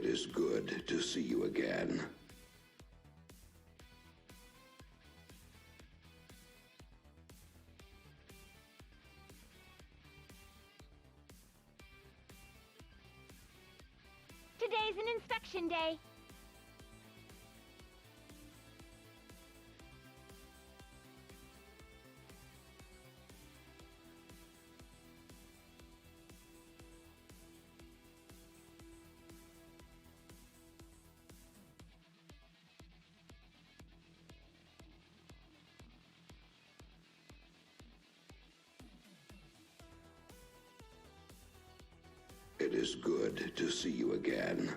It is good to see you again. Today's an inspection day. It is good to see you again.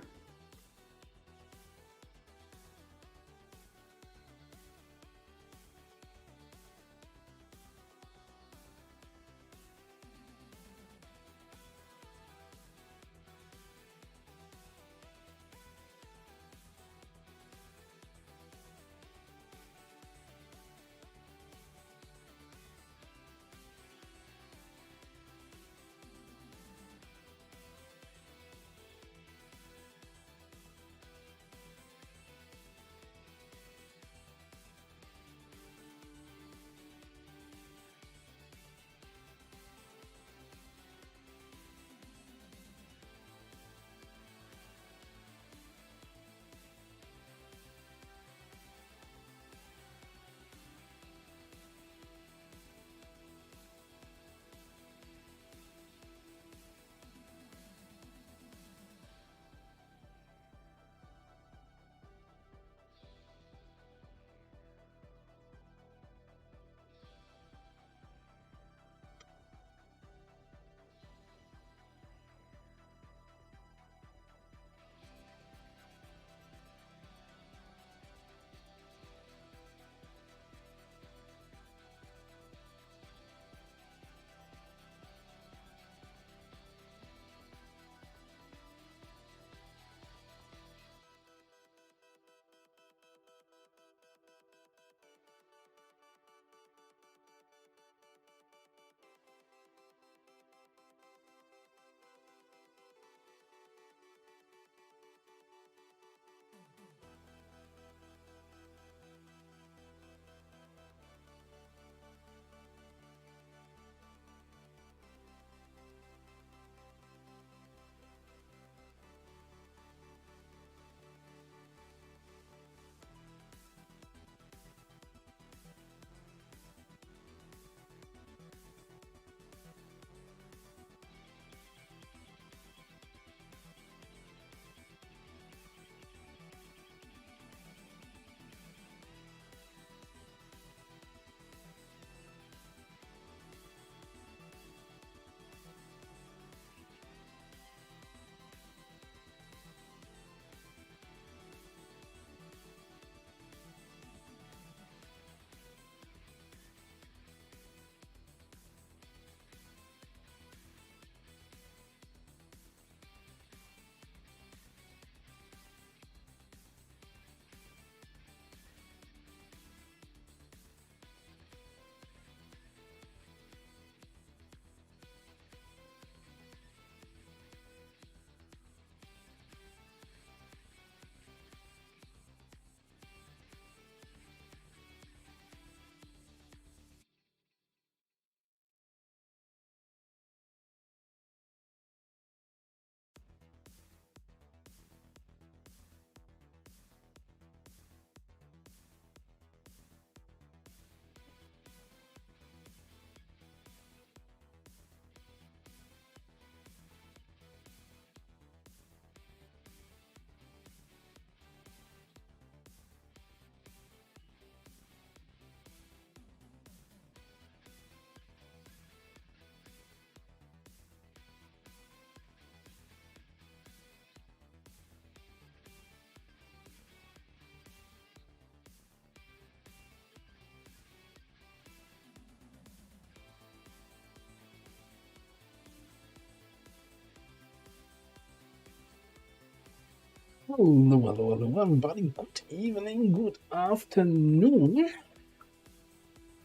Hello, hello, hello, everybody. Good evening, good afternoon.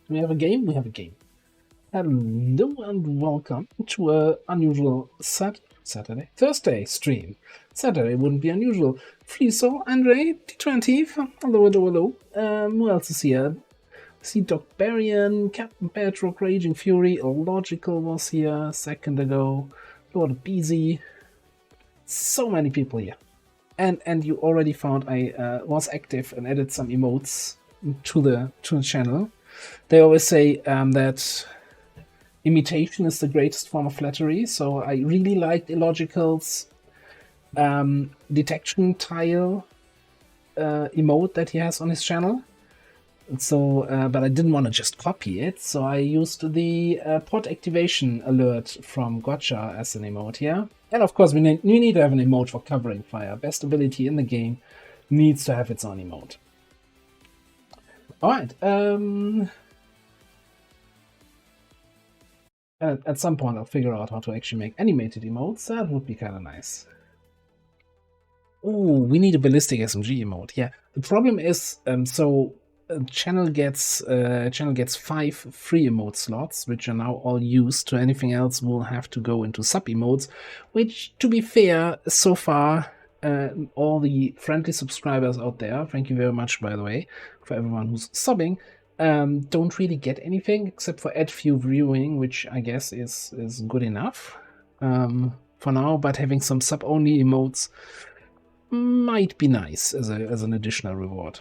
We have a game? Hello and welcome to an unusual set Saturday, Thursday stream. Saturday wouldn't be unusual. Friso, Andre, D20, hello, hello, hello. Who else is here? See Doc Barian, Captain Patrick, Raging Fury, Illogical was here a second ago. Lord Beezy. So many people here. And you already found I was active and added some emotes to the channel. They always say that imitation is the greatest form of flattery, so I really liked Illogical's detection tile emote that he has on his channel. So, but I didn't want to just copy it, so I used the pod activation alert from Gotcha as an emote here. And of course, we need to have an emote for covering fire. Best ability in the game needs to have its own emote. Alright, at some point I'll figure out how to actually make animated emotes. That would be kind of nice. Oh, we need a ballistic SMG emote. Yeah, the problem is, channel gets 5 free emote slots, which are now all used. To anything else will have to go into sub emotes, which, to be fair, so far, all the friendly subscribers out there, thank you very much, by the way, for everyone who's subbing, don't really get anything except for add few viewing, which I guess is good enough for now. But having some sub only emotes might be nice as an additional reward.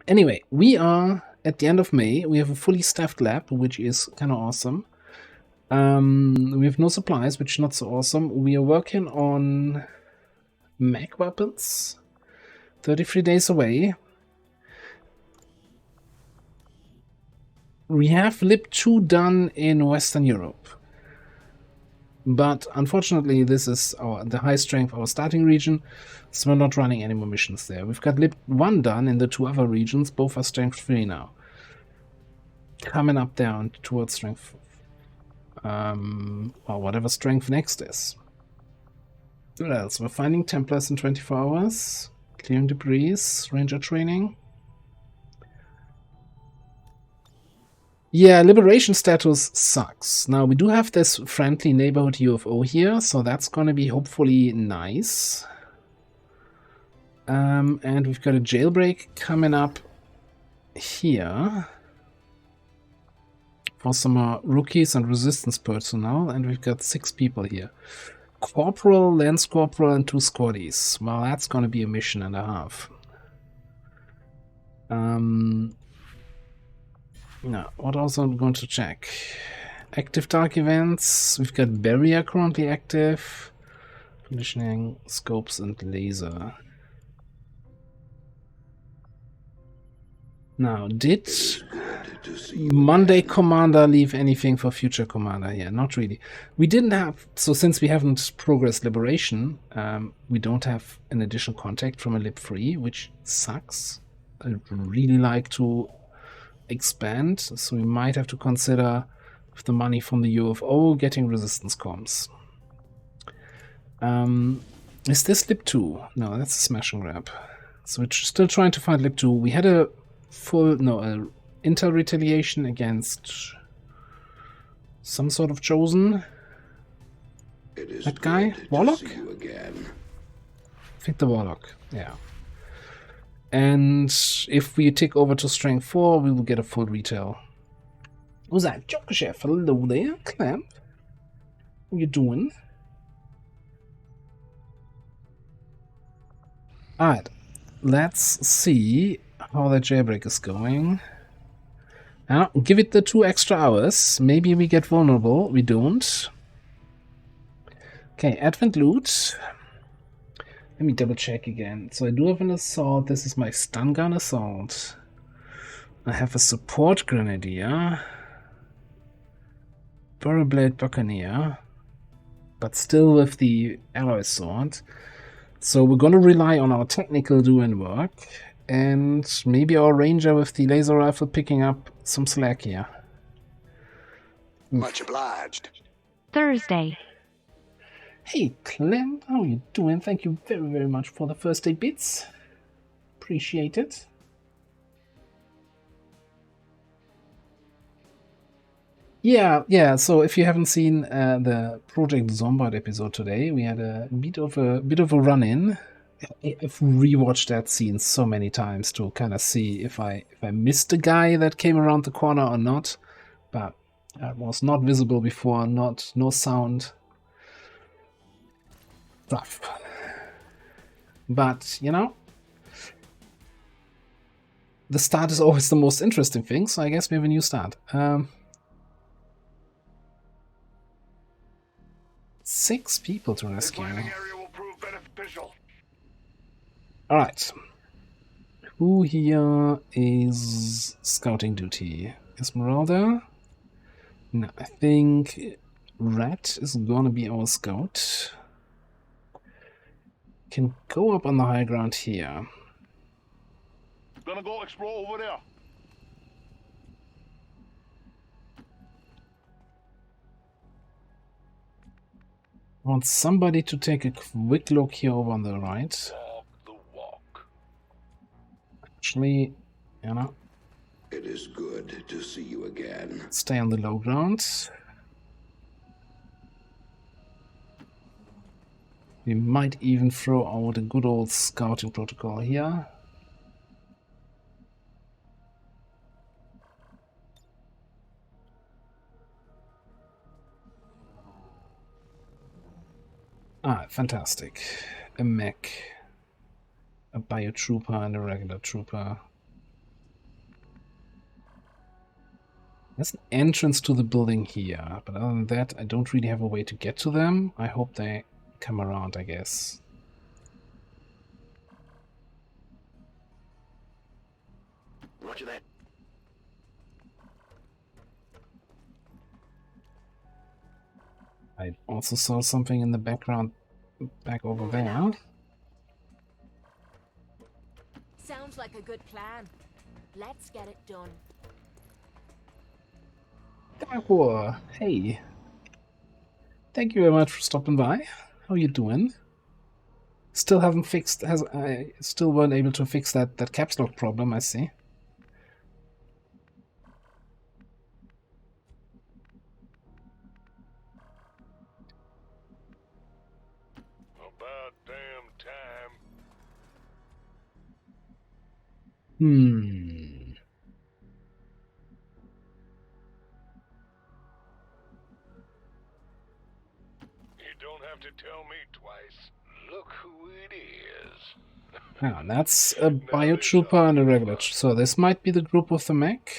Anyway, we are at the end of May. We have a fully staffed lab, which is kind of awesome. We have no supplies, which is not so awesome. We are working on mag weapons. 33 days away. We have Lib 2 done in Western Europe. But unfortunately, this is the high strength, our starting region, so we're not running any more missions there. We've got Lib 1 done in the 2 other regions, both are strength 3 now. Coming up down towards strength, or whatever strength next is. What else? We're finding Templars in 24 hours, clearing debris, ranger training. Yeah, liberation status sucks. Now, we do have this friendly neighborhood UFO here, so that's going to be hopefully nice. And we've got a jailbreak coming up here for some more rookies and resistance personnel, and we've got 6 people here. Corporal, Lance Corporal, and 2 squaddies. Well, that's going to be a mission and a half. Now, what else I'm going to check? Active dark events. We've got barrier currently active. Conditioning, scopes, and laser. Now, did Monday Commander leave anything for future Commander here? Not really. We didn't have, so since we haven't progressed Liberation, we don't have an additional contact from a Lib 3, which sucks. I'd really like to expand, so we might have to consider, with the money from the UFO, getting resistance comms. Is this Lib 2? No, that's a smash and grab. So we're still trying to find Lib 2. We had a intel retaliation against some sort of chosen. That guy? Warlock? I think the Warlock, yeah. And if we take over to strength 4, we will get a full retail. Who's that? Joker Chef, hello there, Clamp. How you doing? Alright, let's see how the jailbreak is going. Now, give it the 2 extra hours. Maybe we get vulnerable. We don't. Okay, Advent loot. Let me double check again. So I do have an assault. This is my stun gun assault. I have a support grenadier. Burrowblade Buccaneer. But still with the alloy sword. So we're going to rely on our technical doing work. And maybe our ranger with the laser rifle picking up some slack here. Much obliged. Thursday. Hey Clem, how are you doing? Thank you very, very much for the first 8 bits. Appreciate it. Yeah. So if you haven't seen the Project Zombard episode today, we had a bit of a run-in. I've rewatched that scene so many times to kind of see if I missed the guy that came around the corner or not. But it was not visible before, no sound. Tough. But you know, the start is always the most interesting thing. So I guess we have a new start. 6 people to rescue. Alright. Who here is scouting duty? Esmeralda? No, I think Rat is gonna be our scout. Can go up on the high ground here. Gonna go explore over there. I want somebody to take a quick look here over on the right. Walk the walk. Actually, you know, It is good to see you again. stay on the low ground. We might even throw out a good old scouting protocol here. Ah, fantastic. A mech, a biotrooper, and a regular trooper. There's an entrance to the building here, but other than that, I don't really have a way to get to them. I hope they come around, I guess. Roger that. I also saw something in the background back over there. Sounds like a good plan. Let's get it done. Dagwar, hey. Thank you very much for stopping by. How you doing? Still haven't fixed, I still weren't able to fix that caps lock problem, I see. About damn time. You don't have to tell me twice. Look who it is. Yeah, that's a biotrooper and a regular. So this might be the group with the mech.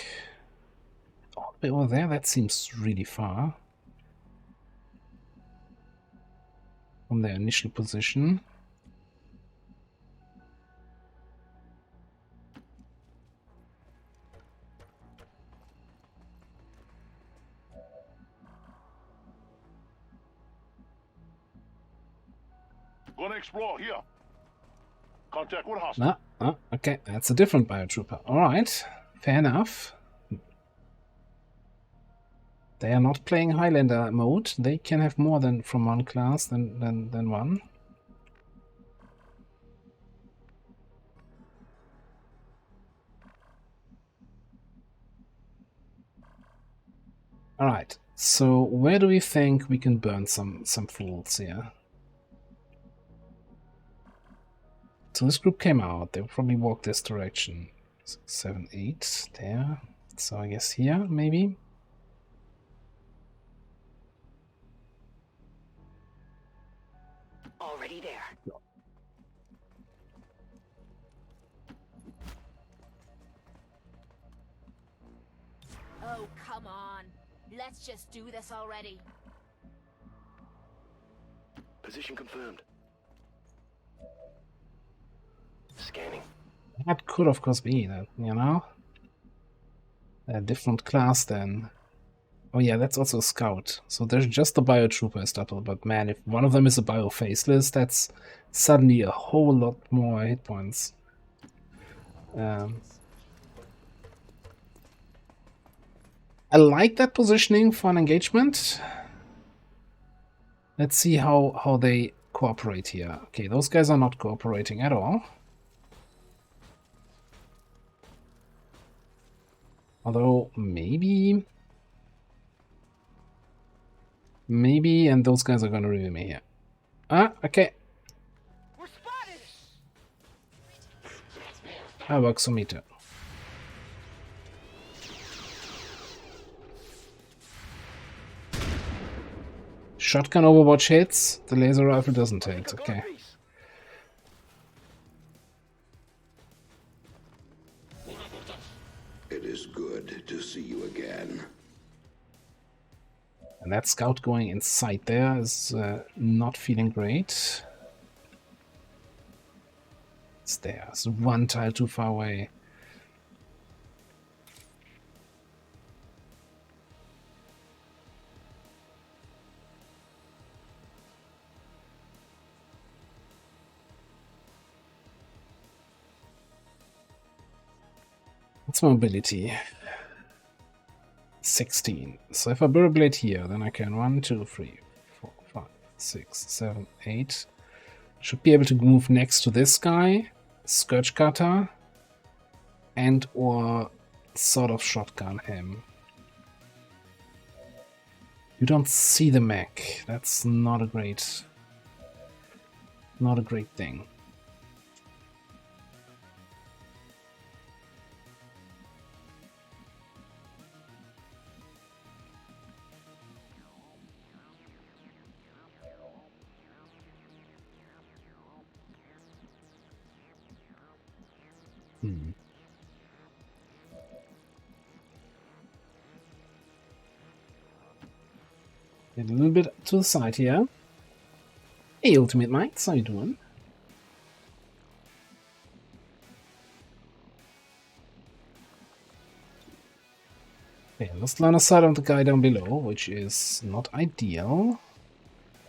Oh, over there, that seems really far from their initial position. Gonna explore here. Contact with hostile. Okay, that's a different biotrooper. Alright, fair enough. They are not playing Highlander mode. They can have more than from one class than one. Alright, so where do we think we can burn some fools here? So this group came out. They'll probably walk this direction. 6, 7, 8 there. So I guess here, maybe. Already there. Oh, come on. Let's just do this already. Position confirmed. Scanning. That could, of course, be that, you know? A different class then. Oh yeah, that's also a scout. So there's just the biotrooper is double, but man, if one of them is a bio-faceless, that's suddenly a whole lot more hit points. I like that positioning for an engagement. Let's see how they cooperate here. Okay, those guys are not cooperating at all. Although, maybe... Maybe, and those guys are gonna reveal me here. Ah, okay. We're spotted. That works for me too. Shotgun Overwatch hits, the laser rifle doesn't hit. Okay. It is good to see you again. And that scout going inside there is not feeling great. It's there. It's one tile too far away. What's mobility? 16. So if I burrow blade here, then I can 1, 2, 3, 4, 5, 6, 7, 8. Should be able to move next to this guy, Scourge Cutter, and or sort of shotgun him. You don't see the mech. That's not a great thing. A little bit to the side here. Hey, Ultimate Mites, how you doing? Okay, lost line of sight on the guy down below, which is not ideal.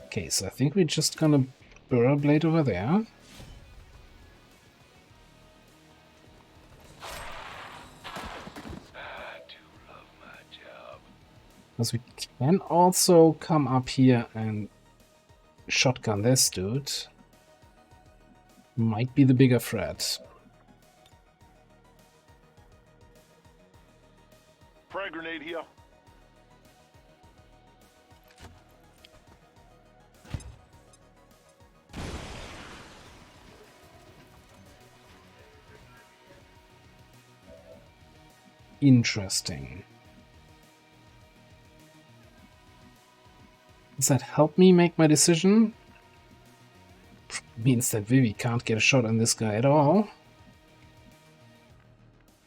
Okay, so I think we're just gonna burrow blade over there. Because we can also come up here and shotgun this dude. Might be the bigger threat. Frag grenade here. Interesting. Does that help me make my decision? Means that Vivi can't get a shot on this guy at all.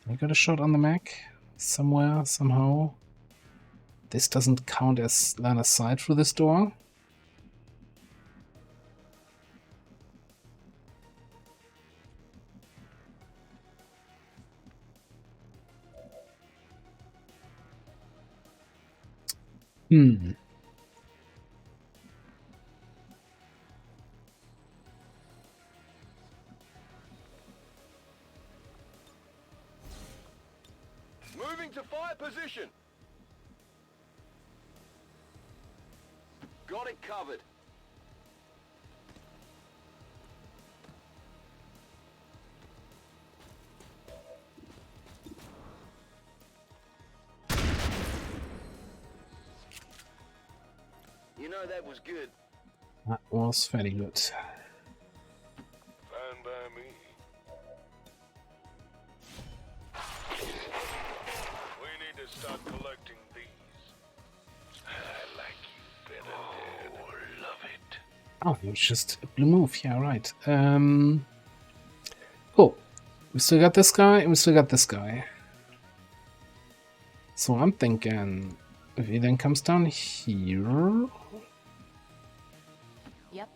I got a shot on the mech somewhere, somehow. This doesn't count as line of sight through this door. Moving to fire position. Got it covered. You know that was good. That was very good. Fine by me. We need to start collecting these. I like you better, Dad. Oh, love it. Oh, it was just a blue move. Yeah, right. Cool. We still got this guy, and we still got this guy. So I'm thinking, if he then comes down here... Yep.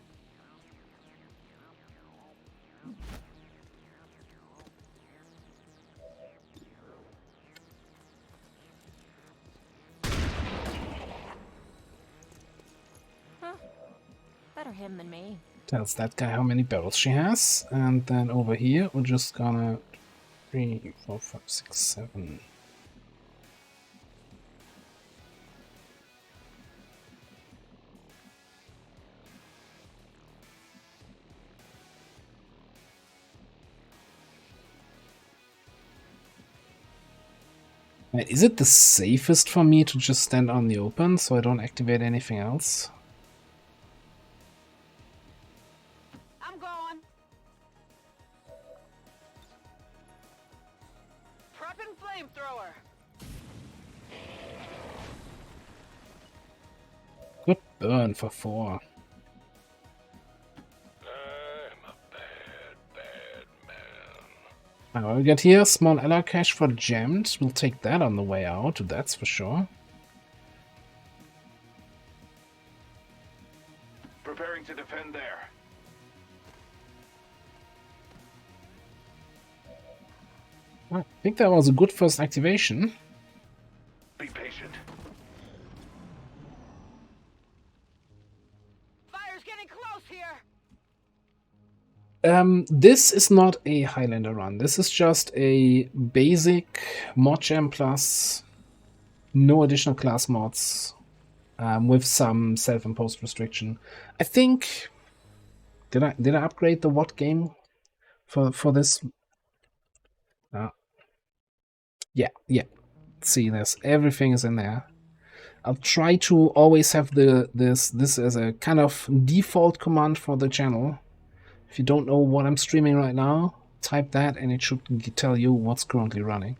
Huh. Better him than me. Tells that guy how many barrels she has. And then over here, we're just gonna... 3, 4, 5, 6, 7... Is it the safest for me to just stand on the open so I don't activate anything else? I'm going. Prepping flamethrower. Good burn for 4. I'm a bad man. I will get here. Small ally cache for Jammed. We'll take that on the way out, that's for sure. Preparing to defend there. I think that was a good first activation. Be patient. Fire's getting close here. This is not a Highlander run. This is just a basic mod gem plus no additional class mods with some self-imposed restriction. I think did I upgrade the what game for this? Yeah. See, there's everything is in there. I'll try to always have this as a kind of default command for the channel. If you don't know what I'm streaming right now, type that and it should tell you what's currently running.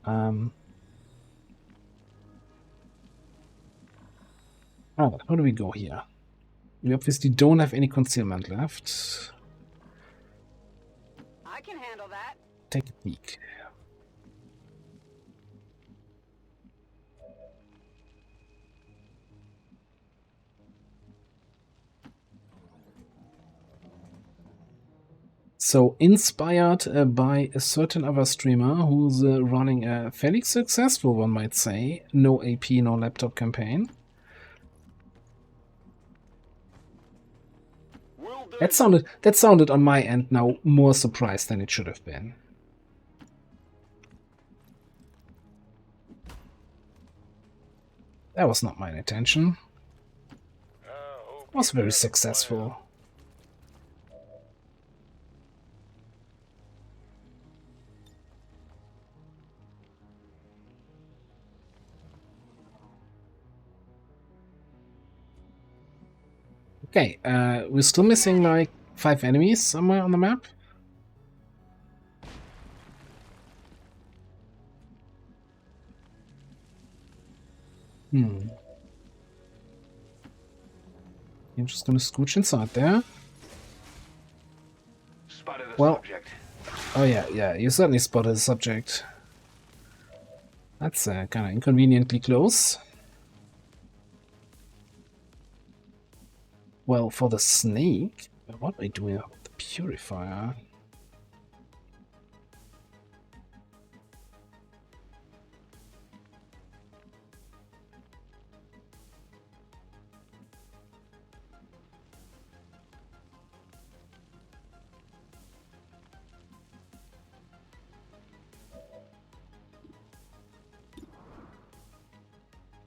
Alright, how do we go here? We obviously don't have any concealment left. I can handle that. Take a peek. So, inspired by a certain other streamer who's running a fairly successful, one might say, no AP, no laptop campaign. That sounded on my end now more surprised than it should have been. That was not my intention. It was very successful. Okay, we're still missing like 5 enemies somewhere on the map. I'm just gonna scooch inside there. Spotted a Well, subject. oh yeah, you certainly spotted a subject. That's kind of inconveniently close. Well, for the snake, what are we doing with the purifier?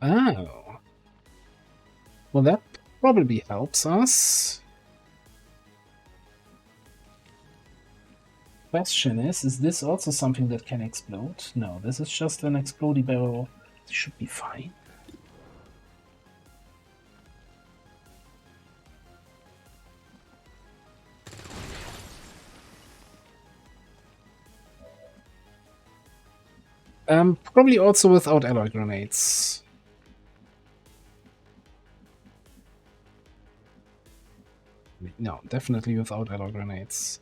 Oh. Well, that probably helps us. Question is this also something that can explode? No, this is just an explodey barrel. It should be fine. Probably also without alloy grenades. No, definitely without alloy grenades.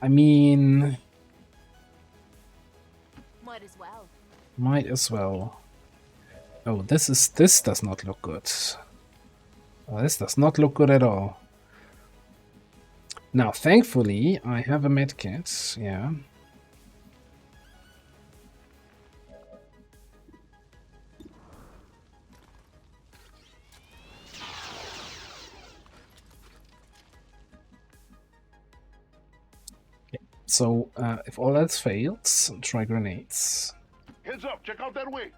I mean... Might as well. Might as well. Oh, this does not look good. Oh, this does not look good at all. Now, thankfully, I have a medkit, yeah. So, if all else fails, try grenades. Heads up, check out that way.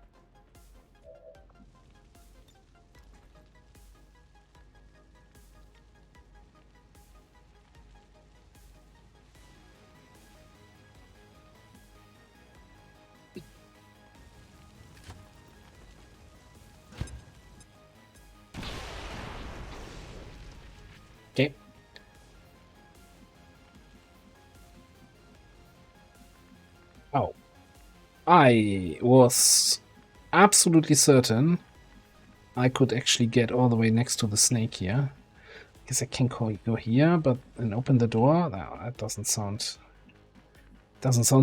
Oh. I was absolutely certain I could actually get all the way next to the snake here. Guess I can go here, but and open the door. No, that doesn't sound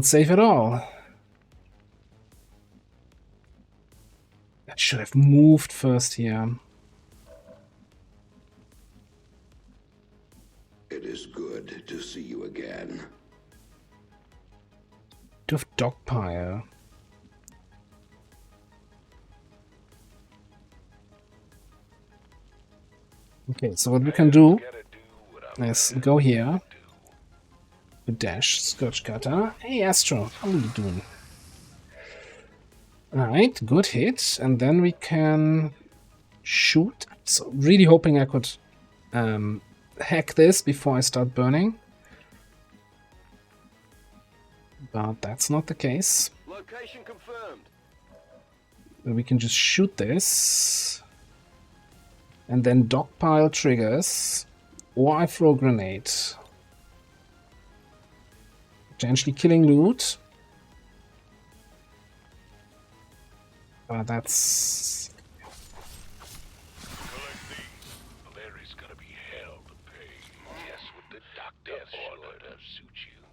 safe at all. I should have moved first here. It is good to see you again. To have dogpile. Okay, so what we can do Gotta do what I'm is go here. Dash Scotch Cutter. Hey Astro, how are you doing? Alright, good hit. And then we can shoot. So really hoping I could hack this before I start burning. But that's not the case. Location confirmed. We can just shoot this. And then dogpile triggers. Or I throw a grenade. Potentially killing loot. But that's... Collect these. Larry's gonna be hell to pay. Yes, with the doctor order to suit you.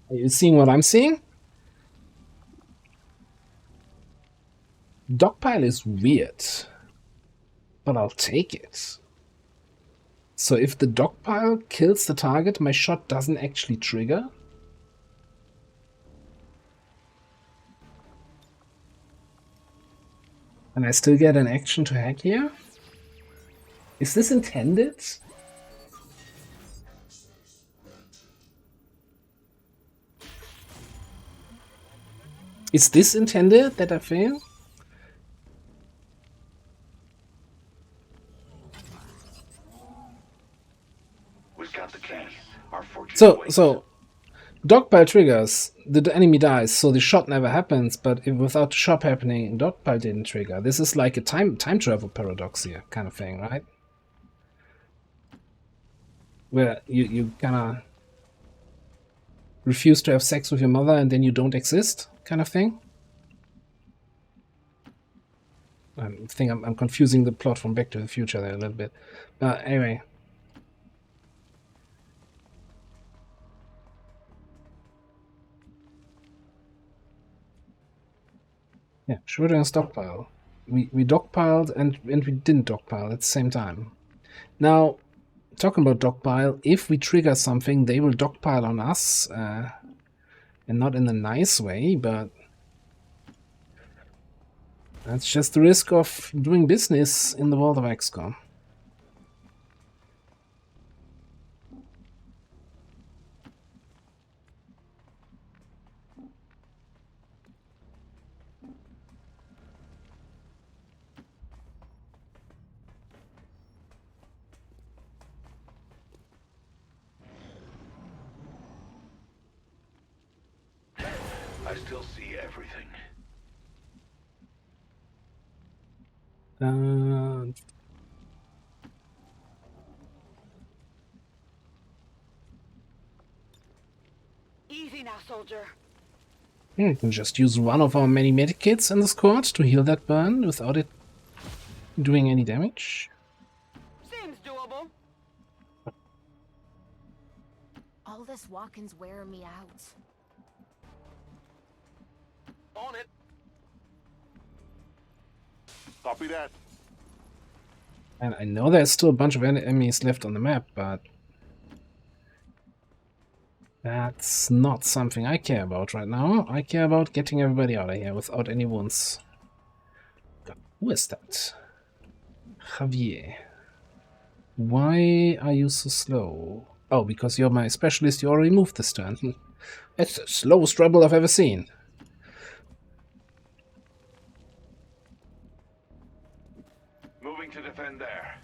Are you seeing what I'm seeing? Dogpile is weird. But I'll take it. So if the dogpile kills the target, my shot doesn't actually trigger. And I still get an action to hack here? Is this intended? Is this intended that I fail? We've got the key. Our fortune So dogpile triggers, the enemy dies, so the shot never happens, but if without the shot happening, dogpile didn't trigger. This is like a time travel paradox here, kind of thing, right? Where you kinda refuse to have sex with your mother and then you don't exist, kind of thing. I think I'm confusing the plot from Back to the Future there a little bit. Anyway. Yeah, Schrödinger's stockpile. We dogpiled and we didn't dogpile at the same time. Now, talking about dogpile, if we trigger something, they will dogpile on us. And not in a nice way, but that's just the risk of doing business in the world of XCOM. I still see everything. Easy now, soldier. You can just use one of our many medikits in the squad to heal that burn without it doing any damage. Seems doable. All this walking's wearing me out. On it. Copy that. And I know there's still a bunch of enemies left on the map, but that's not something I care about right now. I care about getting everybody out of here without any wounds. God, who is that? Javier. Why are you so slow? Oh, because you're my specialist, you already moved this turn. That's the slowest rebel I've ever seen. Moving to defend there.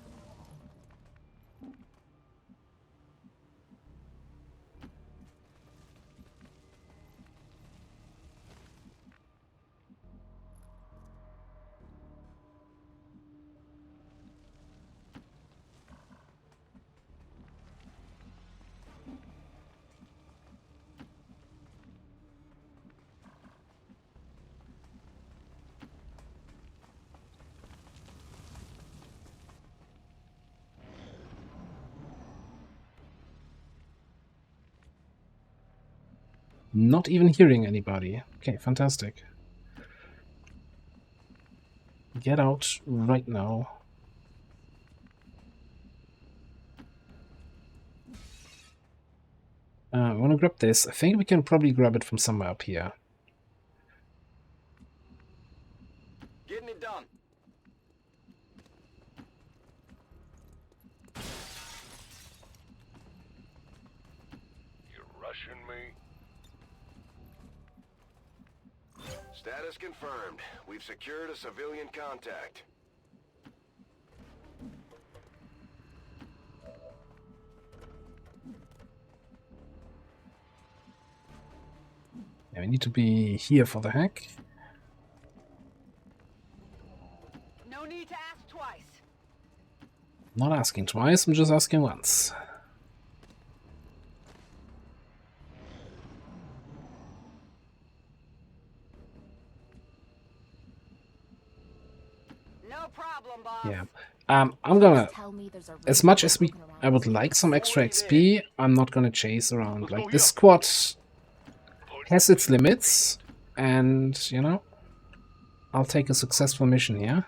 Not even hearing anybody. Okay, fantastic. Get out right now. I want to grab this. I think we can probably grab it from somewhere up here. Getting it done. You're rushing me? Status confirmed. We've secured a civilian contact. Yeah, we need to be here for the hack. No need to ask twice. Not asking twice, I'm just asking once. No problem, boss. Yeah. I'm gonna, Tell me there's a as much as I would like some extra XP, I'm not gonna chase around. Like, this squad has its limits, and, you know, I'll take a successful mission here.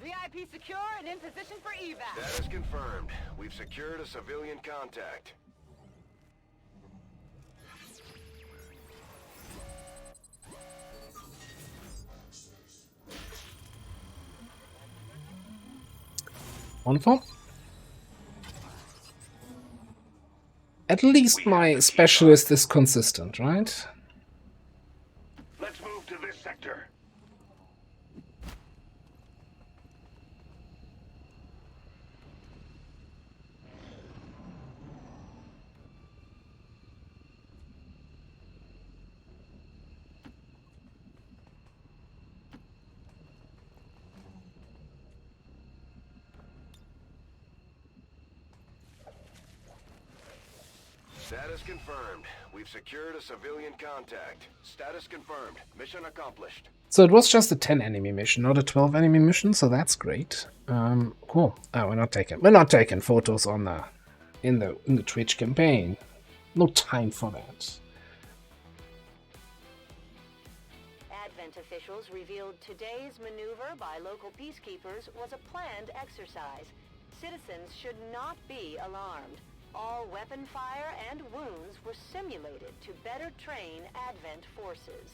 VIP secure and in position for evac. Status confirmed. We've secured a civilian contact. Wonderful. At least my specialist is consistent, right? Let's move to this sector. Status confirmed. We've secured a civilian contact. Status confirmed. Mission accomplished. So it was just a 10 enemy mission, not a 12 enemy mission, so that's great. Cool. Oh, we're not taking photos on the in the Twitch campaign. No time for that. Advent officials revealed today's maneuver by local peacekeepers was a planned exercise. Citizens should not be alarmed. All weapon fire and wounds were simulated to better train Advent forces.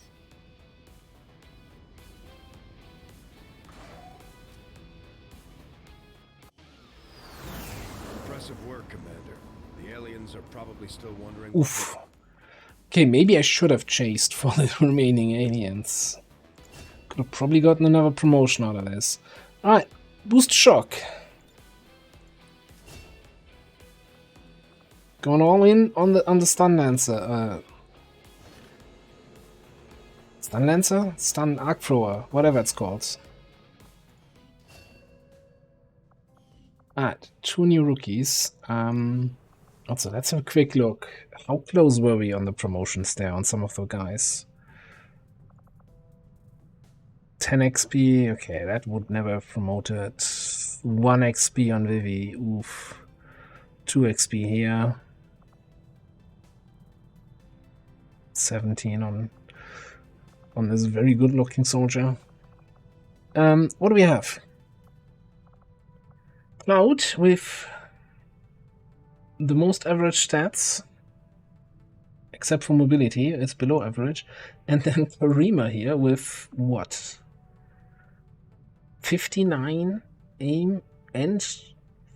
Impressive work, Commander. The aliens are probably still wondering. Oof. Okay, maybe I should have chased for the remaining aliens. Could have probably gotten another promotion out of this. Alright, boost shock. Going all in on the stun lancer. Stun lancer? Stun arc thrower, whatever it's called. Alright, 2 new rookies. Also, let's have a quick look. How close were we on the promotions there on some of the guys? 10 XP, okay, that would never have promoted. 1 XP on Vivi, oof. 2 XP here. 17 on this very good looking soldier. What do we have? Cloud with the most average stats, except for mobility, it's below average. And then Karima here with what? 59 aim and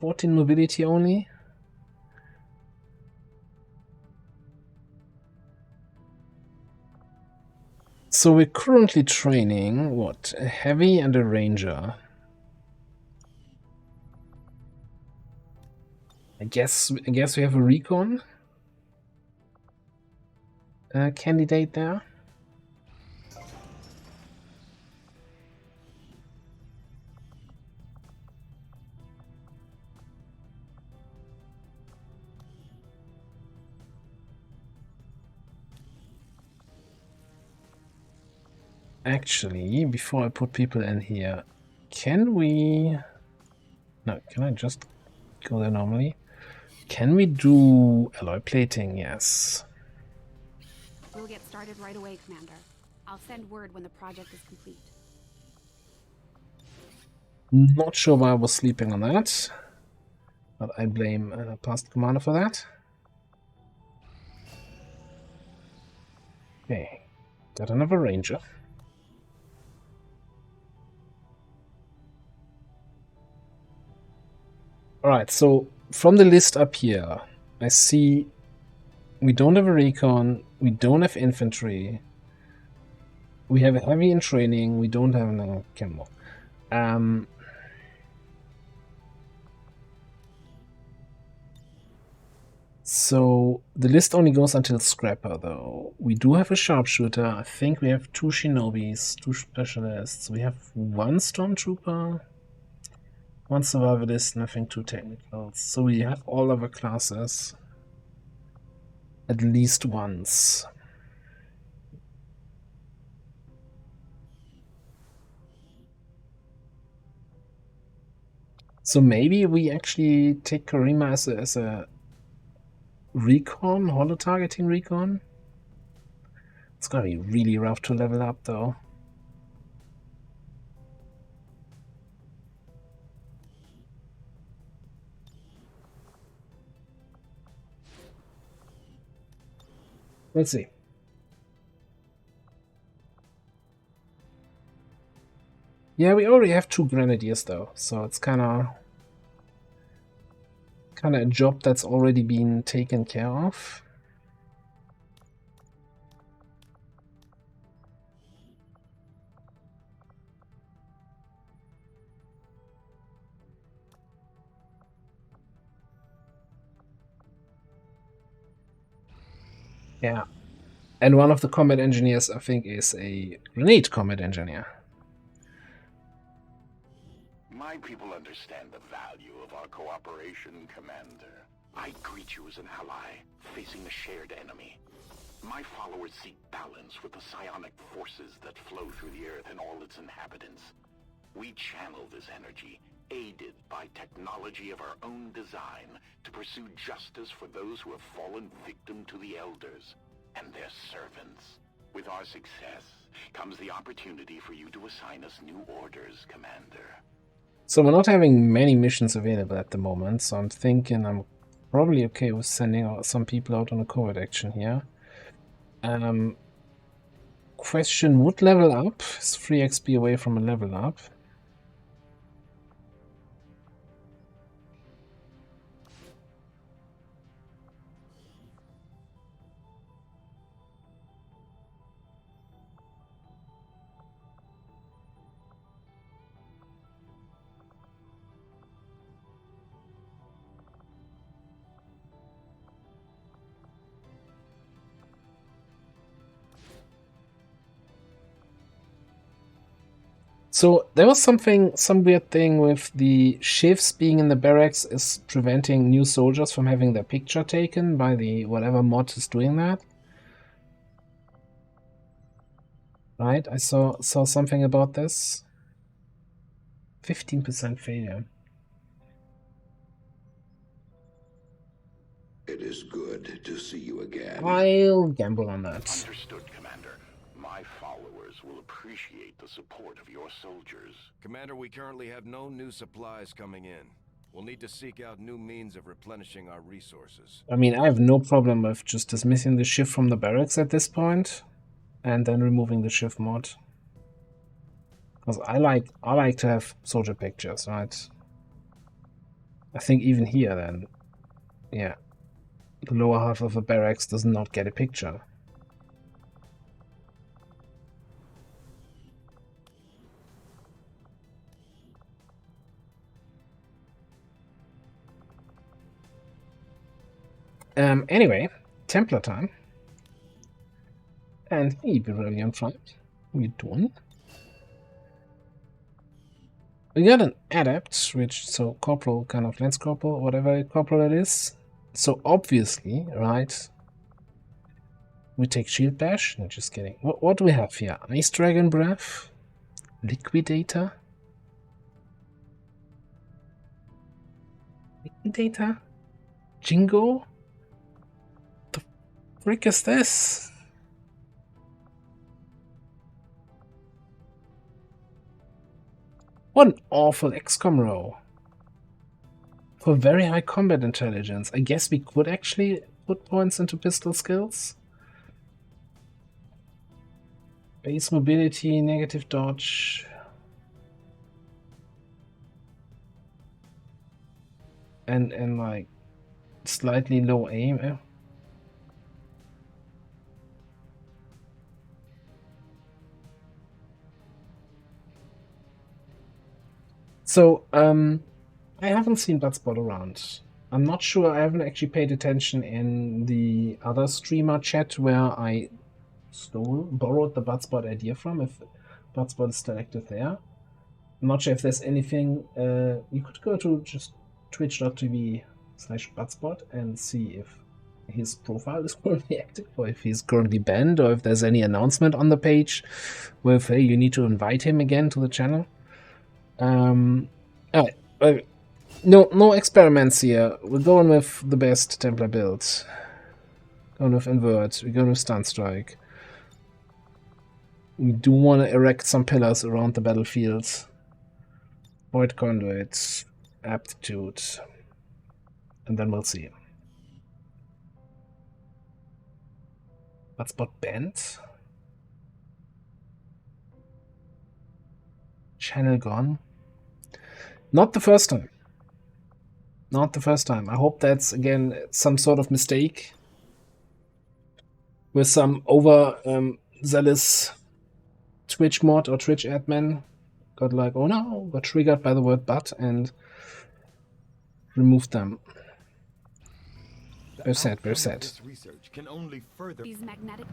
14 mobility only? So we're currently training, what, a heavy and a ranger. I guess we have a recon candidate there. Actually, before I put people in here, can we... No, can I just go there normally? Can we do alloy plating? Yes. We'll get started right away, Commander. I'll send word when the project is complete. Not sure why I was sleeping on that, but I blame past commander for that. Okay, got another ranger. Alright, so from the list up here, I see we don't have a recon, we don't have infantry, we have a heavy in training, we don't have a camo. So the list only goes until Scrapper, though. We do have a sharpshooter. I think we have 2 shinobis, 2 specialists. We have 1 stormtrooper, 1 survivalist, and I think 2 technicals. So we have all other classes at least once. So maybe we actually take Karima as a recon, holo-targeting recon. It's gonna be really rough to level up, though. Let's see. Yeah, we already have 2 grenadiers, though, so it's kind of a job that's already been taken care of. Yeah, and one of the combat engineers, I think, is a grenade combat engineer. My people understand the value of our cooperation, Commander. I greet you as an ally, facing a shared enemy. My followers seek balance with the psionic forces that flow through the Earth and all its inhabitants. We channel this energy, aided by technology of our own design, to pursue justice for those who have fallen victim to the Elders and their servants. With our success comes the opportunity for you to assign us new orders, Commander. So we're not having many missions available at the moment, so I'm thinking I'm probably okay with sending some people out on a covert action here. Question, would level up? Is 3 XP away from a level up? So there was some weird thing with the shifts being in the barracks is preventing new soldiers from having their picture taken by the whatever mod is doing that. Right, I saw something about this. 15% failure. It is good to see you again. I'll gamble on that. Understood, Commander. My followers will appreciate the support of your soldiers. Commander, we currently have no new supplies coming in. We'll need to seek out new means of replenishing our resources. I mean, I have no problem with just dismissing the shift from the barracks at this point, and then removing the shift mod. Because I like to have soldier pictures, right? I think even here then, yeah, the lower half of a barracks does not get a picture. Anyway, Templar time. And hey, Beryllium Tribe, what are you doing? We got an adept, which, so corporal, kind of lance corporal, whatever corporal it is. So obviously, right, we take shield bash. No, just kidding. What do we have here? Ice Dragon Breath, Liquidator. data? Jingo? The frick is this? What an awful XCOM row. For very high combat intelligence. I guess we could actually put points into pistol skills. Base mobility, negative dodge. And like slightly low aim. So, I haven't seen Bloodsport around. I'm not sure, I haven't actually paid attention in the other streamer chat where I borrowed the Bloodsport idea from, if Bloodsport is still active there. I'm not sure if there's anything, you could go to just twitch.tv/Bloodsport and see if his profile is currently active, or if he's currently banned, or if there's any announcement on the page with, hey, you need to invite him again to the channel. No experiments here. We're going with the best Templar build. Going with Invert. We're going with Stun Strike. We do want to erect some pillars around the battlefield. Void Conduit. Aptitude. And then we'll see. Bloodsport banned. Channel gone. Not the first time. Not the first time. I hope that's, again, some sort of mistake. With some zealous Twitch mod or Twitch admin. Got like, oh no, got triggered by the word but and removed them. Very sad, very sad. These magnetic.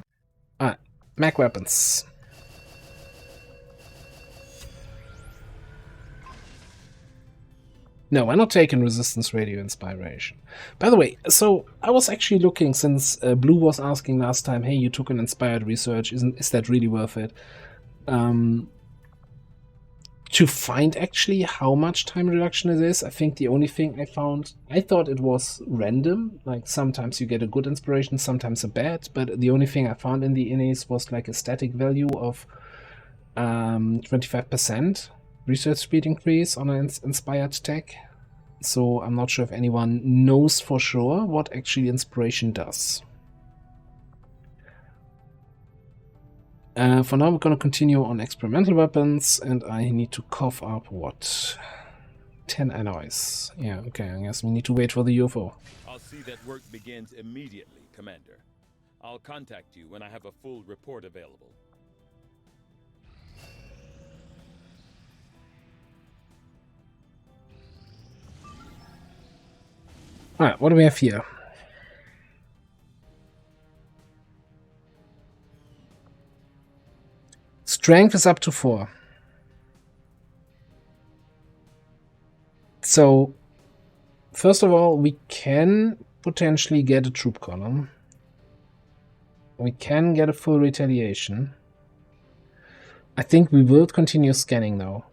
Alright, mag weapons. No, we're not taking Resistance Radio Inspiration. By the way, so I was actually looking, since Blue was asking last time, hey, you took an Inspired Research, is that really worth it? To find actually how much time reduction it is, I think the only thing I found, I thought it was random, like sometimes you get a good inspiration, sometimes a bad, but the only thing I found in the innies was like a static value of 25%. Research speed increase on an inspired tech. So I'm not sure if anyone knows for sure what actually inspiration does. For now we're going to continue on experimental weapons, and I need to cough up what? 10 alloys. Yeah, okay, I guess we need to wait for the UFO. I'll see that work begins immediately, Commander. I'll contact you when I have a full report available. Alright, what do we have here? Strength is up to 4. So, first of all, we can potentially get a troop column. We can get a full retaliation. I think we will continue scanning though.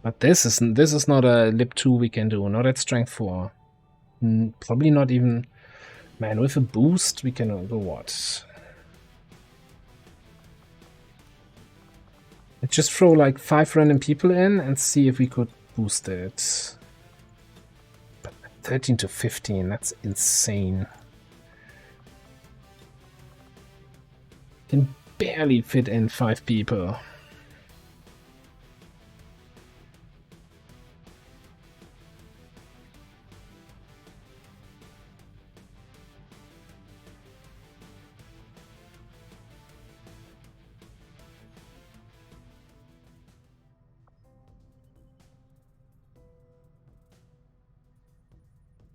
But this is not a lib 2 we can do, not at strength 4. Probably not even... Man, with a boost we can go what? Let's just throw like 5 random people in and see if we could boost it. But 13 to 15, that's insane. Can barely fit in 5 people.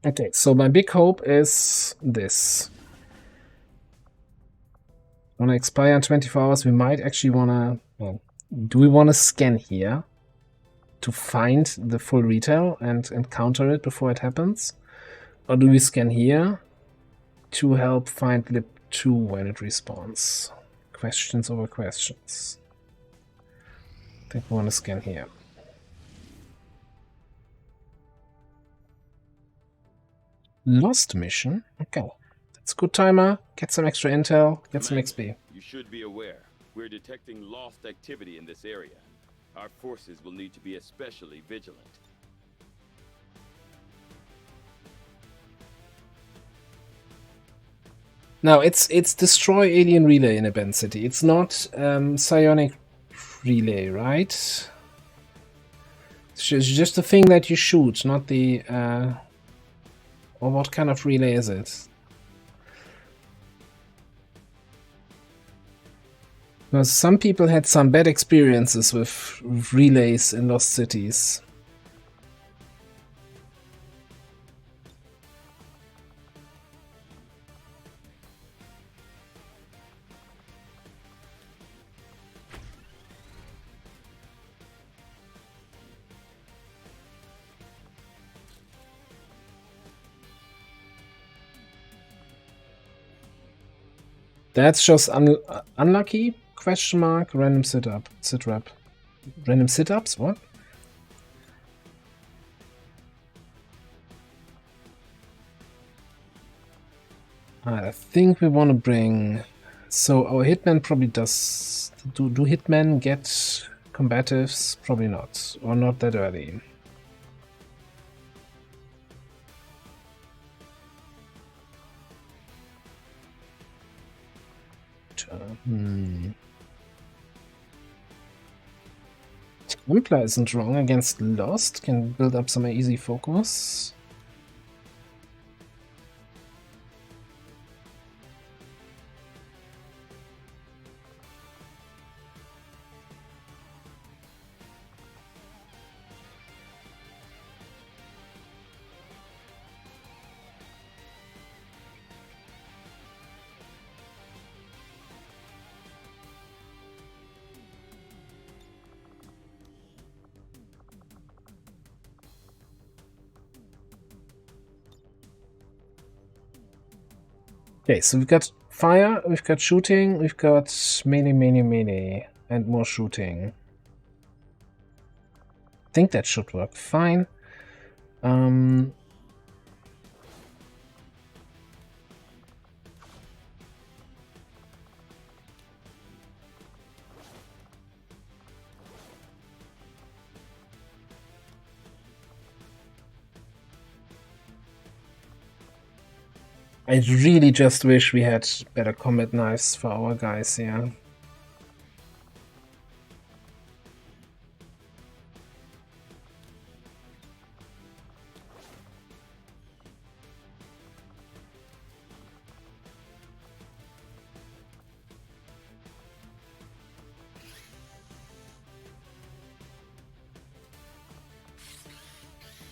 Okay, so my big hope is this. Want to expire in 24 hours, we might actually want to... Well, do we want to scan here to find the full retail and counter it before it happens? Or do we scan here to help find lib 2 when it respawns? Questions over questions. I think we want to scan here. Lost mission? Okay. That's a good timer. Get some extra intel, get some XP. You should be aware. We're detecting lost activity in this area. Our forces will need to be especially vigilant. Now, it's destroy alien relay in Aben City. It's not psionic relay, right? It's just the thing that you shoot, not the... or what kind of relay is it? Because some people had some bad experiences with relays in Lost Cities. That's just unlucky? Question mark. Random sit-rep. Random sit-ups? What? I think we want to bring... So our hitman probably does... Do hitmen get combatives? Probably not. Or not that early. Templar isn't wrong against Lost. Can build up some easy focus. Okay, so we've got fire, we've got shooting, we've got melee, and more shooting. I think that should work fine. I really just wish we had better combat knives for our guys here.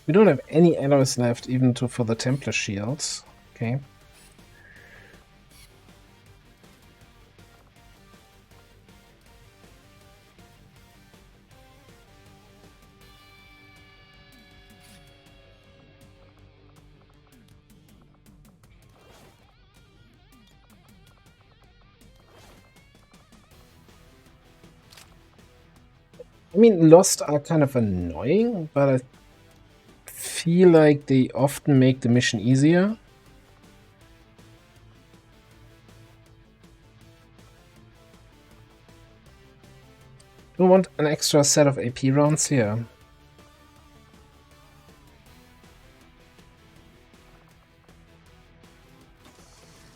We don't have any alloys left even for the Templar shields. Okay. I mean, Lost are kind of annoying, but I feel like they often make the mission easier. Do I want an extra set of AP rounds here?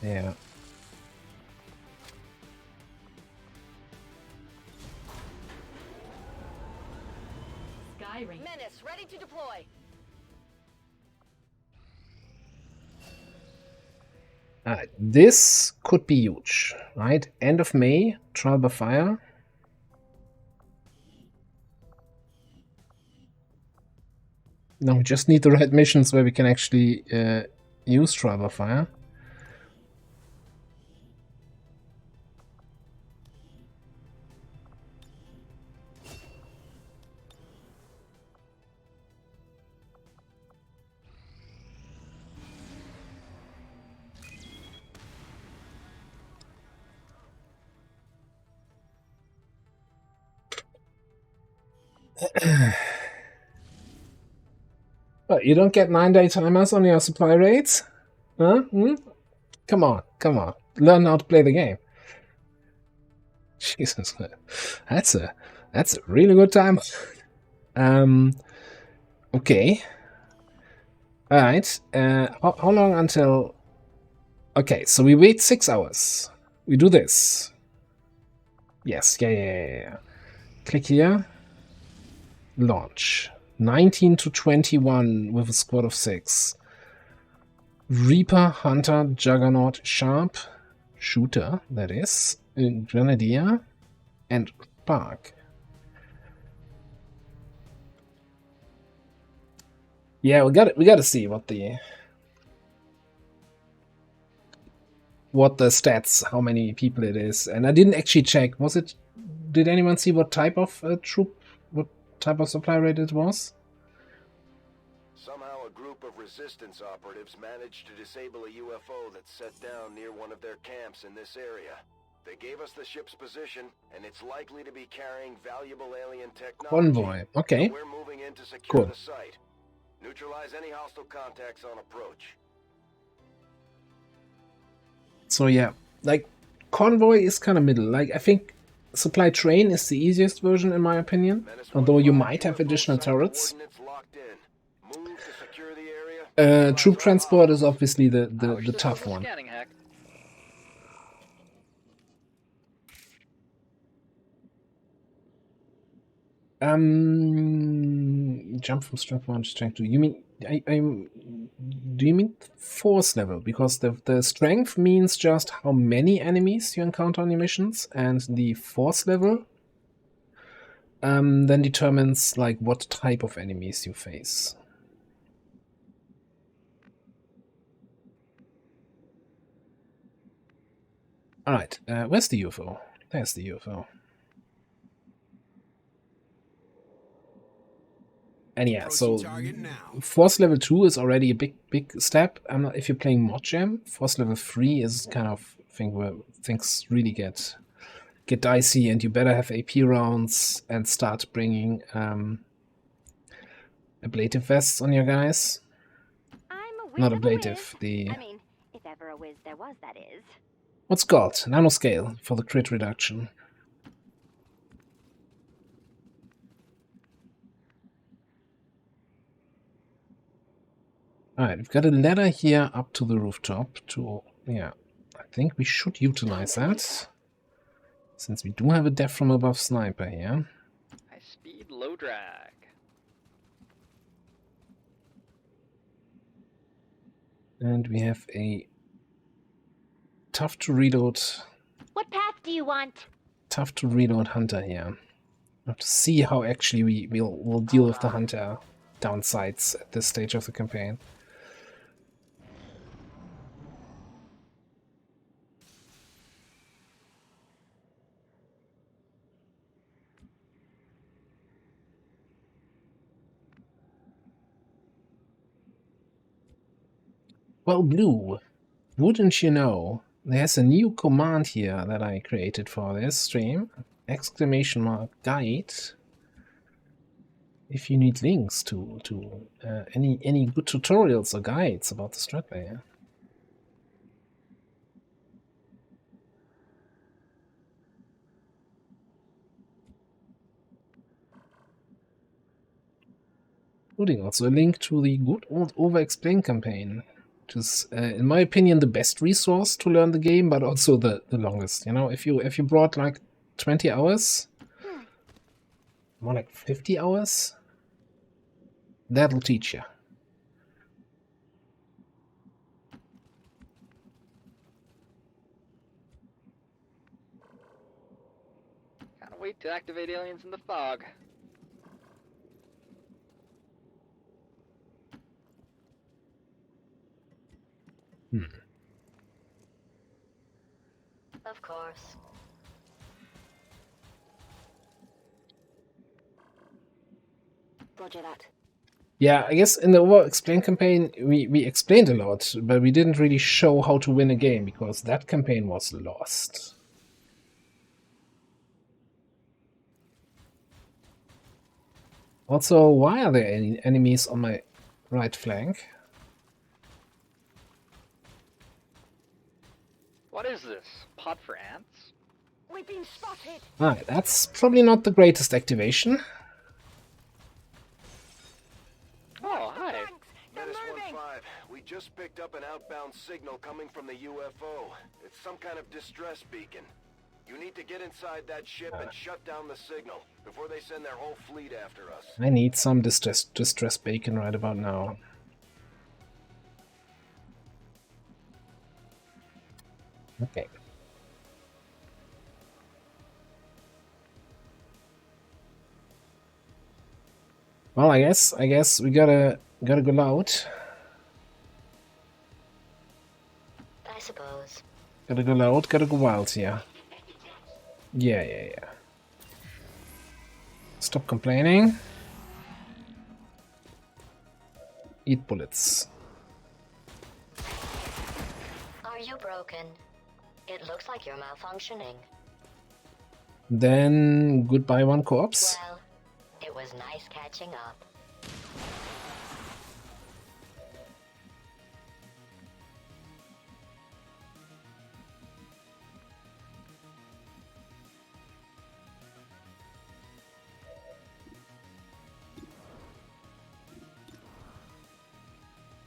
Yeah. Menace, ready to deploy. This could be huge, right? End of May, trial by fire. No, we just need the right missions where we can actually use trial by fire. But you don't get 9-day timers on your supply rates? Huh? Hmm? Come on. Learn how to play the game. Jesus, that's a really good time. Okay. All right. How long until? Okay, so we wait 6 hours. We do this. Yes. Yeah. Click here. Launch. 19 to 21 with a squad of 6. Reaper, Hunter, Juggernaut, Sharp, Shooter, that is, Grenadier, and Spark. Yeah, we got to see what the stats, how many people it is, and I didn't actually check. Did anyone see what type of troop, what type of supply rate it was? Somehow a group of resistance operatives managed to disable a UFO that's set down near one of their camps in this area. They gave us the ship's position, and it's likely to be carrying valuable alien technology. Convoy, okay. So we're moving in to secure Cool. the site. Neutralize any hostile contacts on approach. So yeah, like Convoy is kind of middle. Like I think Supply Train is the easiest version in my opinion, although you might have additional turrets. Troop Transport is obviously the tough one. Jump from strength 1 to strength 2. You mean do you mean force level? Because the strength means just how many enemies you encounter on your missions, and the force level then determines like what type of enemies you face. Alright, where's the UFO? There's the UFO. And yeah, so force level 2 is already a big step. If you're playing Mod Jam, force level 3 is kind of thing where things really get dicey, and you better have AP rounds and start bringing ablative vests on your guys. Not ablative, I mean, if ever a whiz there was, that is. What's called nanoscale for the crit reduction. Alright, we've got a ladder here up to the rooftop to, yeah, I think we should utilize that, since we do have a death from above sniper here. High speed, low drag. And we have a tough to reload. What path do you want? Tough to reload Hunter here. We'll have to see how actually we'll deal with the Hunter downsides at this stage of the campaign. Well, Blue, wouldn't you know, there's a new command here that I created for this stream. !guide. If you need links to any good tutorials or guides about the strat layer. Including also a link to the good old Overexplain campaign, which is, in my opinion, the best resource to learn the game, but also the longest. You know, if you brought like 20 hours, more like 50 hours, that'll teach you. Can't wait to activate aliens in the fog. Of course. Roger that. Yeah, I guess in the Overexplain campaign, we explained a lot, but we didn't really show how to win a game, because that campaign was lost. Also, why are there any enemies on my right flank? for ants? We've been spotted. Alright, that's probably not the greatest activation. Oh, hi. Menace 1-5, we just picked up an outbound signal coming from the UFO. It's some kind of distress beacon. You need to get inside that ship and shut down the signal before they send their whole fleet after us. I need some distress bacon right about now. Okay. Well, I guess we gotta go loud. I suppose. Gotta go loud, gotta go wild here. Yeah. Stop complaining. Eat bullets. Are you broken? It looks like you're malfunctioning. Then goodbye, one corpse. Well, it was nice catching up.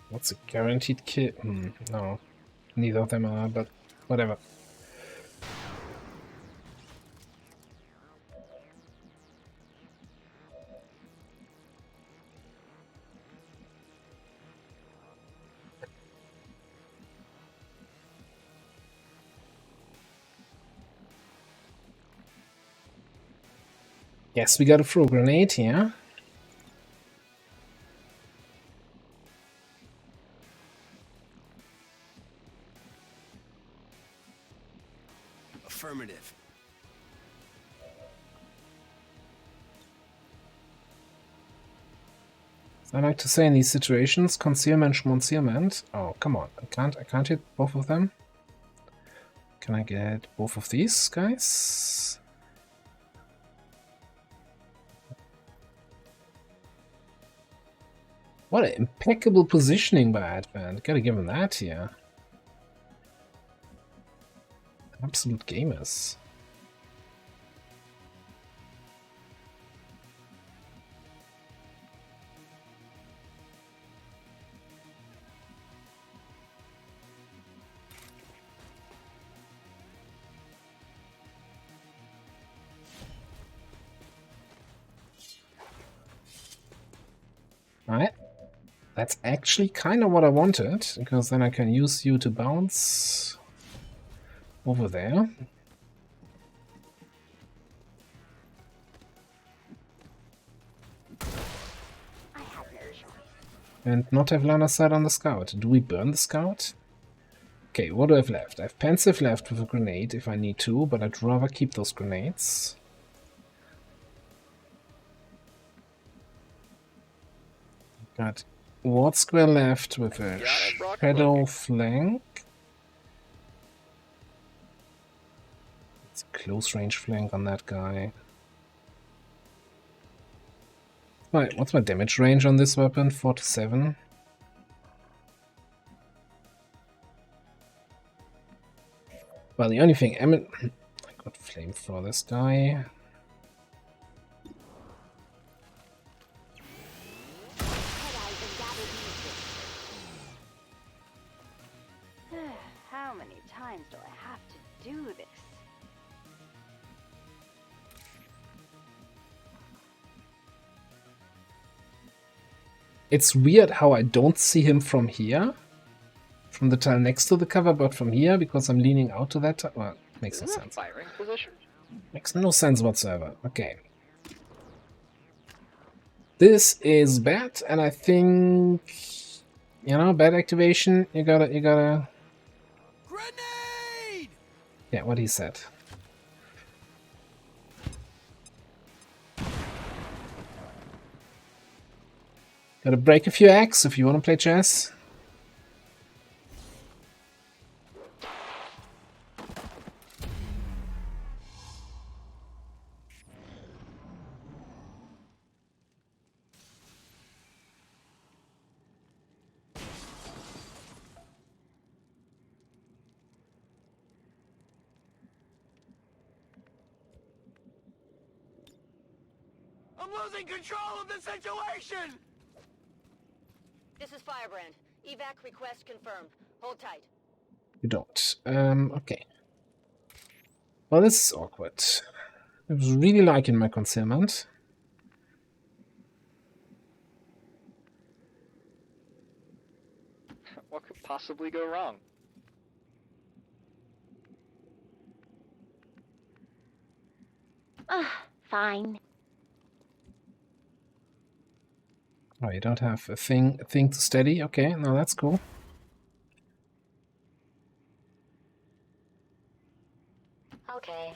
What's a guaranteed kill? No, neither of them are, but whatever. Yes, we got a throw grenade here. Affirmative. As I like to say in these situations, concealment, schmoncealment. Oh, come on. I can't hit both of them. Can I get both of these guys? What an impeccable positioning by Advent. Gotta give him that here. Absolute gamers. Alright. That's actually kind of what I wanted, because then I can use you to bounce over there. And not have line of sight on the scout. Do we burn the scout? Okay, what do I have left? I have pensive left with a grenade if I need to, but I'd rather keep those grenades. Got ward square left with a shadow flank. It's a close range flank on that guy. Right, what's my damage range on this weapon? 4 to 7. Well, the only thing I got flamethrower this guy. How many times do I have to do this? It's weird how I don't see him from here. From the tile next to the cover, but from here, because I'm leaning out to that tile. Well, makes no sense. Firing position? Makes no sense whatsoever. Okay. This is bad, and I think, you know, bad activation. You gotta. Grenade! Yeah, what he said. Gotta break a few eggs if you want to play chess. I'm losing control of the situation! This is Firebrand. Evac request confirmed. Hold tight. You don't. Okay. Well, this is awkward. I was really liking my concealment. What could possibly go wrong? Fine. Oh, you don't have a thing to steady? Okay, no, that's cool. Okay.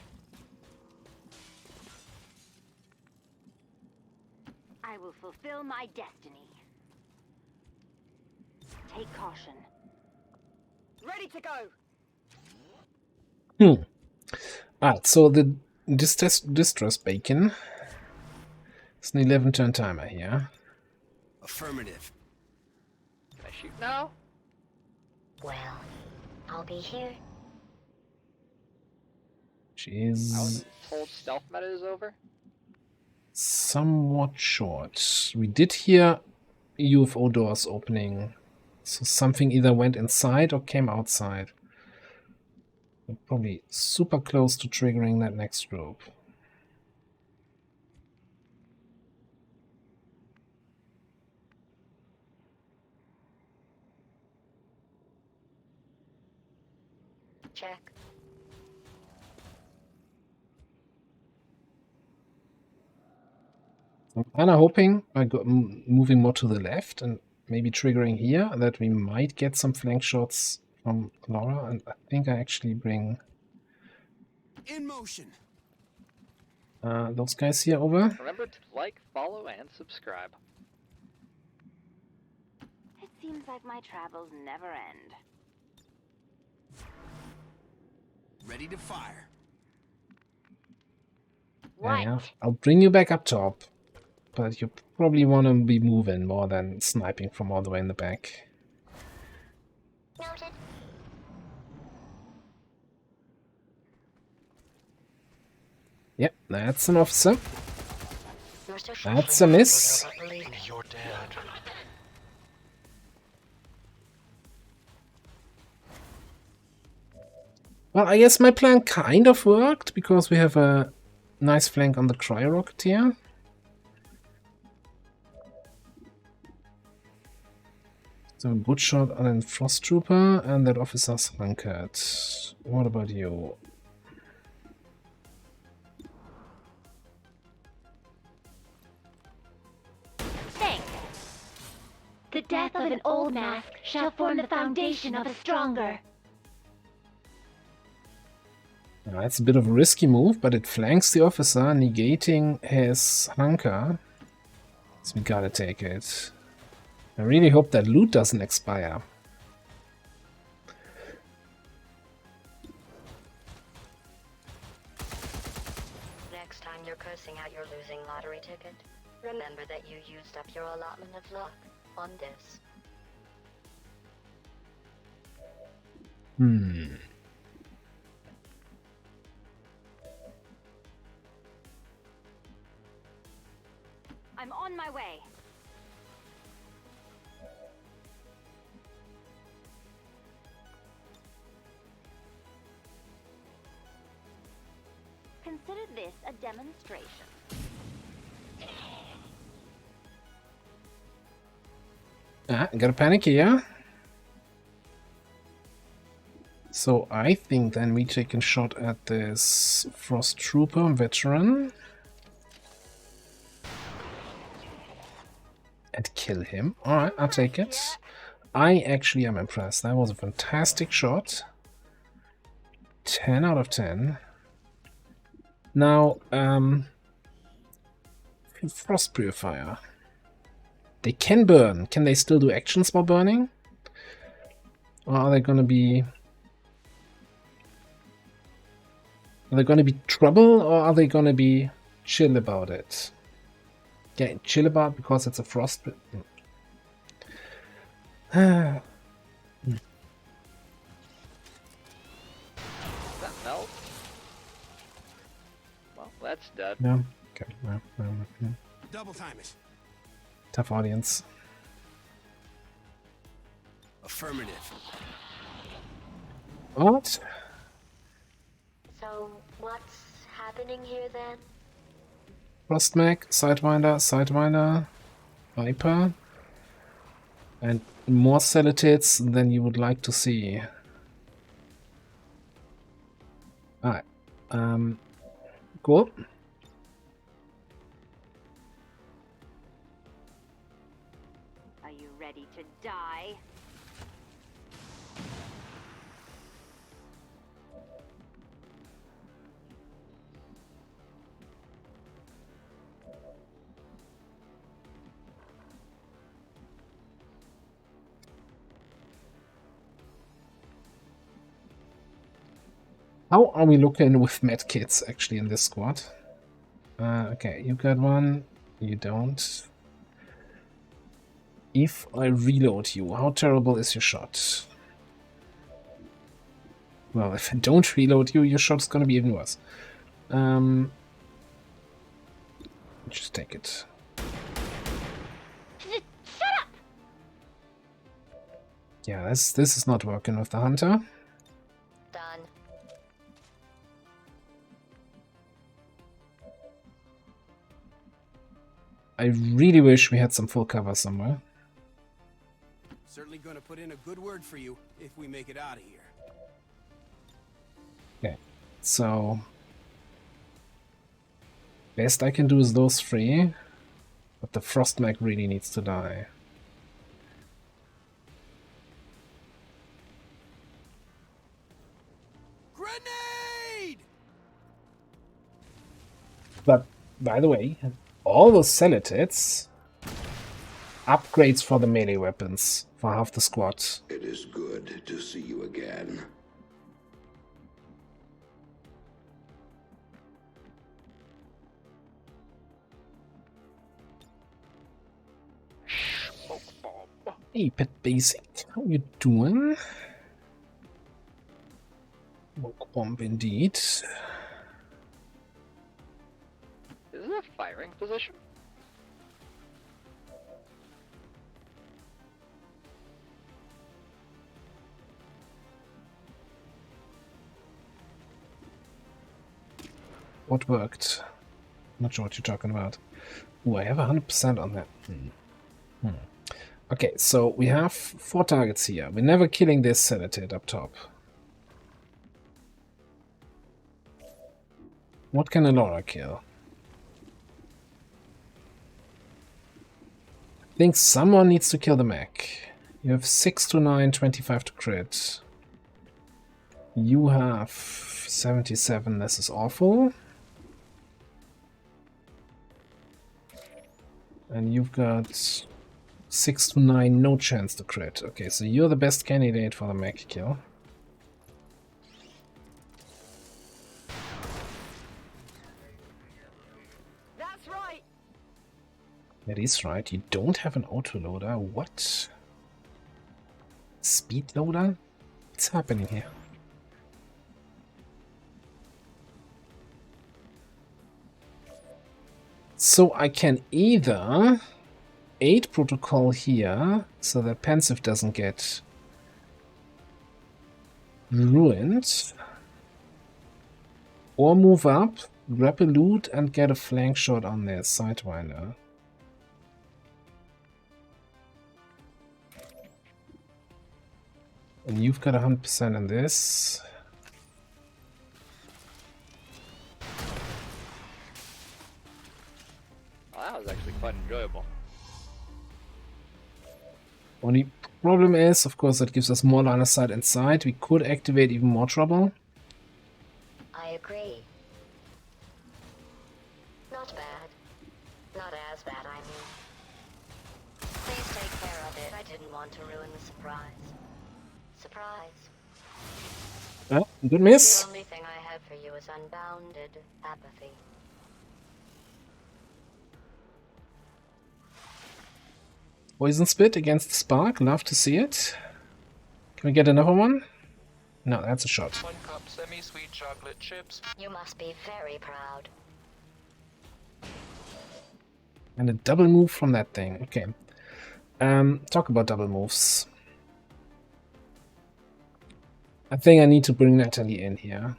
I will fulfill my destiny. Take caution. Ready to go! Alright, so the distress bacon. It's an 11-turn timer here. Affirmative. Can I shoot now? Well, I'll be here. She's This whole stealth meta is over? somewhat short. We did hear UFO doors opening. So something either went inside or came outside. We're probably super close to triggering that next group. Check. I'm kind of hoping by moving more to the left and maybe triggering here that we might get some flank shots from Laura, and I think I actually bring In motion. those guys here over. Remember to like, follow, and subscribe. It seems like my travels never end. Ready to fire. Yeah, I'll bring you back up top, but you probably want to be moving more than sniping from all the way in the back. Noted. Yep, that's an officer. You're so That's a miss. Your dad. Well, I guess my plan kind of worked, because we have a nice flank on the cryo rocket here. So good shot on a Frost Trooper, and that officer's hunkered. What about you? Think. The death of an old mask shall form the foundation of a stronger. Yeah, it's a bit of a risky move, but it flanks the officer, negating his hunker. So we gotta take it. I really hope that loot doesn't expire. Next time you're cursing out your losing lottery ticket, remember that you used up your allotment of luck on this. I'm on my way. Consider this a demonstration. Got a panic here. So I think then we take a shot at this Frost Trooper veteran. And kill him. Alright, I'll take it. I actually am impressed. That was a fantastic shot. 10 out of 10. Now, Frost Purifier. They can burn. Can they still do actions while burning? Or are they gonna be... Are they gonna be trouble, or are they gonna be chill about it? Yeah, chill about because it's a frost... That melt? Well, that's dead. No. Okay. No. Double time it. Tough audience. Affirmative. What? So, what's happening here then? Frostmech, Sidewinder, Viper. And more Celetids than you would like to see. Alright. Cool. Are you ready to die? How are we looking with medkits actually in this squad? Okay, you got one, you don't. If I reload you, how terrible is your shot? Well, if I don't reload you, your shot's gonna be even worse. Just take it. Shut up! Yeah, this is not working with the hunter. Done. I really wish we had some full cover somewhere. Certainly gonna put in a good word for you if we make it out of here. Okay, so best I can do is those three, but the Frostmech really needs to die. Grenade! But by the way, all those Celetids upgrades for the melee weapons for half the squad. It is good to see you again. Hey, Pet Basic, how you doing? Smoke bomb indeed. Is it a firing position? What worked? Not sure what you're talking about. Ooh, I have 100% on that. Okay, so we have 4 targets here. We're never killing this Celetid up top. What can Alora kill? I think someone needs to kill the mech. You have 6 to 9, 25 to crit. You have 77, this is awful. And you've got 6 to 9, no chance to crit. Okay, so you're the best candidate for the mech kill. That's right. That is right. You don't have an autoloader. What? Speed loader? What's happening here? So I can either 8 protocol here, so that Pensive doesn't get ruined, or move up, grab a loot, and get a flank shot on their Sidewinder. And you've got 100% in this. Well, that was actually quite enjoyable. Only problem is, of course, that gives us more line of sight inside. We could activate even more trouble. I agree. Not bad. Not as bad, I mean. Please take care of it. I didn't want to ruin the surprise. Surprise. Good miss. The only thing I have for you is unbounded apathy. Poison Spit against the Spark. Love to see it. Can we get another one? No, that's a shot. 1 cup semi-sweet chocolate chips. You must be very proud. And a double move from that thing. Okay. Talk about double moves. I think I need to bring Natalie in here.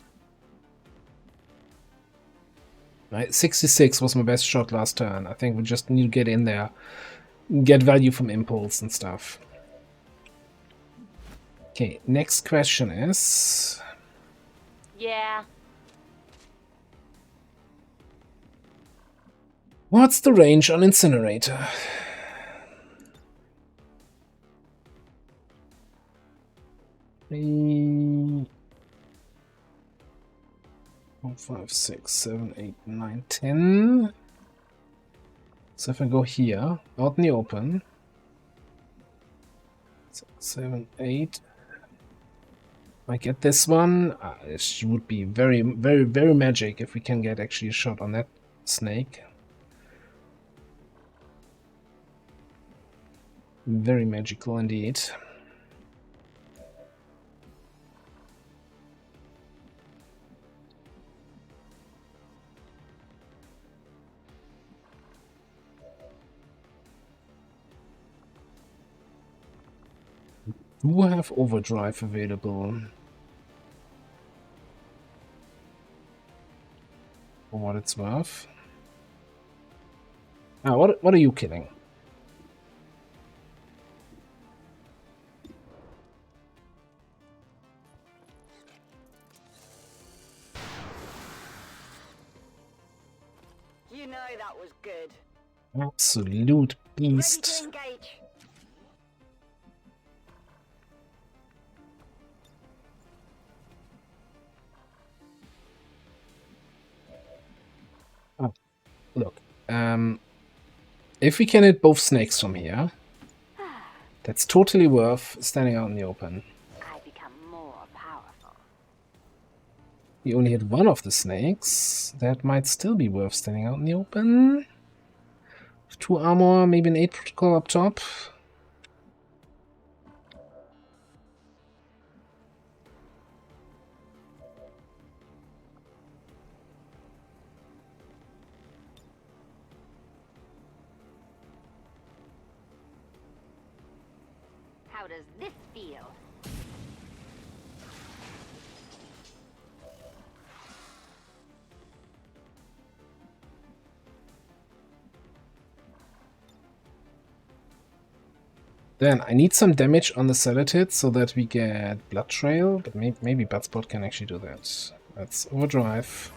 Right, 66 was my best shot last turn. I think we just need to get in there. Get value from impulse and stuff. Okay, next question is... Yeah. What's the range on Incinerator? Three... 4, 5, 6, 7, 8, 9, 10. So if I go here, out in the open, 6, 7, 8. I get this one. It would be very, very, very magic if we can get actually a shot on that snake. Very magical indeed. Do I have overdrive available? For what it's worth. Ah, what are you killing? You know that was good. Absolute beast. Ready to engage. Oh, look. If we can hit both snakes from here, that's totally worth standing out in the open. I become more powerful. We only hit one of the snakes. That might still be worth standing out in the open. 2 armor, maybe an 8 protocol up top. How does this feel? Then I need some damage on the Celatid so that we get Blood Trail, but maybe Bloodsport can actually do that. Let's overdrive.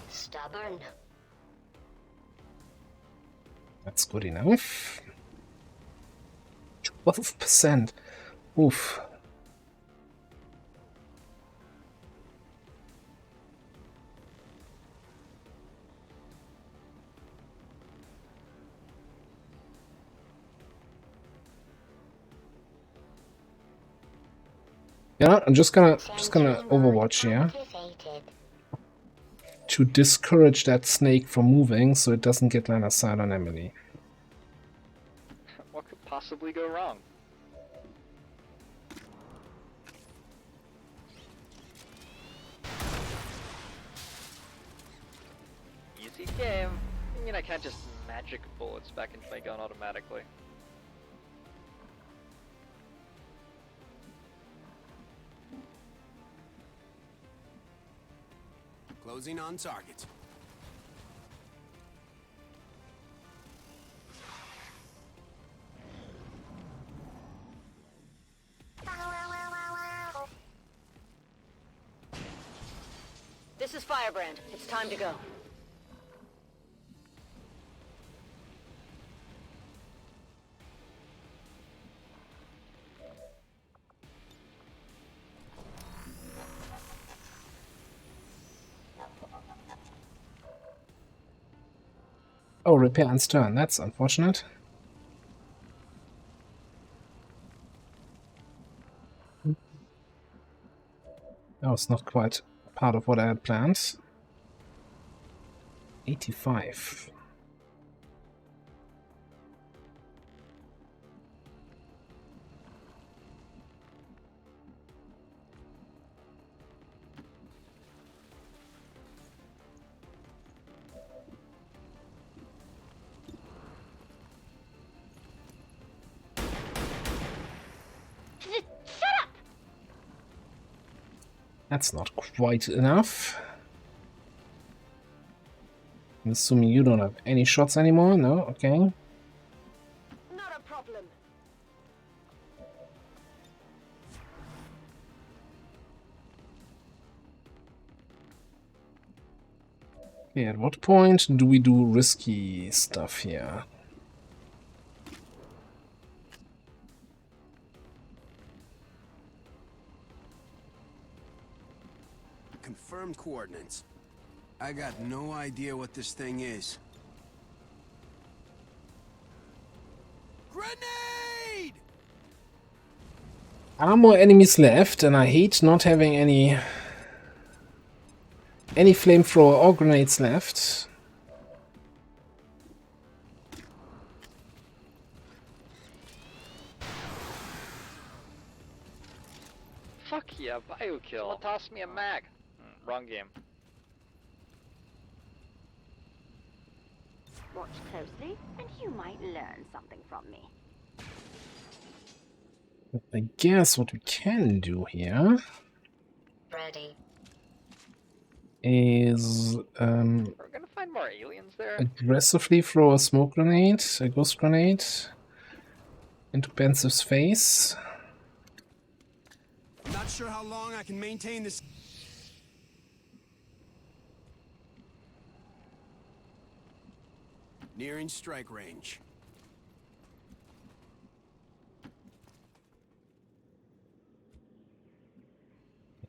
Stubborn. That's good enough. 12%. Oof. Yeah, I'm just gonna Overwatch here to discourage that snake from moving so it doesn't get line of sight on Emily. What could possibly go wrong? Easy game. I mean, I can't just magic bullets back into my gun automatically. Closing on target. This is Firebrand. It's time to go. Oh, repair and stern. That's unfortunate. That was not quite part of what I had planned. 85. That's not quite enough. I'm assuming you don't have any shots anymore? No? Okay. Not a problem. Okay, at what point do we do risky stuff here? Confirmed coordinates. I got no idea what this thing is. Grenade! Are more enemies left, and I hate not having any flamethrower or grenades left. Fuck yeah, biokill. Someone toss me a mag. Wrong game. Watch closely, and you might learn something from me. I guess what we can do here Ready. is We're gonna find more aliens there. aggressively throw a smoke grenade, a ghost grenade, into Pensiv's face. I'm not sure how long I can maintain this. Nearing strike range.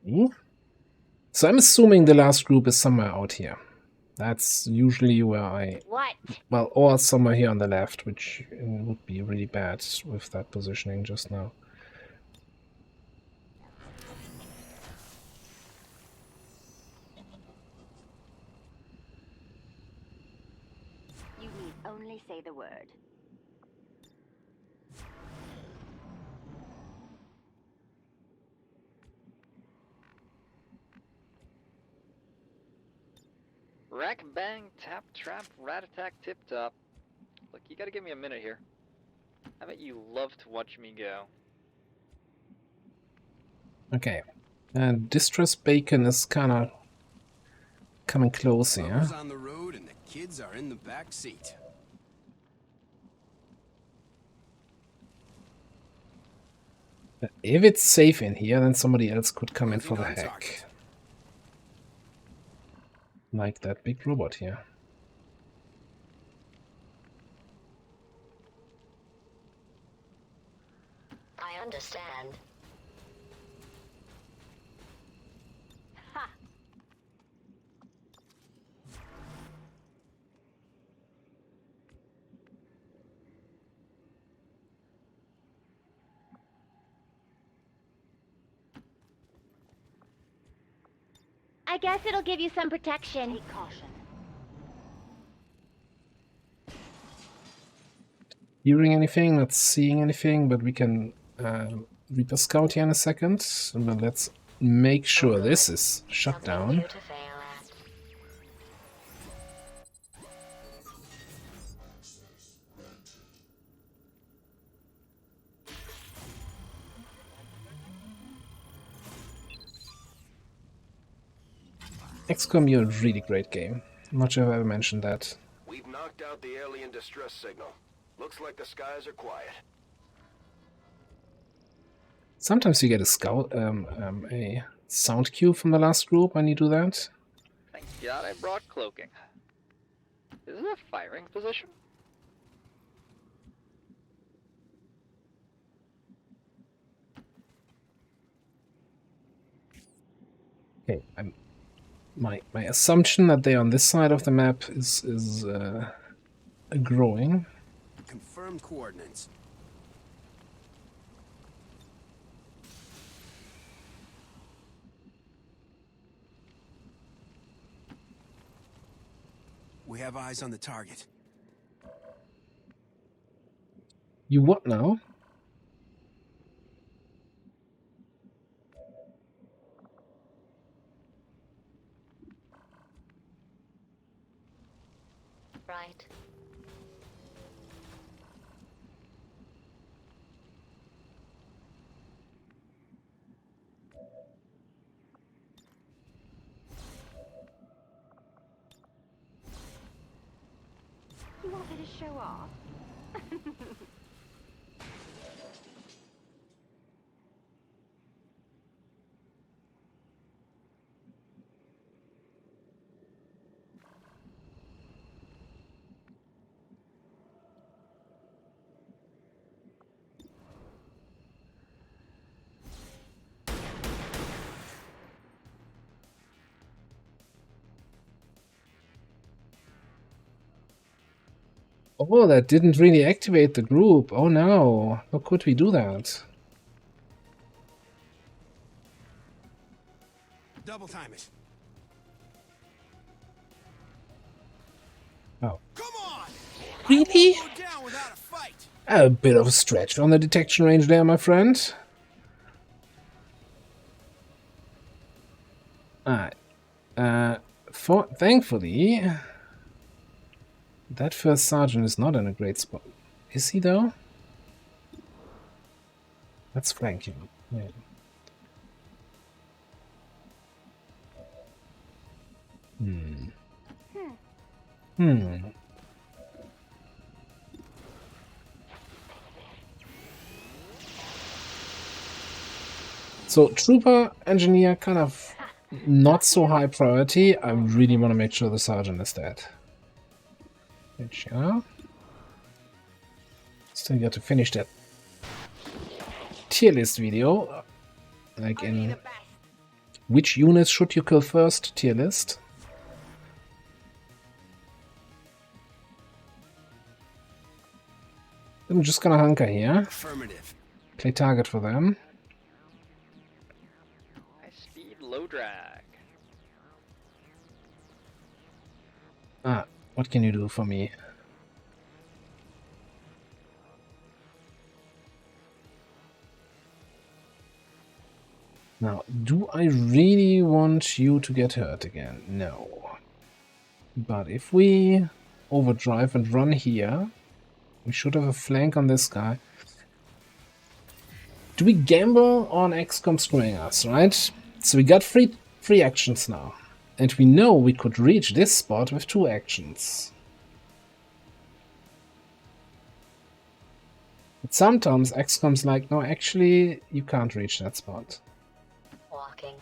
Okay. So I'm assuming the last group is somewhere out here. That's usually where I... What? Well, or somewhere here on the left, which would be really bad with that positioning just now. You need only say the word. Rack, bang, tap, trap, rat attack, tip top. Look, you gotta give me a minute here. I bet you love to watch me go. Okay. And Distress Bacon is kind of coming close here. Mama's on the road and the kids are in the back seat. If it's safe in here, then somebody else could come in for the hack. Like that big robot here. I understand. Ha! I guess it'll give you some protection. Take caution. Hearing anything, not seeing anything, but we can Reaper Scout here in a second. But let's make sure this is shut down. XCOM, you're a really great game. I'm not sure if I ever mentioned that. We've knocked out the alien distress signal. Looks like the skies are quiet. Sometimes you get a sound cue from the last group when you do that. Thank God I brought cloaking. Is this a firing position? Okay, my assumption that they're on this side of the map is growing. Confirmed coordinates. We have eyes on the target. You what now? Right. You wanted to show off. Oh, that didn't really activate the group. Oh no. How could we do that? Double time it. Oh. Come on! Really? Go down without a fight. A bit of a stretch on the detection range there, my friend. Alright. Thankfully, that first sergeant is not in a great spot. Is he though? Let's flank him. Yeah. So trooper, engineer, kind of not so high priority. I really want to make sure the sergeant is dead. Which, yeah. Still got to finish that tier list video. Like in which units should you kill first tier list. I'm just gonna hunker here. Affirmative. Play target for them. High speed, low drag. Ah, what can you do for me? Now, do I really want you to get hurt again? No. But if we overdrive and run here, we should have a flank on this guy. Do we gamble on XCOM screwing us, right? So we got free actions now. And we know we could reach this spot with 2 actions. But sometimes XCOM's like, no, actually, you can't reach that spot. Walking.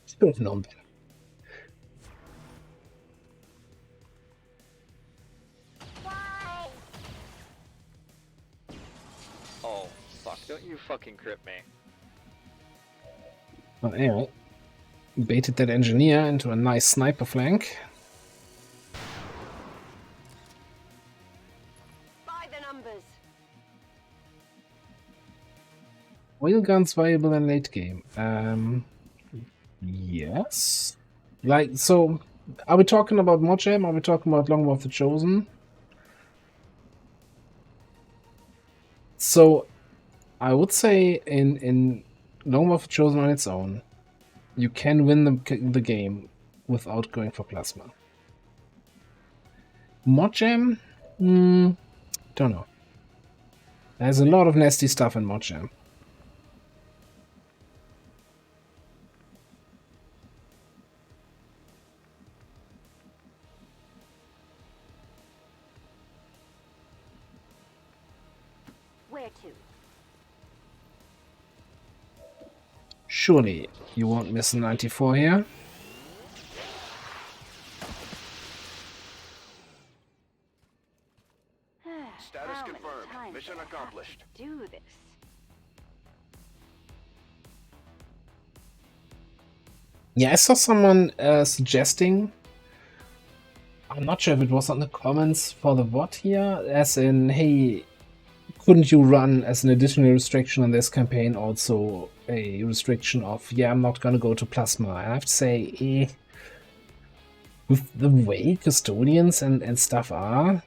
Should have known better. Oh, fuck. Don't you fucking crit me. Well, anyway, baited that engineer into a nice sniper flank. By the numbers. Oil guns viable in late game. Yes. Like, so, are we talking about Mojam? Are we talking about Longbow of the Chosen? So, I would say in Longbow of the Chosen on its own, you can win the game without going for plasma. Mojam? Don't know. There's a lot of nasty stuff in Mojam. Where to? Surely you won't miss a 94 here. Status confirmed. Mission accomplished. Do this. Yeah, I saw someone suggesting, I'm not sure if it was on the comments for the VOD here, as in, hey, couldn't you run as an additional restriction on this campaign also a restriction of, yeah, I'm not gonna go to Plasma? I have to say, with the way custodians and stuff are,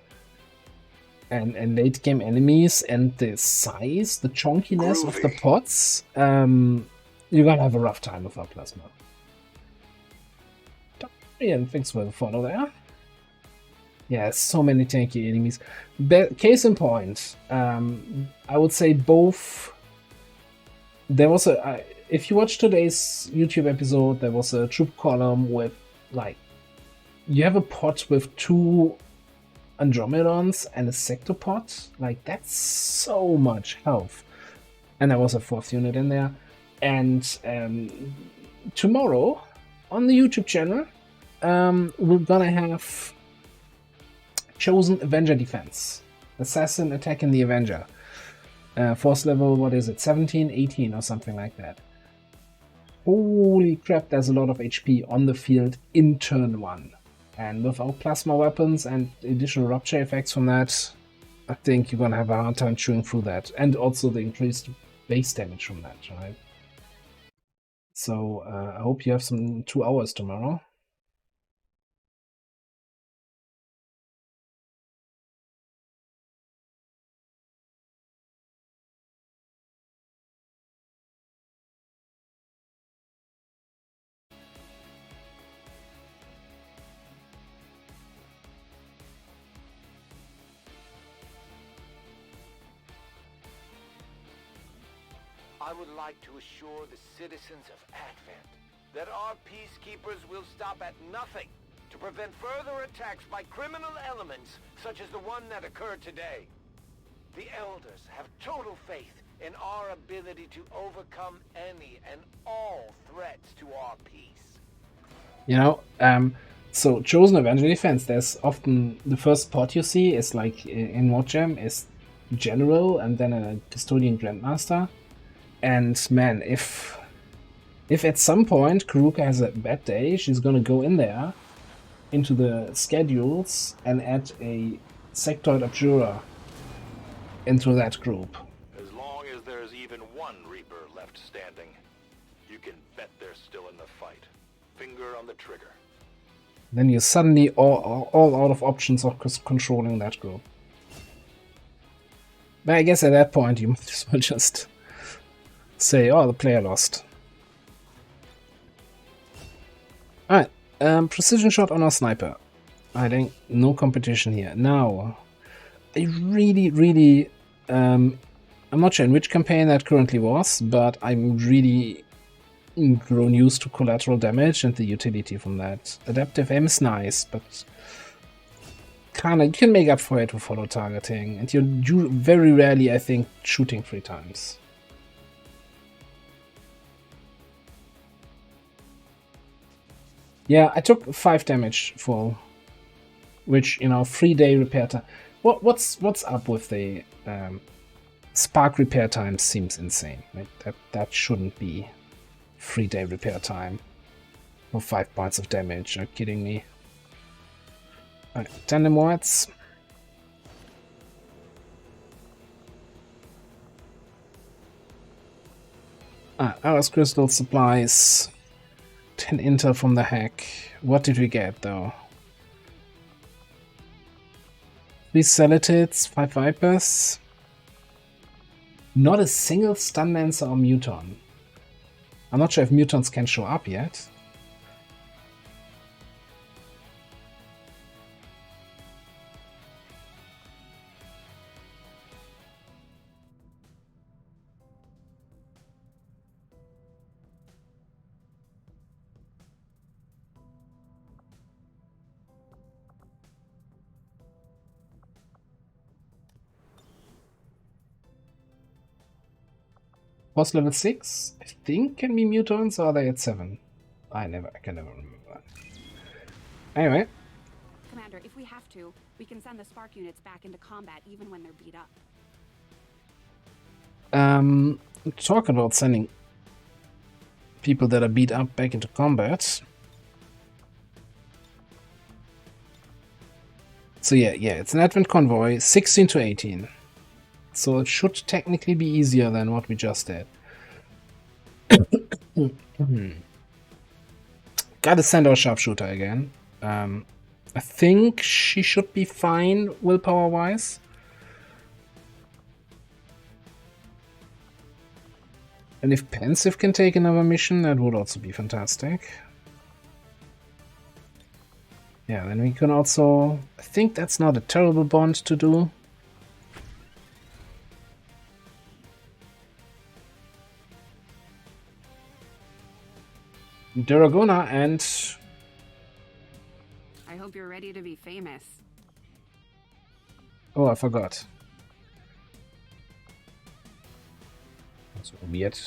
and late game enemies, and the size, the chunkiness of the pots, you're gonna have a rough time without Plasma. And thanks for the follow there. Yeah, so many tanky enemies. Case in point, I would say both. There was a. If you watch today's YouTube episode, there was a troop column with, like, you have a pot with 2 Andromedons and a sector pot. Like, that's so much health. And there was a 4th unit in there. And tomorrow on the YouTube channel, we're gonna have Chosen Avenger Defense. Assassin attacking the Avenger. Force level, what is it? 17, 18 or something like that. Holy crap, there's a lot of HP on the field in turn 1. And without plasma weapons and additional rupture effects from that, I think you're gonna have a hard time chewing through that. And also the increased base damage from that, right? So I hope you have some 2 hours tomorrow. I would like to assure the citizens of Advent that our peacekeepers will stop at nothing to prevent further attacks by criminal elements such as the one that occurred today. The Elders have total faith in our ability to overcome any and all threats to our peace. You know, so Chosen Avenger Defense, there's often the first pot you see is like in Warjam is General and then a Custodian Grandmaster. And man, if at some point Kuruka has a bad day, she's gonna go in there into the schedules and add a Sectoid Abjurer into that group. As long as there's even one Reaper left standing, you can bet they're still in the fight. Finger on the trigger. Then you're suddenly all out of options of controlling that group. But I guess at that point you might as well just say, oh, the player lost. Alright, precision shot on our sniper. I think no competition here. Now, I really, I'm not sure in which campaign that currently was, but I'm really grown used to collateral damage and the utility from that. Adaptive aim is nice, but you can make up for it with follow targeting, and you're very rarely, I think, shooting 3 times. Yeah, I took 5 damage for, which, you know, 3-day repair time. What's up with the spark repair time? Seems insane. Like that shouldn't be 3-day repair time for 5 points of damage. Are you kidding me? Alright, tandem wards. Aras crystal supplies. 10 intel from the hack. What did we get though? 3 Celetids, 5 Vipers. Not a single Stun Lancer or Muton. I'm not sure if Mutons can show up yet. Boss level 6, I think, can be Mutons, or are they at 7? I can never remember that. Anyway. Commander, if we have to, we can send the Spark units back into combat even when they're beat up. Talk about sending people that are beat up back into combat. So yeah, it's an Advent convoy, 16 to 18. So it should technically be easier than what we just did. Gotta send our sharpshooter again. I think she should be fine willpower-wise. And if Pensive can take another mission, that would also be fantastic. Yeah, then we can also... I think that's not a terrible bond to do. Duragona and... I hope you're ready to be famous. Oh, I forgot. That's weird.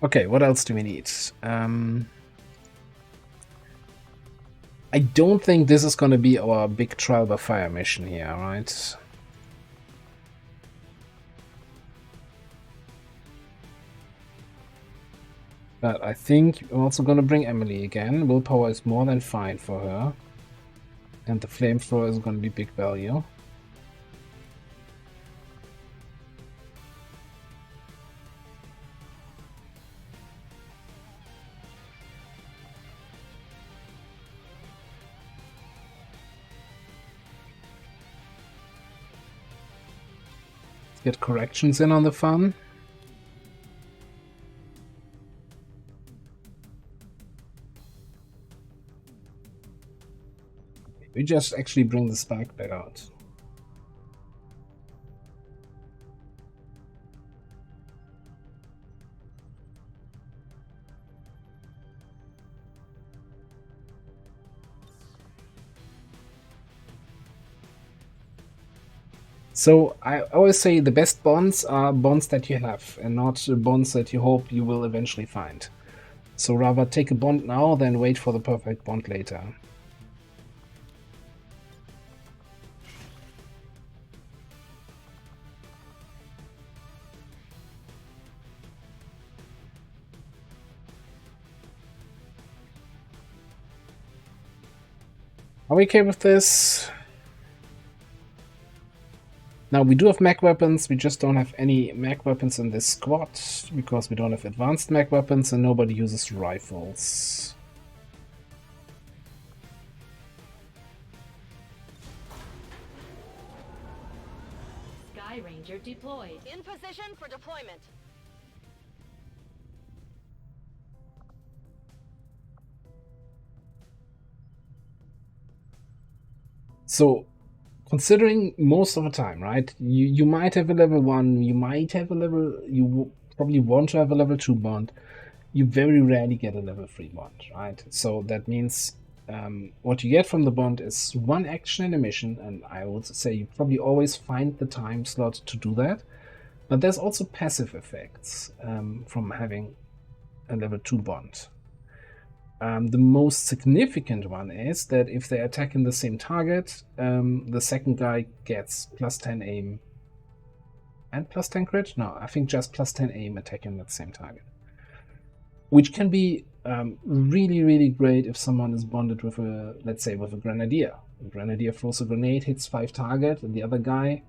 Okay, what else do we need? I don't think this is going to be our big trial by fire mission here, right? But I think we're also going to bring Emily again. Willpower is more than fine for her. And the flamethrower is going to be big value. Let's get corrections in on the fun. We just actually bring the spike back out. So I always say the best bonds are bonds that you have and not bonds that you hope you will eventually find. So rather take a bond now than wait for the perfect bond later. Are we okay with this? Now we do have mag weapons, we just don't have any mag weapons in this squad because we don't have advanced mag weapons and nobody uses rifles. Sky Ranger deployed. In position for deployment. So, considering most of the time, right, you might have a level 1, you might have a level, you probably want to have a level 2 bond, you very rarely get a level 3 bond, right? So that means what you get from the bond is one action in a mission, and I would say you probably always find the time slot to do that, but there's also passive effects from having a level 2 bond. The most significant one is that if they attack in the same target, the second guy gets +10 aim and +10 crit? No, I think just +10 aim attacking that same target. Which can be really, really great if someone is bonded with a, let's say, with a Grenadier. The Grenadier throws a grenade, hits 5 target, and the other guy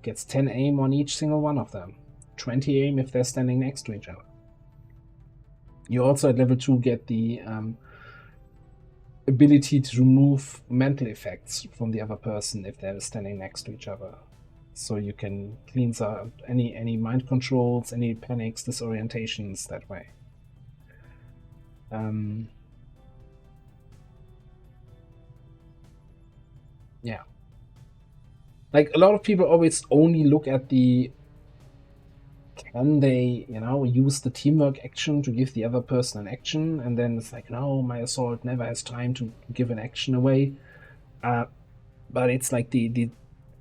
gets 10 aim on each single one of them. 20 aim if they're standing next to each other. You also at level 2 get the ability to remove mental effects from the other person if they're standing next to each other. So you can cleanse out any mind controls, any panics, disorientations that way. Yeah. Like, a lot of people always only look at the can they, use the teamwork action to give the other person an action, and then it's like, no, my assault never has time to give an action away. But it's like the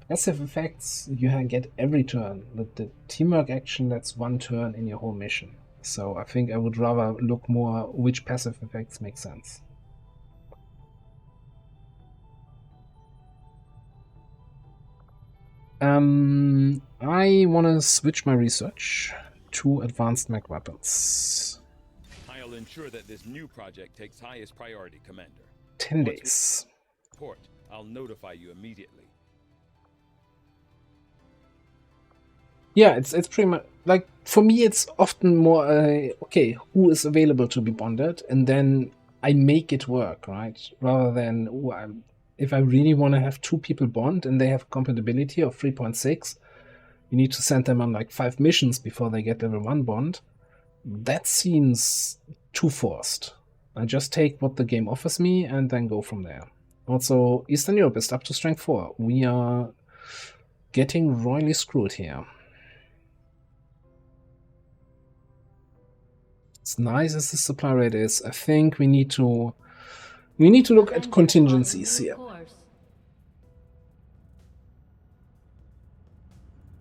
passive effects you get every turn. The teamwork action, that's one turn in your whole mission. So I think I would rather look more which passive effects make sense. I want to switch my research 2 advanced mech weapons. I'll ensure that this new project takes highest priority, Commander. 10 days. Report. I'll notify you immediately. Yeah, it's pretty much like, for me it's often more okay, who is available to be bonded, and then I make it work, right? Rather than if I really want to have 2 people bond and they have compatibility of 3.6, you need to send them on like 5 missions before they get level 1 bond. That seems too forced. I just take what the game offers me and then go from there. Also, Eastern Europe is up to strength 4. We are getting royally screwed here. As nice as the supply rate is, I think we need to look at contingencies here.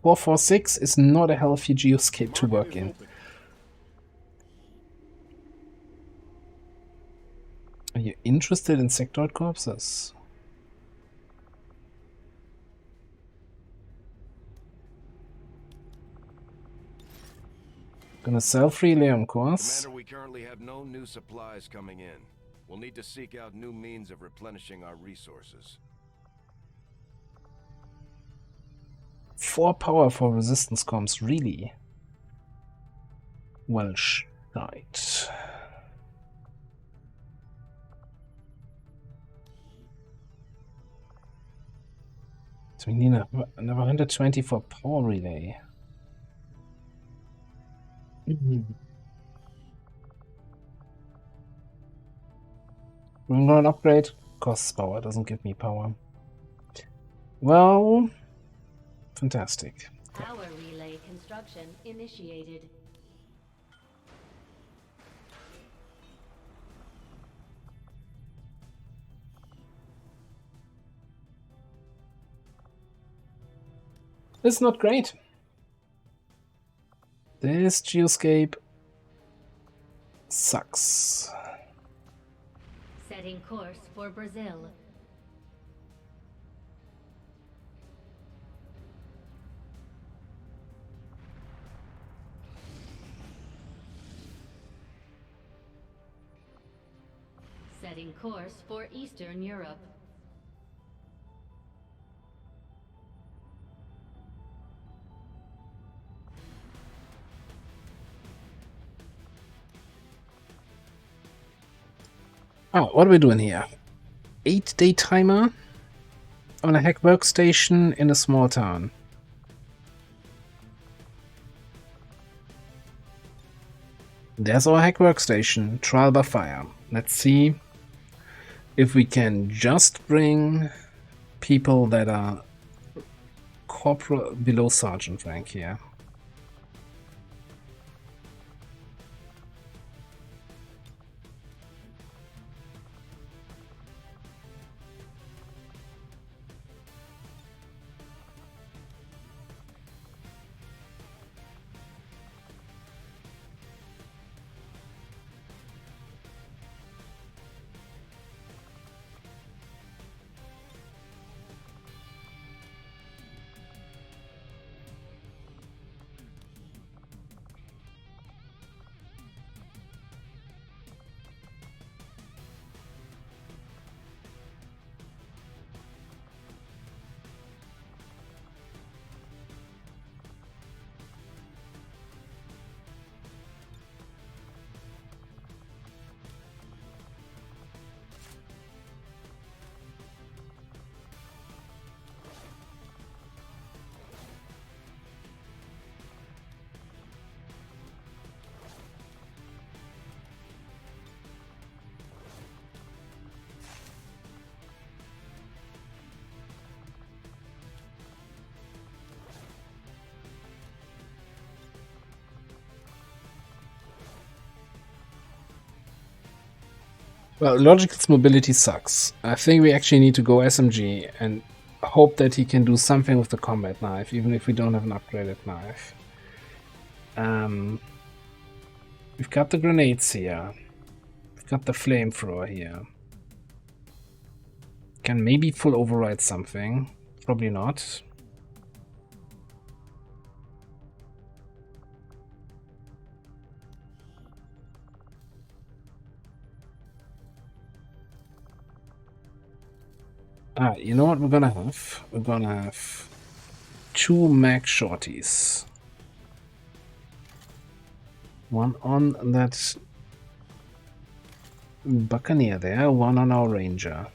446 is not a healthy geoscape to work in. Are you interested in sectoid corpses? Gonna sell freely, of course. Commander, we currently have no new supplies coming in. We'll need to seek out new means of replenishing our resources. 4 power for resistance comms, really? Well, shite. So we need another 120 for power relay. We're not upgrade. Costs power, doesn't give me power. Well, fantastic. Power relay construction initiated. It's not great. This geoscape sucks. Setting course for Brazil. Setting course for Eastern Europe. Oh, what are we doing here? 8-day timer on a hack workstation in a small town. There's our hack workstation, trial by fire. Let's see if we can just bring people that are corporal below sergeant rank here. Well, Logical's mobility sucks. I think we actually need to go SMG and hope that he can do something with the combat knife, even if we don't have an upgraded knife. We've got the grenades here. We've got the flamethrower here. Can maybe full override something. Probably not. Alright, you know what we're gonna have? We're gonna have 2 mag shorties. One on that Buccaneer there, one on our Ranger.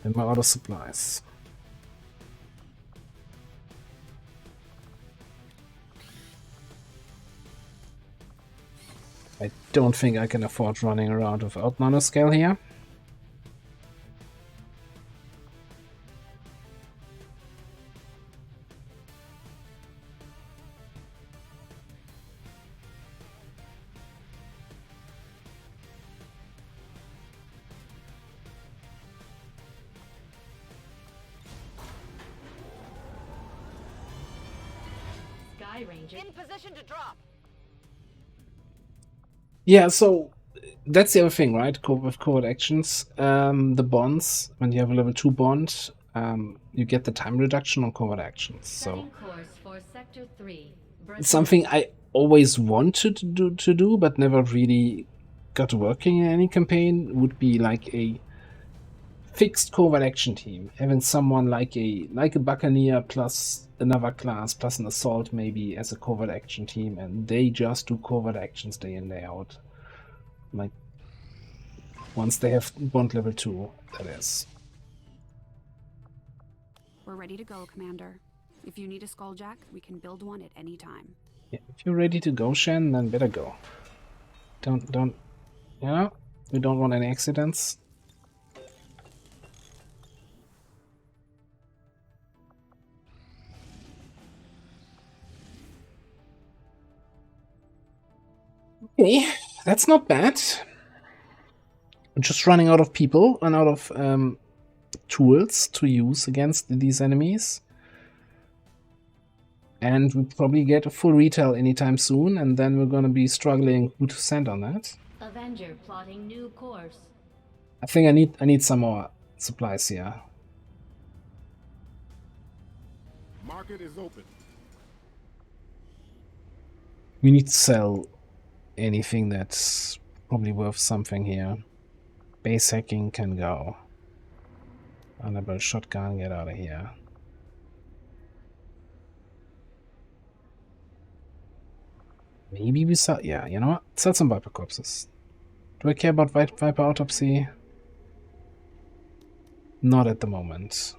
And my other supplies. I don't think I can afford running around without nanoscale here. Sky Ranger. In position to drop. Yeah, so that's the other thing, right? With covert actions, the bonds, when you have a level 2 bond, you get the time reduction on covert actions. So Course for Sector 3. it's something I always wanted to do, but never really got working in any campaign. Would be like a fixed covert action team, having someone like a Buccaneer plus another class plus an assault maybe as a covert action team, and they just do covert actions day in day out. Like once they have bond level 2, that is. We're ready to go, Commander. If you need a Skulljack, we can build one at any time. Yeah, if you're ready to go, Shen, then better go. Don't, you know, we don't want any accidents. Okay, that's not bad. We're just running out of people and out of tools to use against these enemies. And we'll probably get a full retail anytime soon, and then we're gonna be struggling who to send on that. Avenger plotting new course. I think I need some more supplies here. Market is open. We need to sell anything that's probably worth something here. Base hacking can go. Honorable shotgun, get out of here. Maybe we sell, yeah, you know what? Sell some Viper corpses. Do I care about Viper autopsy? Not at the moment.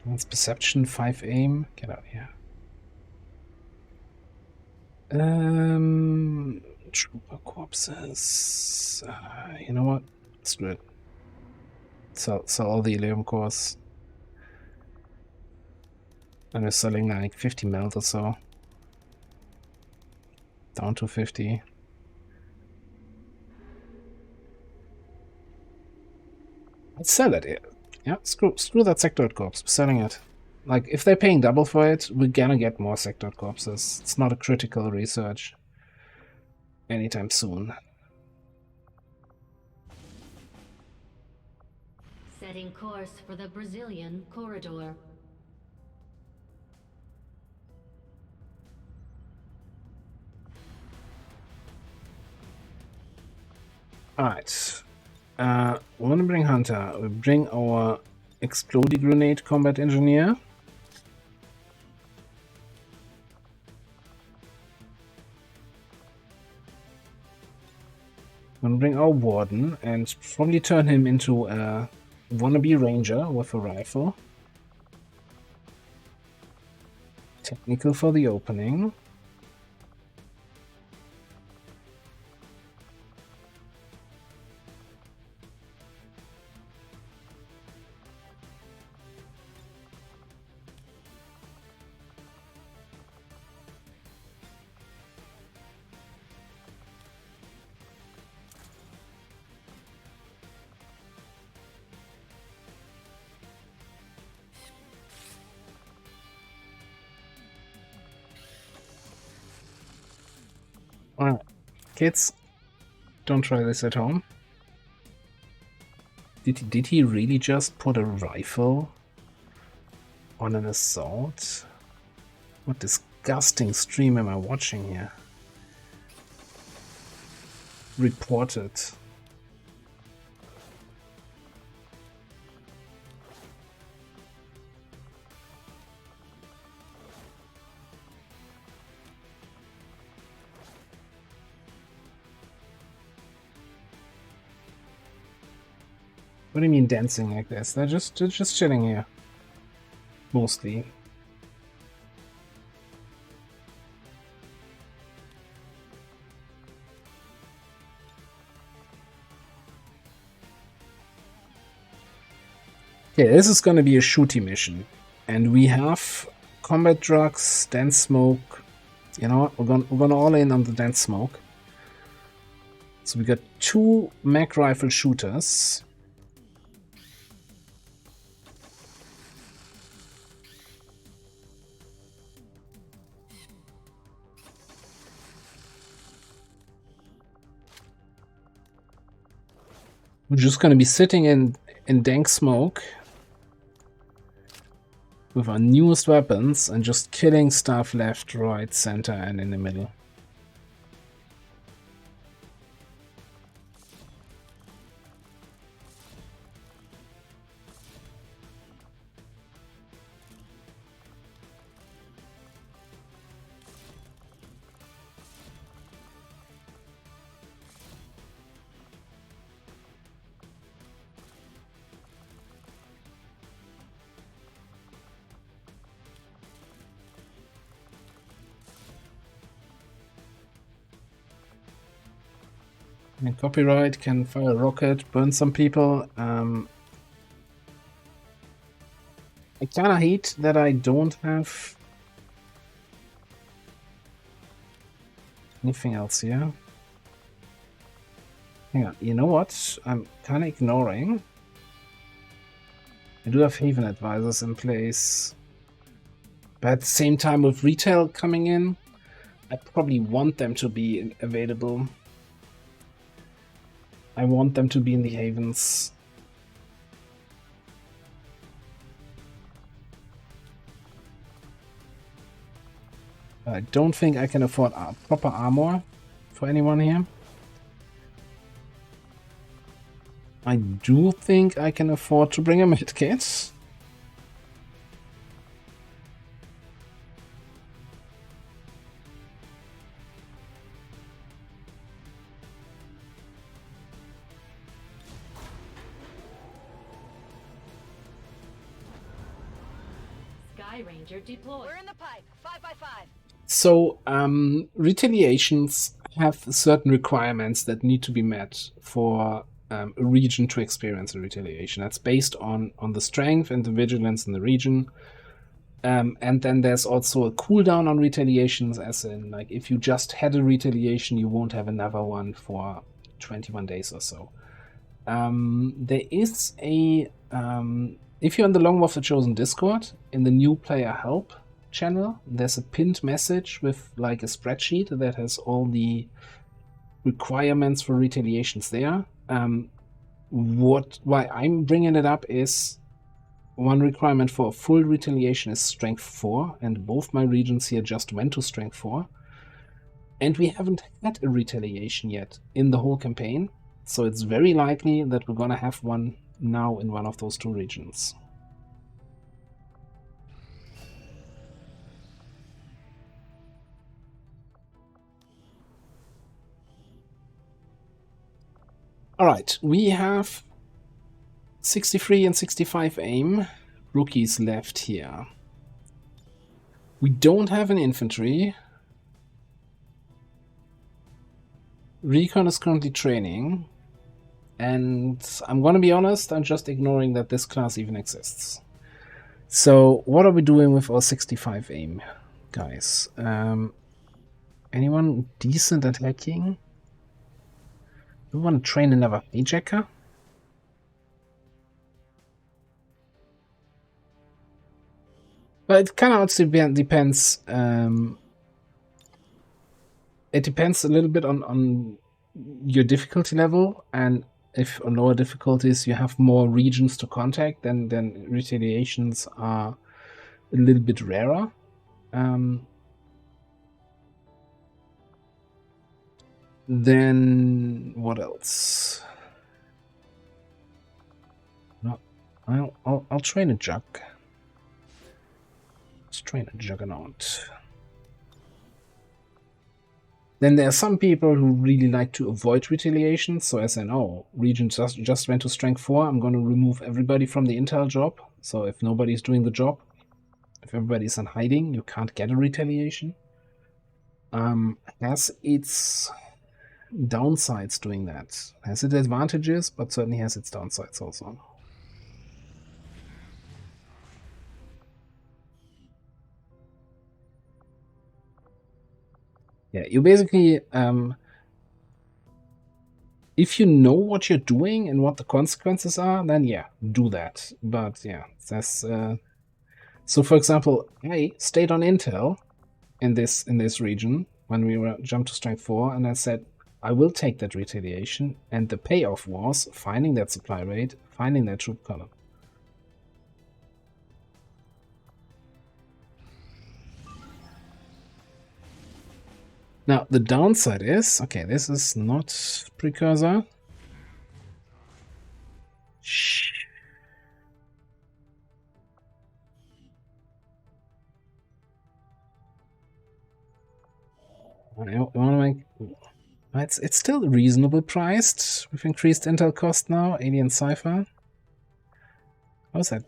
That's perception, 5 aim. Get out of here. Trooper corpses. You know what? Screw it. Sell all the Ilium cores. And we're selling like 50 melt or so. Down to 50. Let's sell it here. Yeah, screw that Sectoid corpse. We're selling it. Like, if they're paying double for it, we're gonna get more Sectoid corpses. It's not a critical research anytime soon. Setting course for the Brazilian corridor. Alright. We're gonna bring Hunter. We bring our exploding grenade combat engineer. We're gonna bring our warden and probably turn him into a wannabe ranger with a rifle. Technical for the opening. Alright, kids, Don't try this at home. Did he really just put a rifle on an assault? What disgusting stream am I watching here? Reported. What do you mean dancing like this? They're just chilling here. Mostly. Okay, this is gonna be a shooty mission. And we have combat drugs, dense smoke. You know what? We're gonna all in on the dense smoke. So we got 2 mag rifle shooters. We're just gonna be sitting in dank smoke with our newest weapons and just killing stuff left, right, center, and in the middle. And copyright can fire a rocket, burn some people. I kinda hate that I don't have anything else here. Hang on, you know what? I'm kinda ignoring. I do have Haven advisors in place. But at the same time with retail coming in, I probably want them to be available. I want them to be in the havens. I don't think I can afford proper armor for anyone here. I do think I can afford to bring a medkit. Ranger deployed. We're in the pipe. 5x5. So, retaliations have certain requirements that need to be met for a region to experience a retaliation. That's based on the strength and the vigilance in the region. And then there's also a cooldown on retaliations, as in, like, if you just had a retaliation, you won't have another one for 21 days or so. There is a... if you're in the Long War of the Chosen Discord, in the new player help channel, there's a pinned message with like a spreadsheet that has all the requirements for retaliations there. Why I'm bringing it up is one requirement for a full retaliation is strength 4, and both my regions here just went to strength 4. And we haven't had a retaliation yet in the whole campaign, so it's very likely that we're gonna have one now in one of those 2 regions. Alright, we have 63 and 65 aim rookies left here. We don't have an infantry. Recon is currently training. And I'm gonna be honest, I'm just ignoring that this class even exists. So what are we doing with our 65 aim, guys? Anyone decent at hacking? Do we want to train another hijacker? But it kind of also depends. It depends a little bit on your difficulty level, and if on lower difficulties you have more regions to contact, then retaliations are a little bit rarer. Then what else? No, I'll train a Jug. Let's train a Juggernaut. Then there are some people who really like to avoid retaliation. So as I know, Region just went to Strength 4. I'm going to remove everybody from the intel job. So if nobody's doing the job, if everybody's in hiding, you can't get a retaliation. Has its downsides doing that. Has its advantages, but certainly has its downsides also. Yeah, you basically, if you know what you're doing and what the consequences are, then yeah, do that. But yeah, that's so. For example, I stayed on intel in this region when we were jumped to Strength 4, and I said I will take that retaliation, and the payoff was finding that supply rate, finding that troop column. Now, the downside is, okay, this is not precursor. Shh. I want to make... It's still reasonable priced. We've increased intel cost now. Alien Cypher. How's that?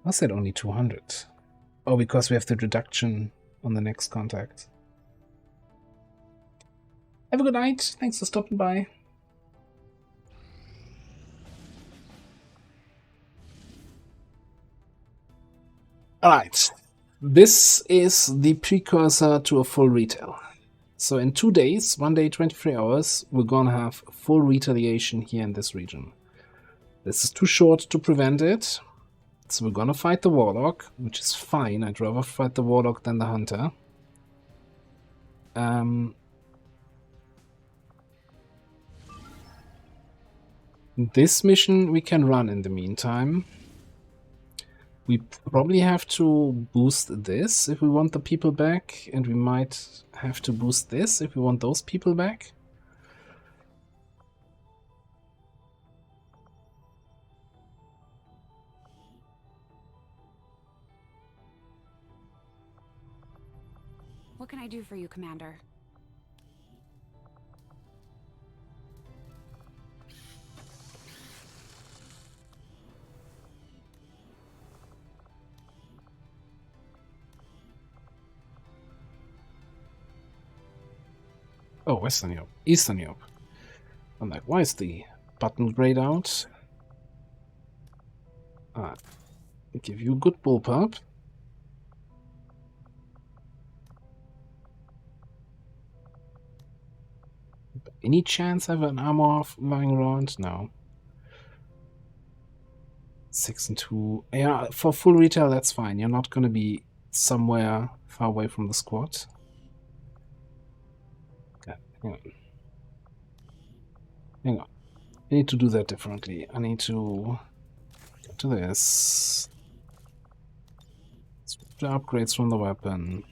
How's that only 200? Oh, because we have the reduction on the next contact. Have a good night. Thanks for stopping by. Alright. This is the precursor to a full retail. So in 2 days, 1 day, 23 hours, we're gonna have full retaliation here in this region. This is too short to prevent it. So we're gonna fight the Warlock, which is fine. I'd rather fight the Warlock than the Hunter. This mission we can run in the meantime. We probably have to boost this if we want the people back, and we might have to boost this if we want those people back. What can I do for you, Commander? Oh, Western Europe. Eastern Europe. I'm like, why is the button grayed out? Give you a good bullpup. Any chance I have an armor off lying around? No. 6 and 2. Yeah, for full retail, that's fine. You're not going to be somewhere far away from the squad. Okay, hang on. Hang on. I need to do that differently. I need to get to this. Switch the upgrades from the weapon.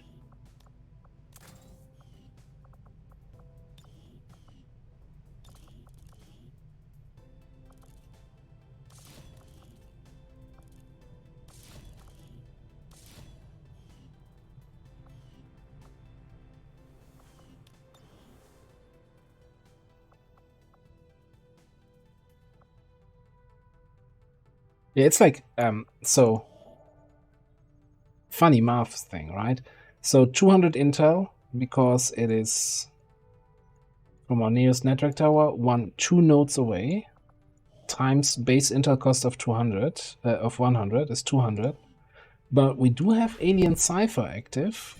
Yeah, it's like, so, funny math thing, right? So 200 intel, because it is from our nearest network tower, 2 nodes away, times base intel cost of 100 is 200. But we do have Alien Cypher active.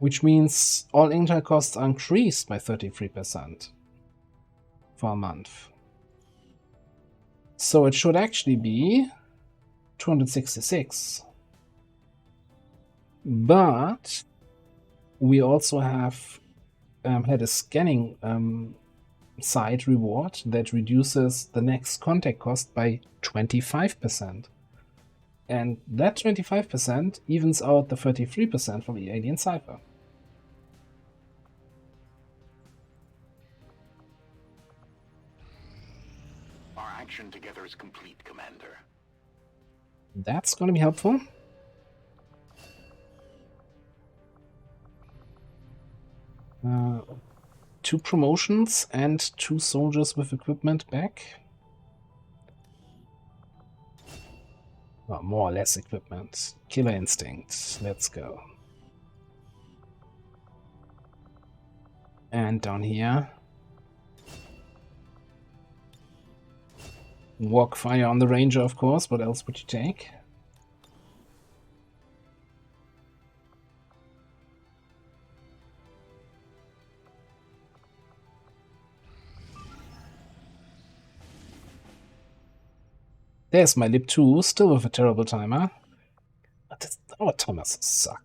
Which means all intel costs are increased by 33%. For a month. So it should actually be 266. But we also have had a scanning side reward that reduces the next contact cost by 25%. And that 25% evens out the 33% from the Alien Cypher. Our action together is complete, Commander. That's going to be helpful. Two promotions and 2 soldiers with equipment back. Well, more or less equipment. Killer Instinct. Let's go. And down here. Walk fire on the Ranger, of course. What else would you take? There's my Lip 2, still with a terrible timer. Our timers suck.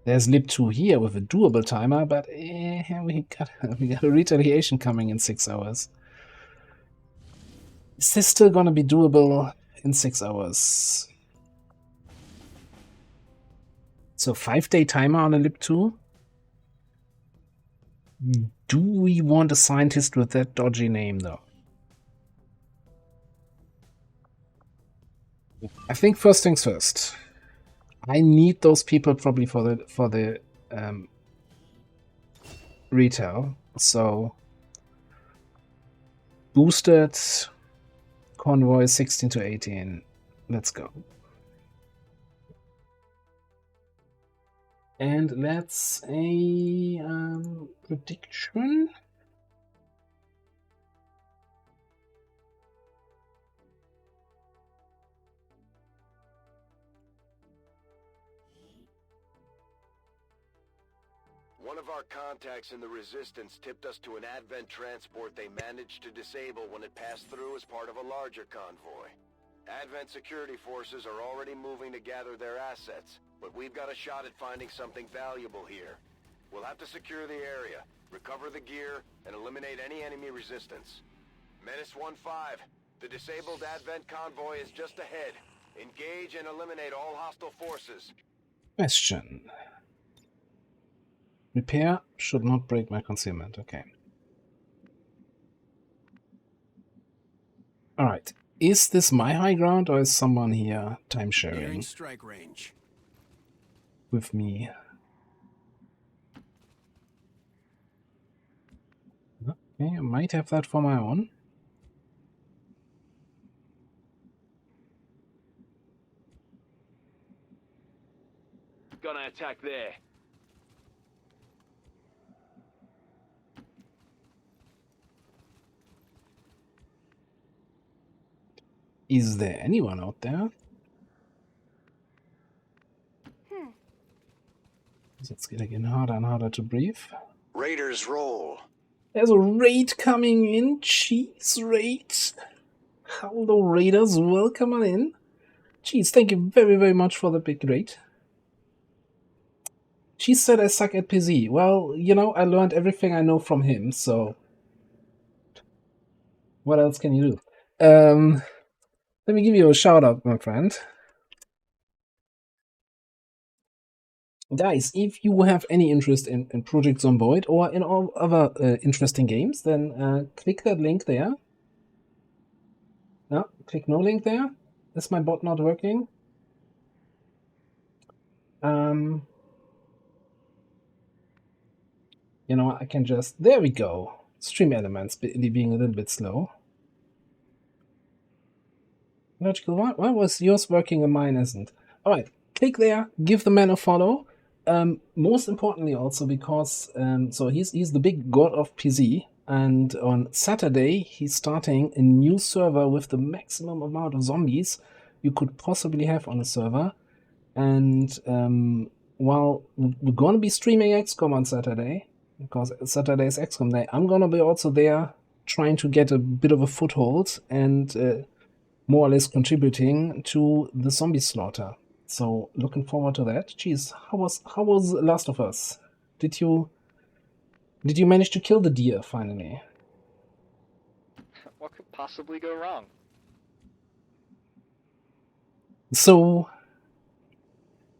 There's Lip 2 here with a doable timer, but we got a retaliation coming in 6 hours. Is this still gonna be doable in 6 hours? So 5-day timer on a Lip 2? Do we want a scientist with that dodgy name, though? I think first things first. I need those people probably for the retail. So boosted convoy 16 to 18. Let's go. And let's a prediction. One of our contacts in the Resistance tipped us to an Advent transport they managed to disable when it passed through as part of a larger convoy. Advent security forces are already moving to gather their assets, but we've got a shot at finding something valuable here. We'll have to secure the area, recover the gear, and eliminate any enemy resistance. Menace 1-5, the disabled Advent convoy is just ahead. Engage and eliminate all hostile forces. Question. Repair should not break my concealment. Okay. Alright. Is this my high ground or is someone here time sharing strike range with me? Okay, I might have that for my own. Gonna attack there. Is there anyone out there? It's getting harder and harder to breathe. Raiders roll. There's a raid coming in. Cheese raid. Hello raiders, welcome on in. Cheese, thank you very, very much for the big raid. Cheese said I suck at PZ. Well, you know, I learned everything I know from him, so... what else can you do? Let me give you a shout out, my friend. Guys, if you have any interest in Project Zomboid or in all other interesting games, then click that link there. No, click no link there. Is my bot not working? You know, I can just... there we go. Stream Elements being a little bit slow. Logical, why was yours working and mine isn't? Alright, click there, give the man a follow. Most importantly also because so he's the big god of PZ, and on Saturday he's starting a new server with the maximum amount of zombies you could possibly have on a server. And while we're gonna be streaming XCOM on Saturday, because Saturday is XCOM Day. I'm gonna be also there trying to get a bit of a foothold and more or less contributing to the zombie slaughter. So looking forward to that. Jeez, how was Last of Us? Did you manage to kill the deer finally? What could possibly go wrong? So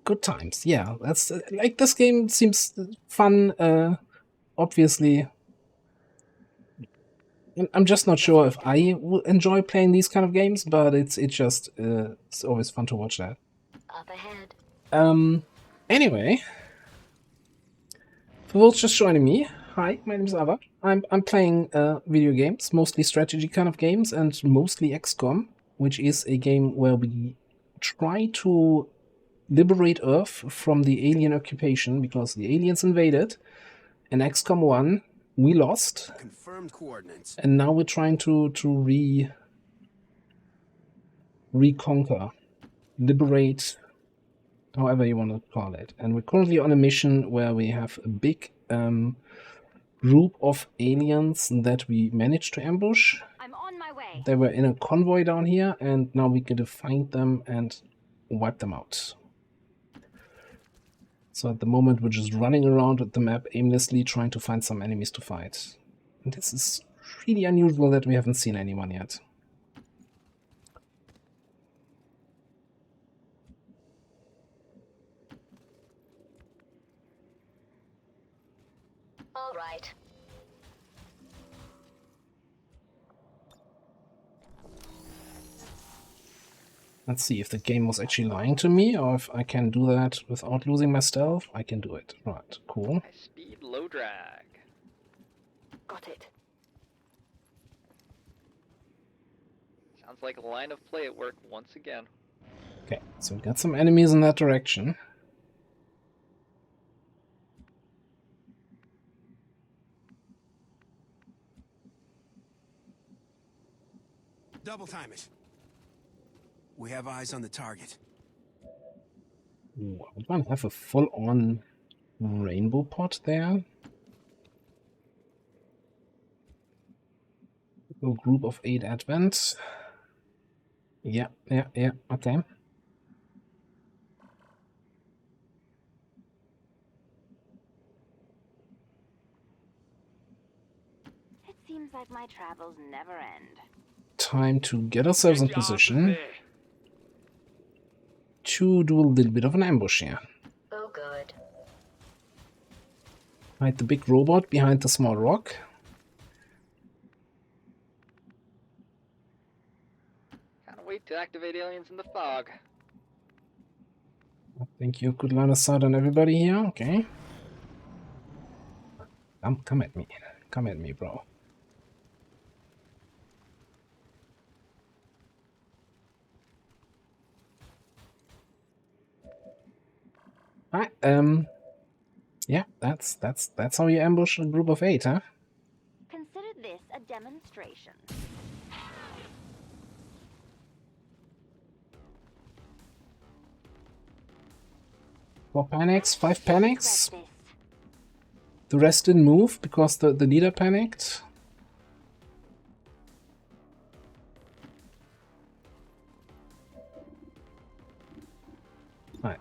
good times. Yeah, that's like this game seems fun. Obviously, I'm just not sure if I will enjoy playing these kind of games, but it's always fun to watch that. Up ahead. Anyway, for those just joining me, hi, my name is Ava. I'm playing video games, mostly strategy kind of games, and mostly XCOM, which is a game where we try to liberate Earth from the alien occupation because the aliens invaded. In XCOM 1, we lost. Confirmed coordinates. And now we're trying to reconquer, liberate, however you want to call it. And we're currently on a mission where we have a big group of aliens that we managed to ambush. I'm on my way. They were in a convoy down here, and now we get to find them and wipe them out. So at the moment we're just running around with the map aimlessly trying to find some enemies to fight. And this is really unusual that we haven't seen anyone yet. All right. Let's see if the game was actually lying to me, or if I can do that without losing my stealth. I can do it. Right, cool. High speed, low drag. Got it. Sounds like a line of play at work once again. Okay, so we got some enemies in that direction. Double time it. We have eyes on the target. Ooh, we're gonna have a full-on rainbow pot there. A group of 8 Advent. Yeah, okay. It seems like my travels never end. Time to get ourselves in position to do a little bit of an ambush here. Oh, good. Hide the big robot behind the small rock. Can't wait to activate aliens in the fog. I think you could line of sight on everybody here. Okay. Come at me. Come at me, bro. Alright, yeah, that's how you ambush a group of 8, huh? Consider this a demonstration. 4 panics, 5 panics. The rest didn't move because the leader panicked. Right.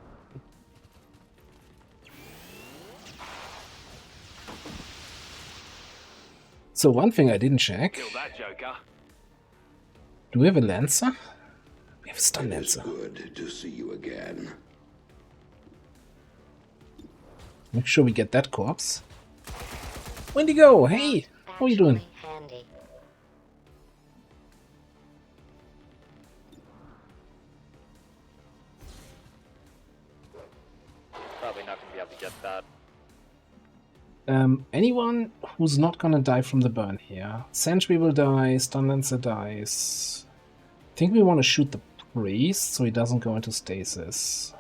So one thing I didn't check. Kill that joker. Do we have a Lancer? We have a stun Lancer. Good to see you again. Make sure we get that corpse. Wendigo, hey! How are you doing? Handy. Probably not gonna be able to get that. Anyone who's not gonna die from the burn here. Sentry will die, Stun Lancer dies. I think we want to shoot the priest so he doesn't go into stasis.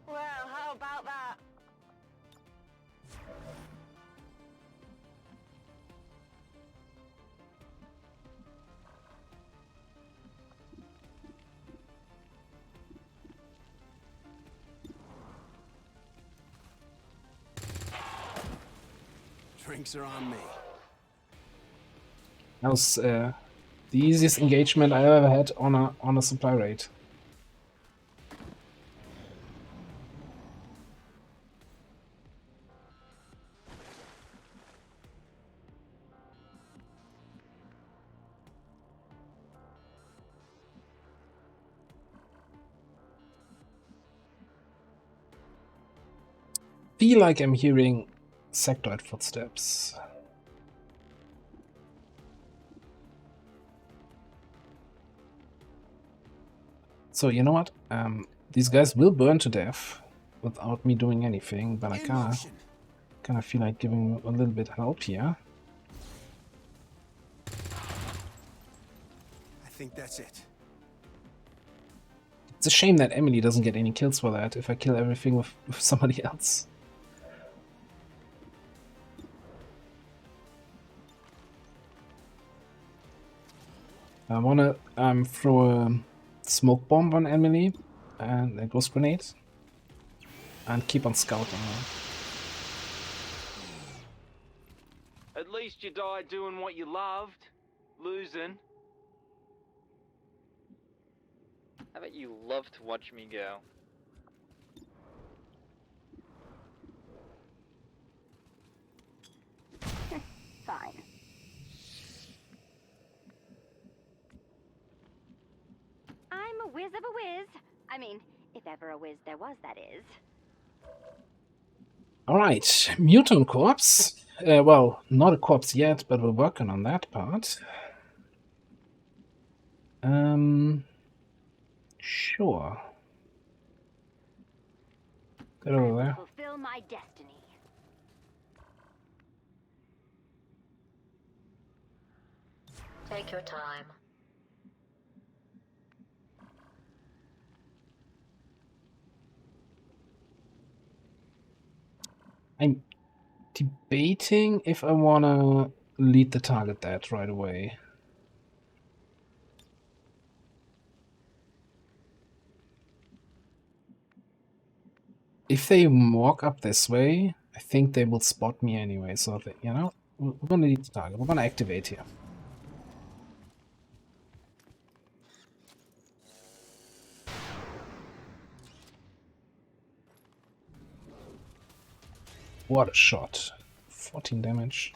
Well, how about that? Drinks are on me. That was the easiest engagement I ever had on a supply raid. Feel like I'm hearing sectoid footsteps. So you know what? These guys will burn to death without me doing anything, but I kinda feel like giving them a little bit help here. I think that's it. It's a shame that Emily doesn't get any kills for that if I kill everything with somebody else. I wanna throw a smoke bomb on Emily and a ghost grenade and keep on scouting her. At least you died doing what you loved. Losing. How about you love to watch me go? Fine. I'm a whiz of a whiz. I mean, if ever a whiz there was, that is. Alright, Mutant Corpse. Well, not a corpse yet, but we're working on that part. Sure. Get over there. Fulfill my destiny. Take your time. I'm debating if I wanna lead the target that right away. If they walk up this way, I think they will spot me anyway, so that, you know, we're gonna lead the target. We're gonna activate here. What a shot. 14 damage.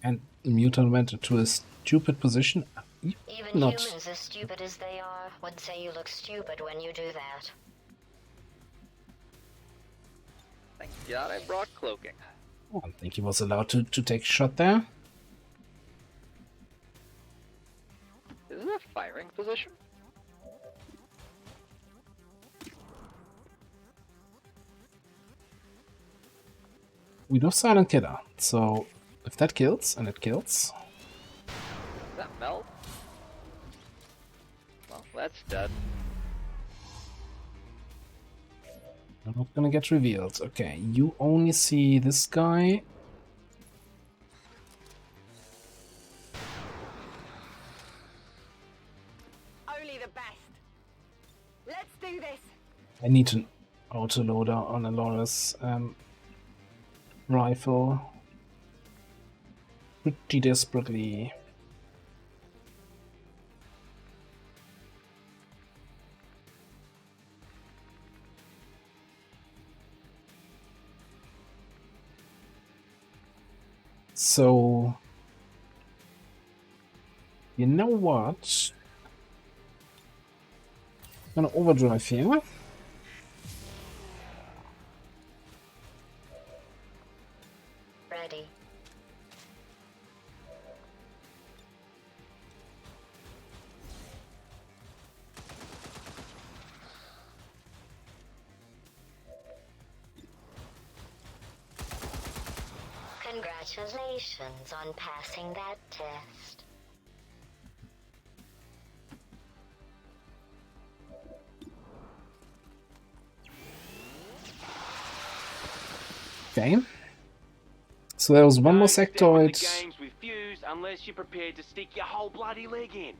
And the mutant went into a stupid position. Even humans, as stupid as they are, would say you look stupid when you do that. Thank God I brought cloaking. I don't think he was allowed to take a shot there. Is it a firing position? We do Silent Killer, so if that kills, and it kills. Is that melt? Well, that's dead. They're not gonna get revealed. Okay, you only see this guy. Only the best. Let's do this. I need an autoloader on a Loris rifle. Pretty desperately. So, you know what? I'm gonna overdrive here. Ready. Congratulations on passing that test. Okay. So there was one more Step sectoid. up the games with Fuse unless you're prepared to stick your whole bloody leg in.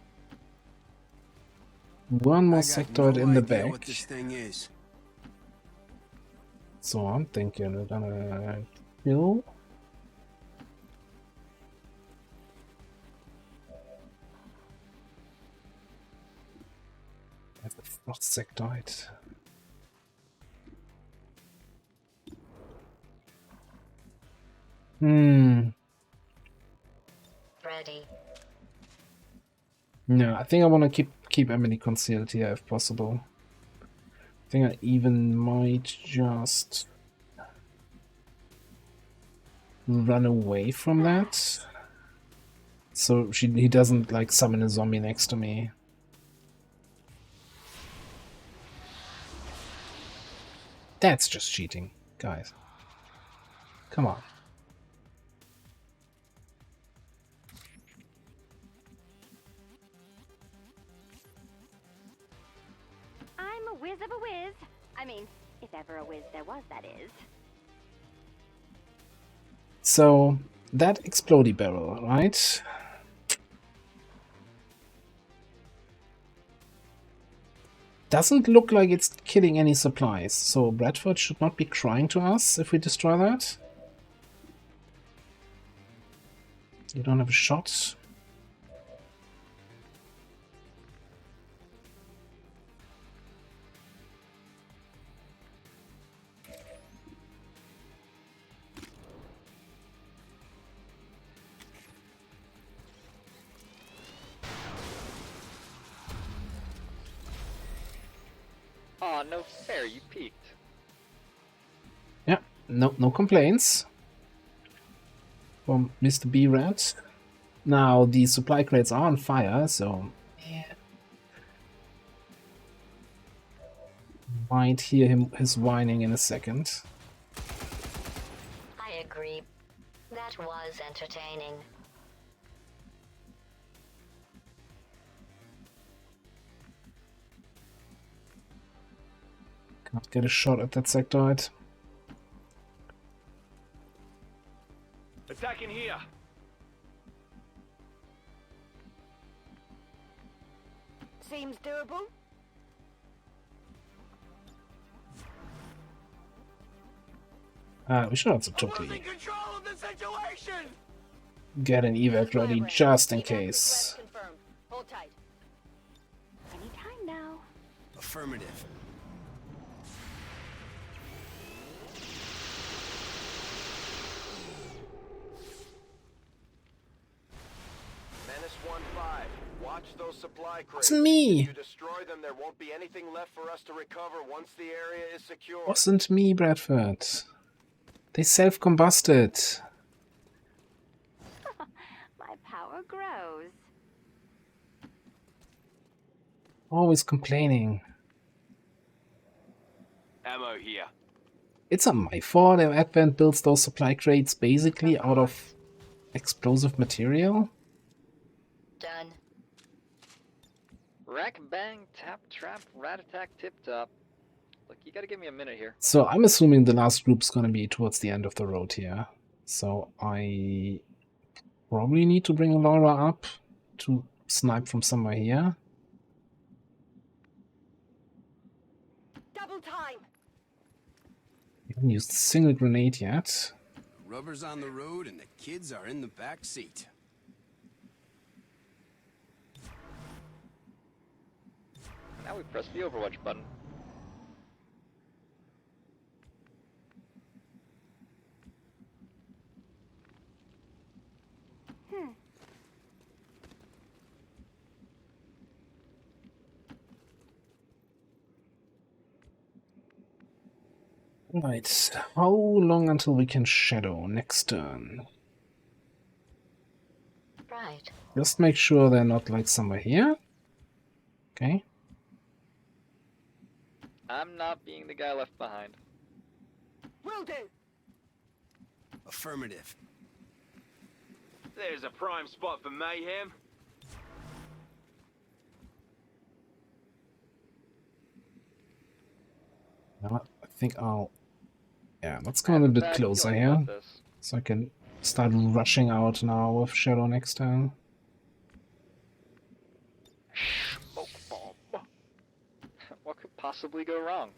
One more I got sectoid no in the idea back. what this thing is. So I'm thinking we're gonna kill. That's the frost sectoid. Ready. No, I think I want to keep Emily concealed here if possible. I think I even might just run away from that, so he doesn't like summon a zombie next to me. That's just cheating, guys. Come on. I'm a whiz of a whiz. I mean, if ever a whiz there was, that is. So, that explodey barrel, right? Doesn't look like it's killing any supplies, so Bradford should not be crying to us if we destroy that. You don't have a shot. Aw, no fair, you peeked. Yeah, no complaints from Mr. B-Rat. Now the supply crates are on fire, so yeah. Might hear his whining in a second. I agree. That was entertaining. Can't get a shot at that sectoid. Attacking here. Seems doable. We should also totally Control of the situation. get an evac ready just in case. Confirmed. Hold tight. Anytime now. Affirmative. Menace 1-5. Watch those supply crates. Wasn't me. If you destroy them, there won't be anything left for us to recover once the area is secure. Wasn't me, Bradford. They self-combusted. My power grows. Always complaining. Ammo here. It's not my fault if Advent builds those supply crates basically out of explosive material. Done. Rack, bang, tap, trap, rat attack, tip top. Look, you gotta give me a minute here. So I'm assuming the last group's gonna be towards the end of the road here. So I probably need to bring Laura up to snipe from somewhere here. Double time. We haven't used a single grenade yet. Rubber's on the road and the kids are in the back seat. Now we press the Overwatch button. Right, how long until we can shadow next turn? Right. Just make sure they're not like somewhere here. Okay. I'm not being the guy left behind. Will do. Affirmative. There's a prime spot for mayhem. I think I'll... Yeah, let's go a little bit closer here. So I can start rushing out now with Shadow next turn. possibly go wrong?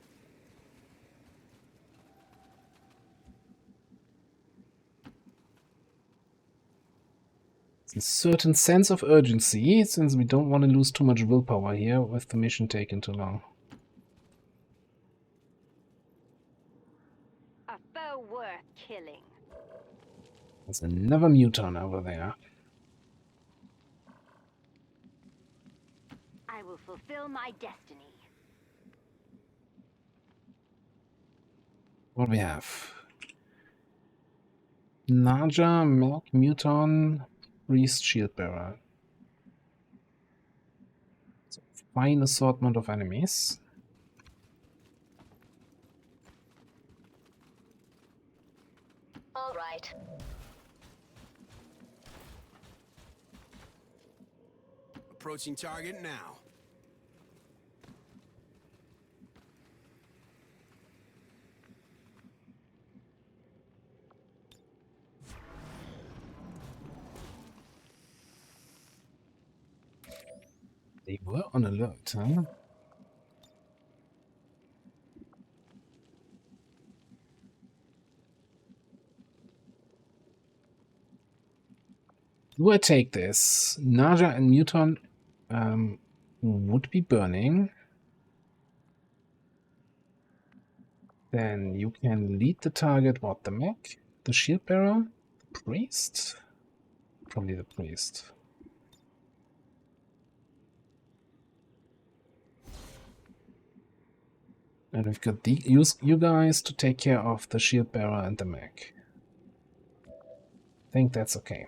A certain sense of urgency, since we don't want to lose too much willpower here with the mission taking too long. A foe worth killing. There's another muton over there. I will fulfill my destiny. What do we have? Naja, Mech, Muton, Priest, Shieldbearer. So, fine assortment of enemies. All right. Approaching target now. They were on alert, huh? Do I take this? Naja and Muton would be burning. Then you can lead the target. What, the mech? The shield bearer? The priest? Probably the priest. And we've got you guys to take care of the shield bearer and the mech. I think that's okay.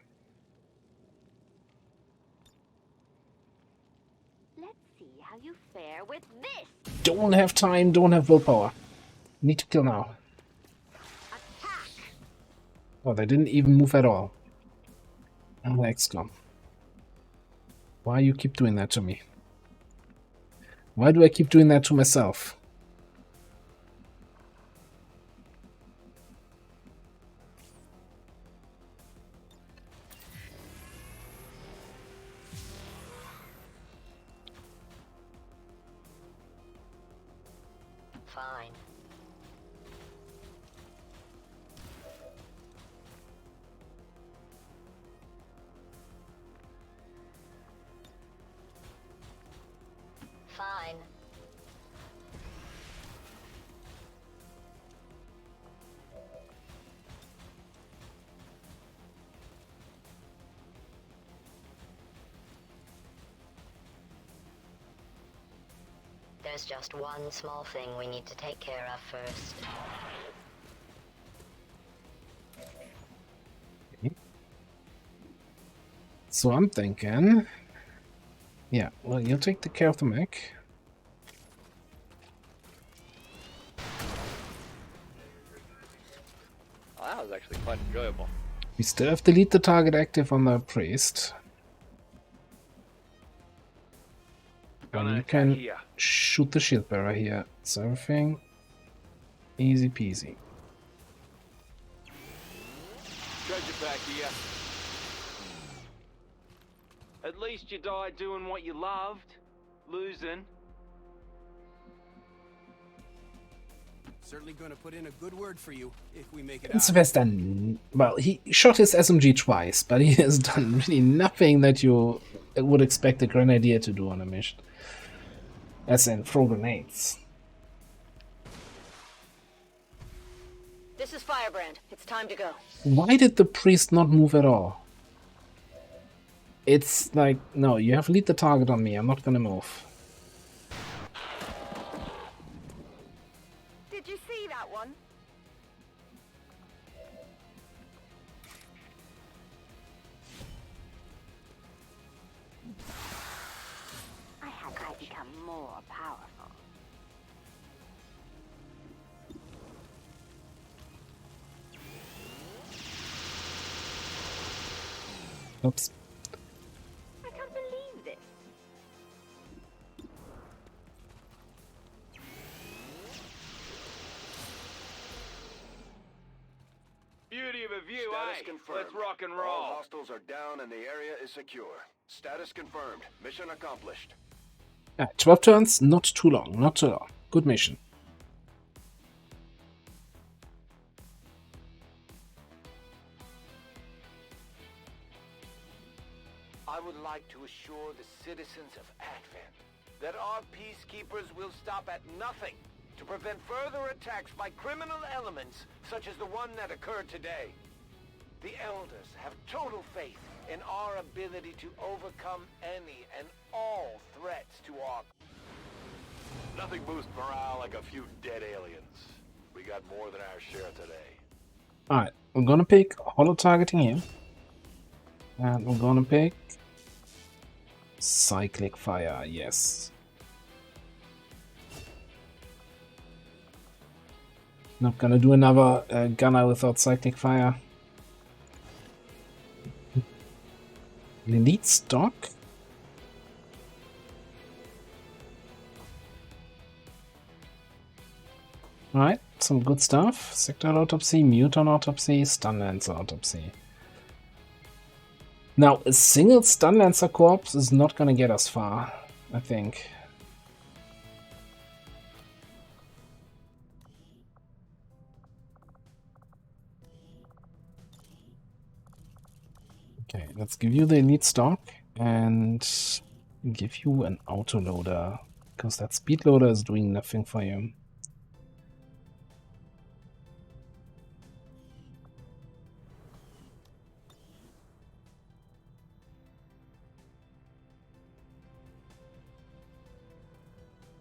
Let's see how you fare with this. Don't have time, don't have willpower. Need to kill now. Attack. Oh, they didn't even move at all. Oh, XCOM. Why you keep doing that to me? Why do I keep doing that to myself? Fine. Fine. There's just one small thing we need to take care of first. So I'm thinking... Yeah, well, you'll take the care of the mech. Oh, that was actually quite enjoyable. We still have to lead the target active on the priest. And you can shoot the shield bearer here. So everything easy peasy. Treasure back here. At least you died doing what you loved. Losing. Certainly gonna put in a good word for you if we make it And out. Sylvester, well, he shot his SMG twice, but he has done really nothing that you would expect a grenadier to do on a mission. As in, throw grenades. This is Firebrand. It's time to go. Why did the priest not move at all? It's like, no, you have lead the target on me, I'm not gonna move. Did you see that one? I have become more powerful. Oops. I can't believe this. Beauty of a view, Status eh? confirmed. Let's rock and All roll. hostiles are down and the area is secure. Status confirmed. Mission accomplished. 12 turns, not too long, not too long. Good mission. I would like to assure the citizens of Advent that our peacekeepers will stop at nothing to prevent further attacks by criminal elements such as the one that occurred today. The Elders have total faith in our ability to overcome any and all threats to our... Nothing boosts morale like a few dead aliens. We got more than our share today. Alright, we're gonna pick holo targeting here. And we're gonna pick cyclic fire, yes. Not gonna do another gunner without cyclic fire. Elite stock. Alright, some good stuff. Sectoral autopsy, muton autopsy, stun lancer autopsy. Now, a single stun lancer corpse is not gonna get us far, I think. Okay, let's give you the elite stock and give you an autoloader, because that speed loader is doing nothing for you.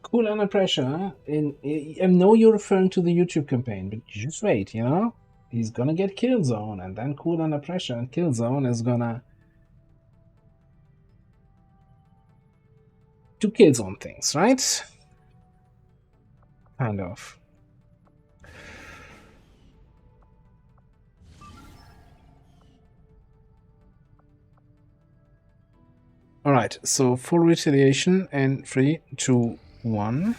Cool under pressure, huh? I know you're referring to the YouTube campaign, but just wait, you know? He's gonna get Killzone, and then Cool Under Pressure, and Killzone is gonna do Killzone things, right? Kind of. Alright, so full retaliation and 3, 2, 1.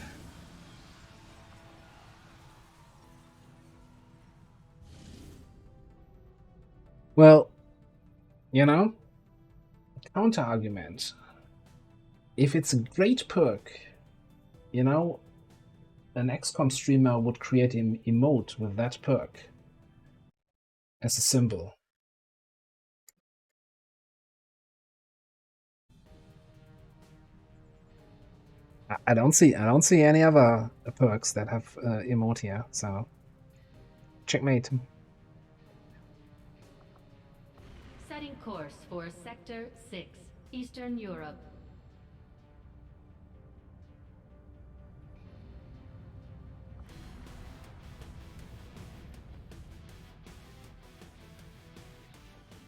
Well, you know, counter argument. If it's a great perk, you know, an XCOM streamer would create an emote with that perk as a symbol. I don't see any other perks that have emote here, so checkmate. Setting course for Sector 6, Eastern Europe.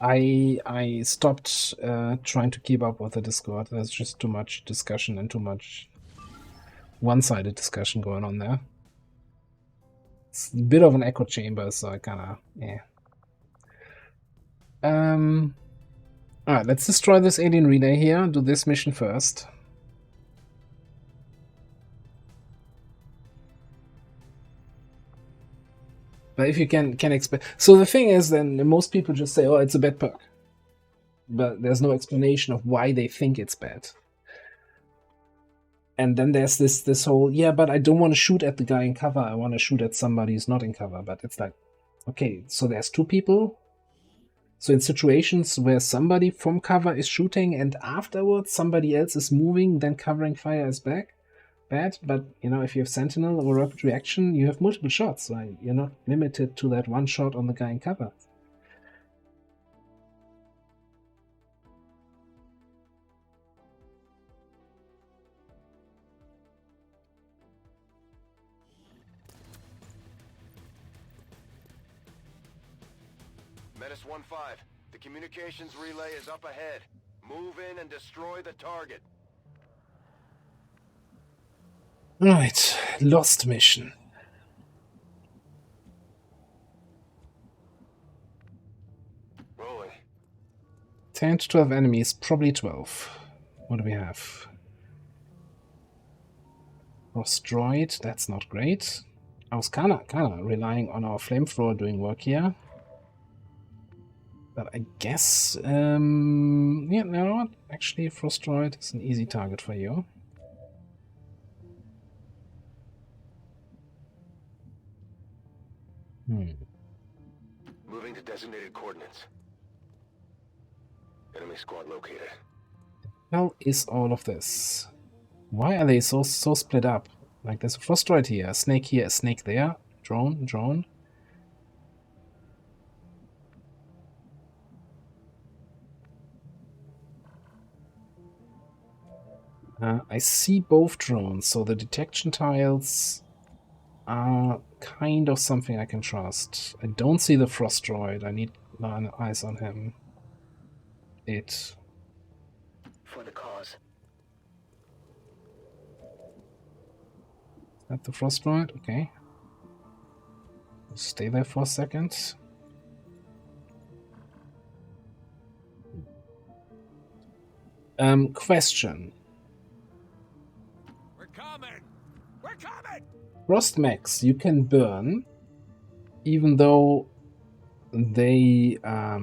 I stopped trying to keep up with the Discord. There's just too much discussion and too much one-sided discussion going on there. It's a bit of an echo chamber, so I kinda, yeah. Alright, let's destroy this alien relay here. Do this mission first. But if you can expect... So the thing is, then most people just say, oh, it's a bad perk. But there's no explanation of why they think it's bad. And then there's this whole, yeah, but I don't want to shoot at the guy in cover. I want to shoot at somebody who's not in cover. But it's like, okay, so there's two people. So in situations where somebody from cover is shooting and afterwards somebody else is moving, then covering fire is bad. But, you know, if you have Sentinel or Rapid Reaction, you have multiple shots. Right? You're not limited to that one shot on the guy in cover. Menace 1-5, the communications relay is up ahead. Move in and destroy the target. Right, lost mission. Rolling. 10 to 12 enemies, probably 12. What do we have? Frost Droid, that's not great. I was kinda relying on our flamethrower doing work here. But I guess, yeah, no, actually, a Frost Droid is an easy target for you. 10 to 12 enemies, probably 12. What do we have? Frost Droid, that's not great. I was kinda relying on our flamethrower doing work here. But I guess, yeah, no, actually, Frost Droid is an easy target for you. 10 to 12 enemies, probably 12. What do we have? Frost Droid, that's not great. I was kinda relying on our flamethrower doing work here. But I guess, yeah, no, actually, Frost Droid is an easy target for you. Moving to designated coordinates. Enemy squad located. How is all of this? Why are they so split up? Like there's a Frostroid here, a snake here, a snake there. Drone. I see both drones, so the detection tiles are kind of something I can trust. I don't see the Frostroid. I need eyes on him. For the cause. Is that the Frostroid? Okay. Stay there for a second. Question. We're coming! We're coming! Frostmax you can burn, even though they are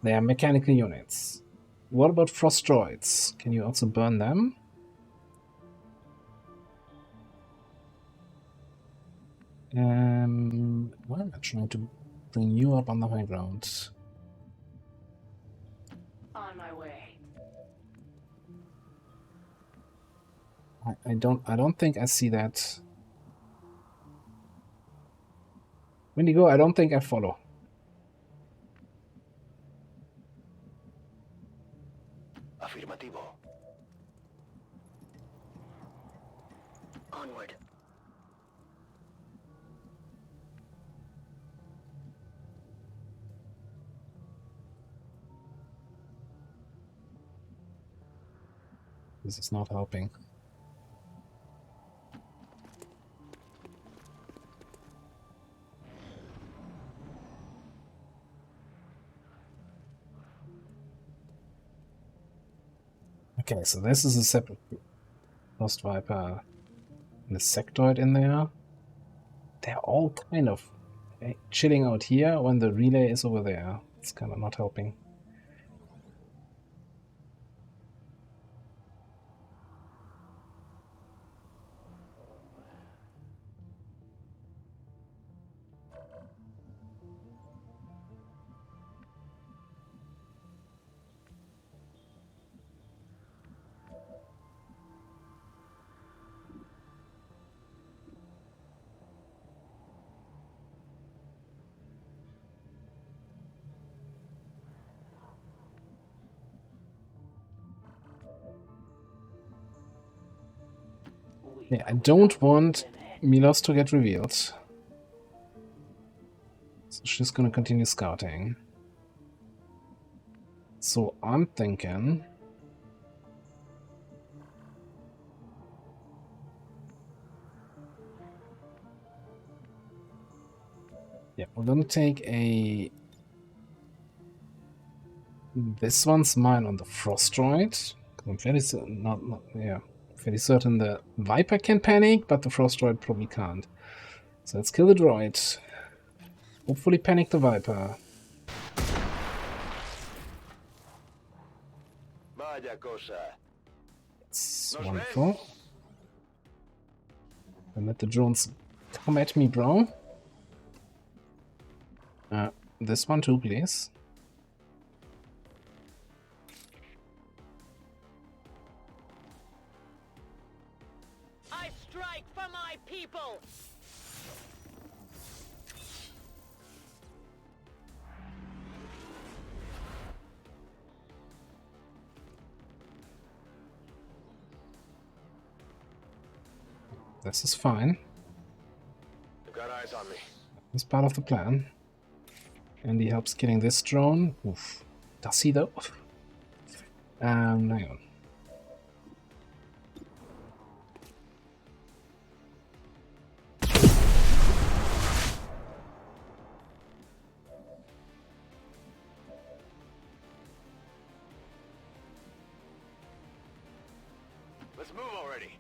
mechanical units. What about Frostroids? Can you also burn them? Why am I trying to bring you up on the high ground? On my way. I don't think I see that. Wendigo, I don't think I follow. Afirmativo. Onward. This is not helping. Okay, so this is a separate Frost Viper and a Sectoid in there. They're all kind of chilling out here when the relay is over there. It's kind of not helping. Yeah, I don't want Milos to get revealed. So she's gonna continue scouting. So I'm thinking... yeah, we're gonna take a... This one's mine on the Frostroid. I'm fairly certain, fairly certain the Viper can panic, but the Frostroid probably can't. So let's kill the droid. Hopefully panic the Viper. It's wonderful. And let the drones come at me, bro. This one too, please. I strike for my people! This is fine. You've got eyes on me. It's part of the plan. And he helps killing this drone. Oof. Does he though? Hang on. Let's move already.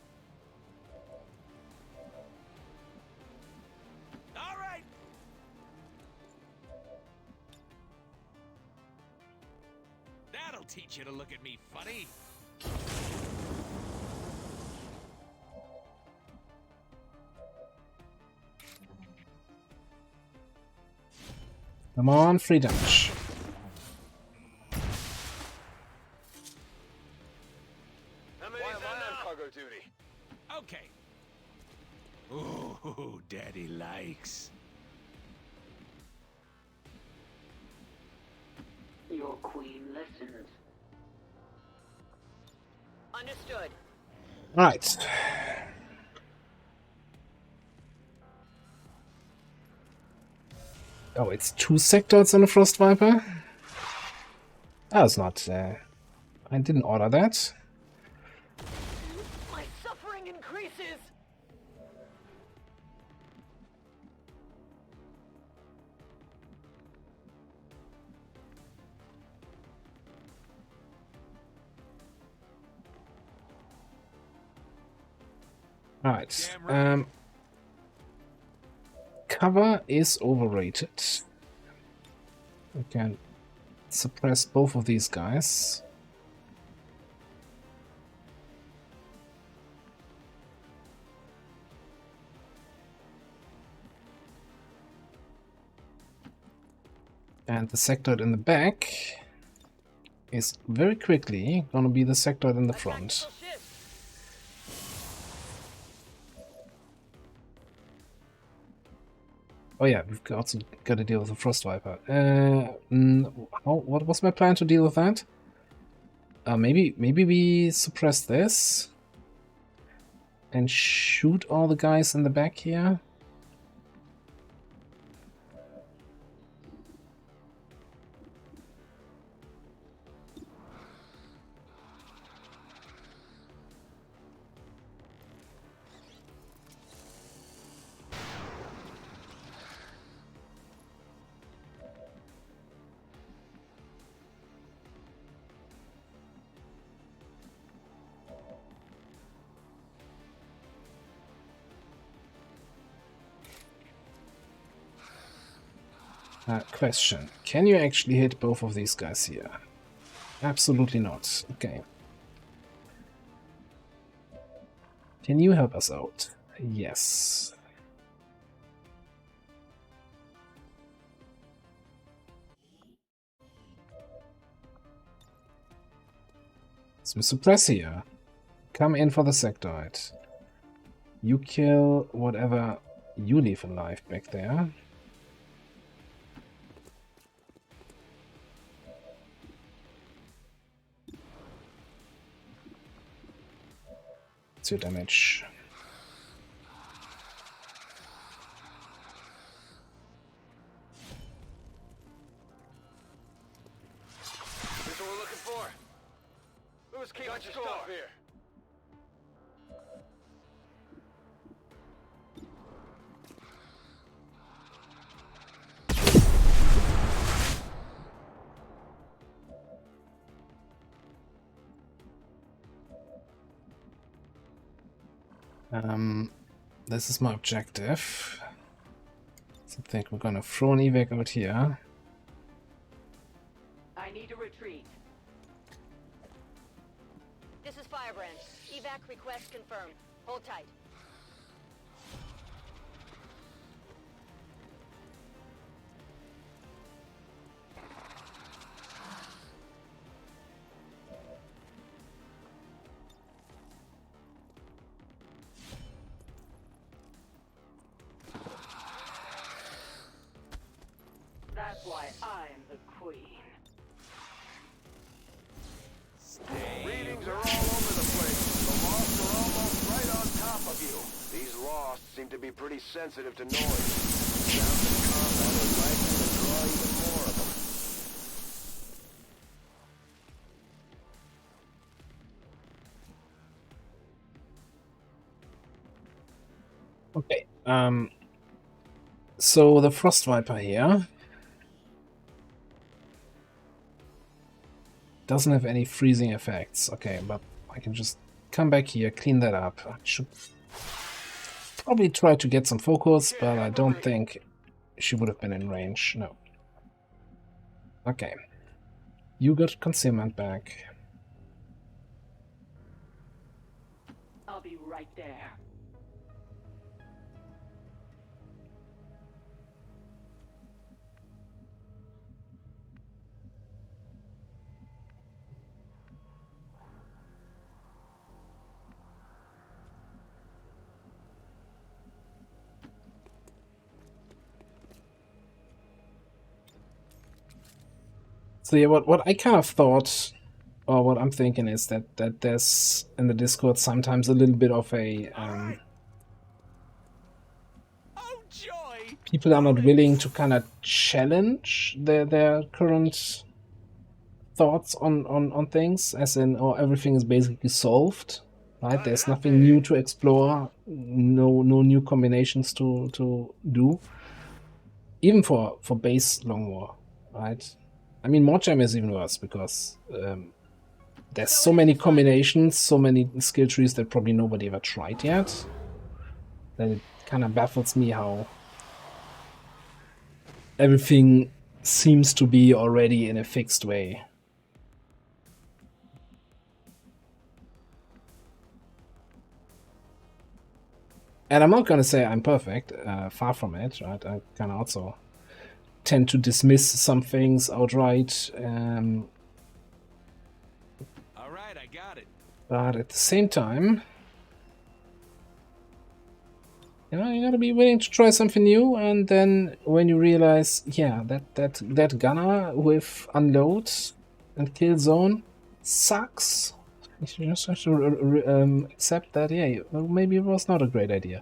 All right. That'll teach you to look at me funny. Come on, free damage. Why am I on cargo duty? Okay. Ooh, Daddy likes. Your queen listens. Understood. Right. Oh, it's 2 sectors on the Frost Viper? That's not... I didn't order that. My suffering increases. Alright. Cover is overrated. We can suppress both of these guys. And the sector in the back is very quickly gonna be the sector in the front. Oh yeah, we've also got to deal with the Frost Viper. What was my plan to deal with that? Maybe we suppress this and shoot all the guys in the back here. Question. Can you actually hit both of these guys here? Absolutely not. Okay. Can you help us out? Yes. So suppress here. Come in for the sectoid. You kill whatever you leave alive back there. What's your damage? This is what we're looking for. Who's keeping your stuff here? This is my objective. So I think we're gonna throw an evac out here. I need to retreat. This is Firebrand. Evac request confirmed. Hold tight. That's why I'm the queen. Readings are all over the place. The lost are almost right on top of you. These lost seem to be pretty sensitive to noise. Sounds in combat are likely to draw even more of them. Okay. So the Frost Viper here doesn't have any freezing effects. Okay, but I can just come back here, clean that up. I should probably try to get some focus, but I don't think she would have been in range. No. Okay. You got concealment back. I'll be right there. So yeah, what I kind of thought, or what I'm thinking is that there's in the Discord sometimes a little bit of a people are not willing to kind of challenge their current thoughts on things, as in, oh, everything is basically solved, right? There's nothing new to explore, no new combinations to do, even for base Long War, right? I mean, Morgem is even worse because there's so many combinations, so many skill trees that probably nobody ever tried yet, that it kind of baffles me how everything seems to be already in a fixed way. And I'm not going to say I'm perfect, far from it, right? I kind of also tend to dismiss some things outright. All right, I got it. But at the same time, you know, you gotta be willing to try something new, and then when you realize, yeah, that gunner with unload and kill zone sucks, you just have to accept that, yeah, well, maybe it was not a great idea.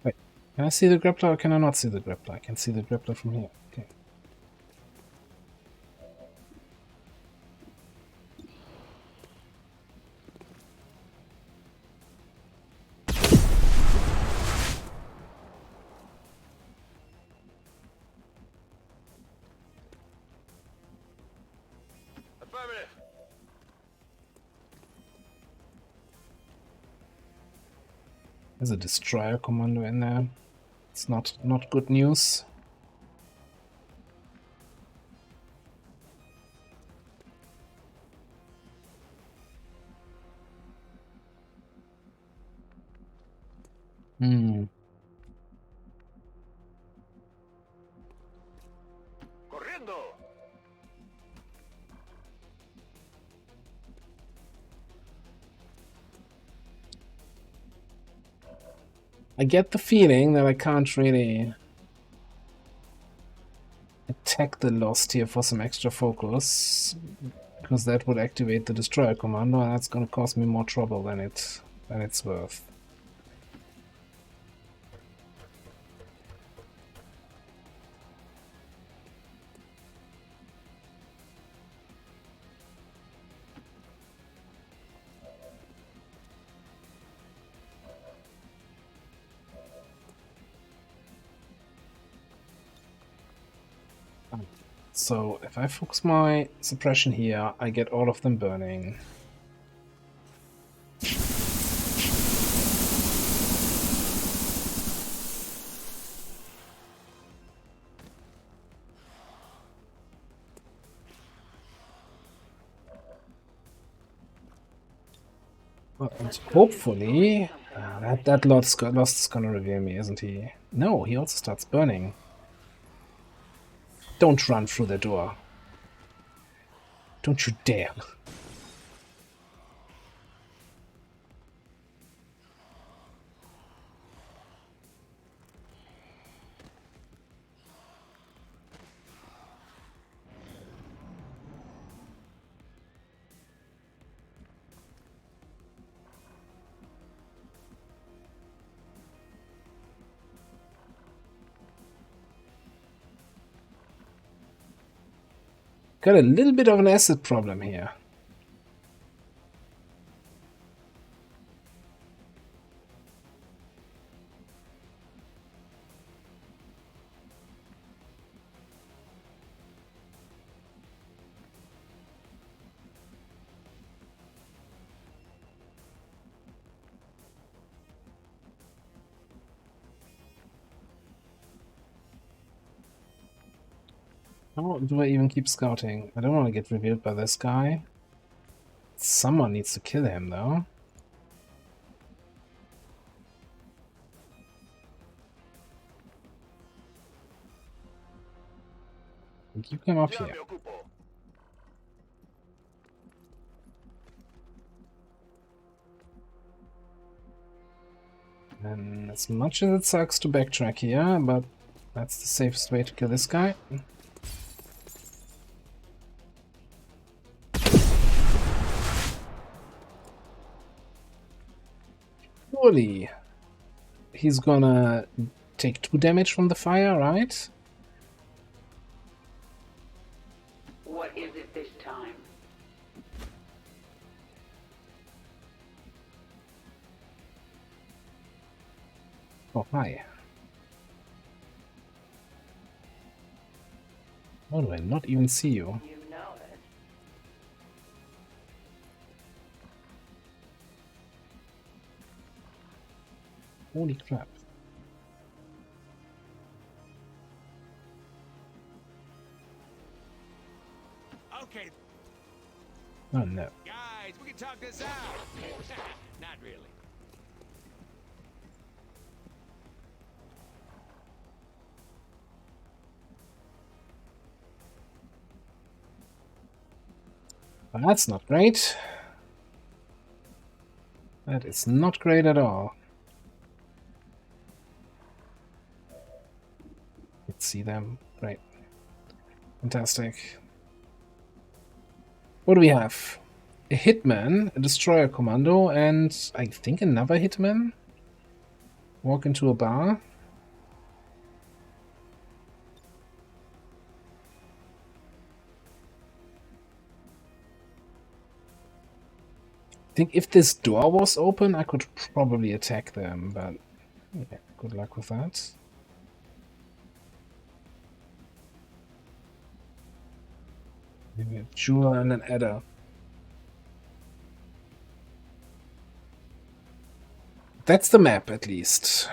Wait, can I see the grappler or can I not see the grappler? I can see the grappler from here. Okay. Affirmative. There's a destroyer commando in there. It's not good news. Hmm. Corriendo. I get the feeling that I can't really attack the Lost here for some extra focus, because that would activate the destroyer commando, and that's gonna cause me more trouble than it's worth. So if I focus my suppression here, I get all of them burning. Well, and hopefully that Lost is gonna reveal me, isn't he? No, he also starts burning. Don't run through the door. Don't you dare. Got a little bit of an acid problem here. How do I even keep scouting? I don't want to get revealed by this guy. Someone needs to kill him, though. You came up here. And as much as it sucks to backtrack here, but that's the safest way to kill this guy. Surely he's gonna take 2 damage from the fire, right? What is it this time? Oh, hi. How do I not even see you? You know it. Holy crap. Okay, Oh no. guys, we can talk this out. Not really. Well, that's not great. That is not great at all. Let's see them. Great. Fantastic. What do we have? A hitman, a destroyer commando, and I think another hitman? Walk into a bar. I think if this door was open, I could probably attack them, but yeah, good luck with that. Maybe a jewel and an adder. That's the map, at least.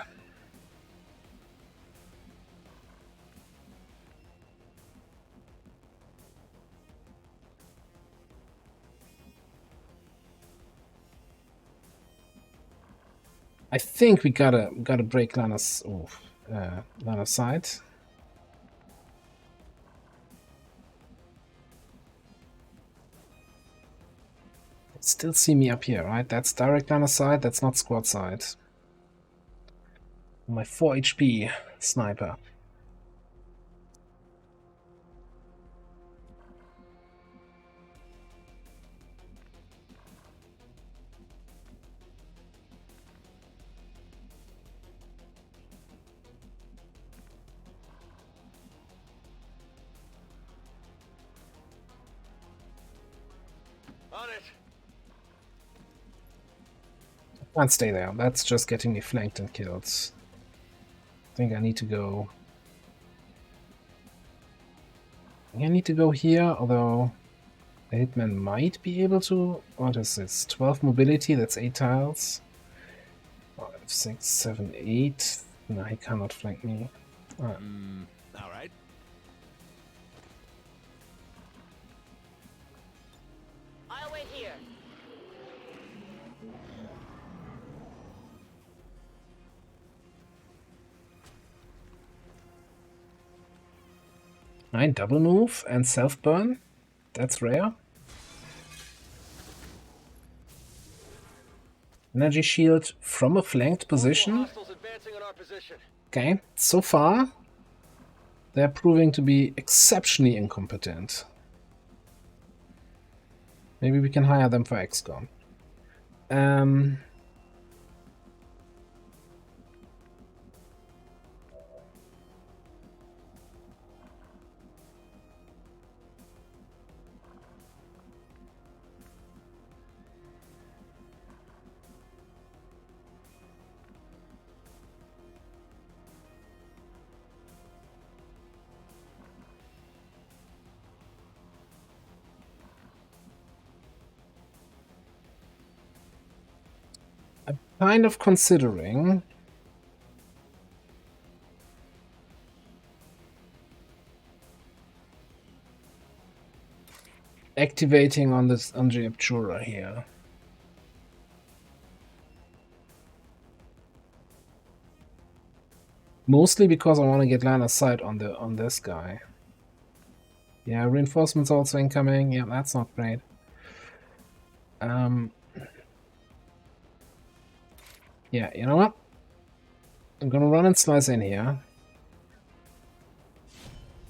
I think we gotta break Lana's Lana's side. Still see me up here, right? That's direct Lana's side, that's not squad side. My 4 HP sniper. On it. Can't stay there. That's just getting me flanked and killed. I think I need to go. I need to go here, although the hitman might be able to. What is this? 12 mobility, that's 8 tiles. 5, 6, 7, 8. No, he cannot flank me. All right. I'll wait here. Right, double move and self burn. That's rare. Energy shield from a flanked position. Hostiles advancing on our position. Okay, so far they're proving to be exceptionally incompetent. Maybe we can hire them for XCOM. Kind of considering activating on this Andre Abjura here. Mostly because I want to get line of sight on this guy. Yeah, reinforcements also incoming. Yeah, that's not great. Yeah, you know what? I'm gonna run and slice in here.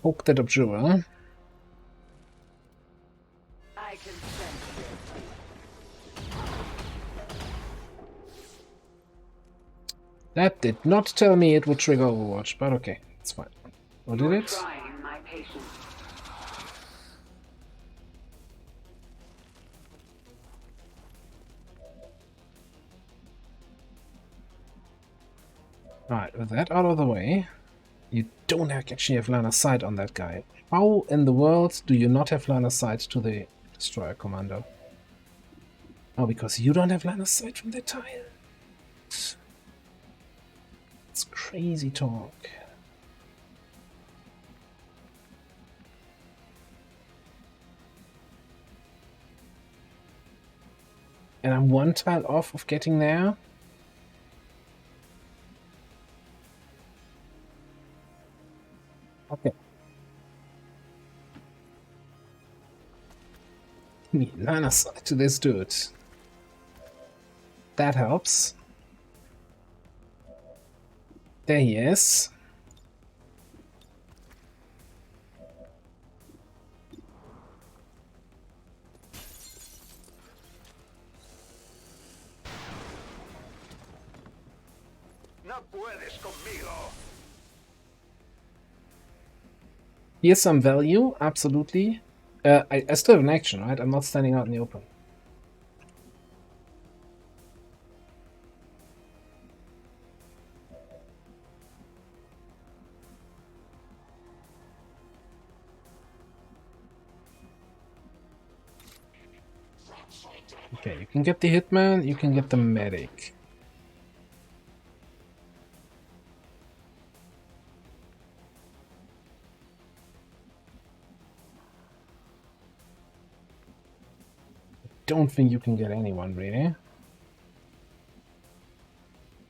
Poke that observer. I can sense That did not tell me it would trigger Overwatch, but okay, it's fine. Or did it? trying my patience. Alright, with that out of the way, you don't actually have line of sight on that guy. How in the world do you not have line of sight to the Destroyer Commander? Oh, because you don't have line of sight from the tile. It's crazy talk. And I'm one tile off of getting there. Okay. Need line of sight to this dude. That helps. There he is. No puedes conmigo. Here's some value, absolutely. I still have an action, right? I'm not standing out in the open. Okay, you can get the hitman, you can get the medic. Don't think you can get anyone, really.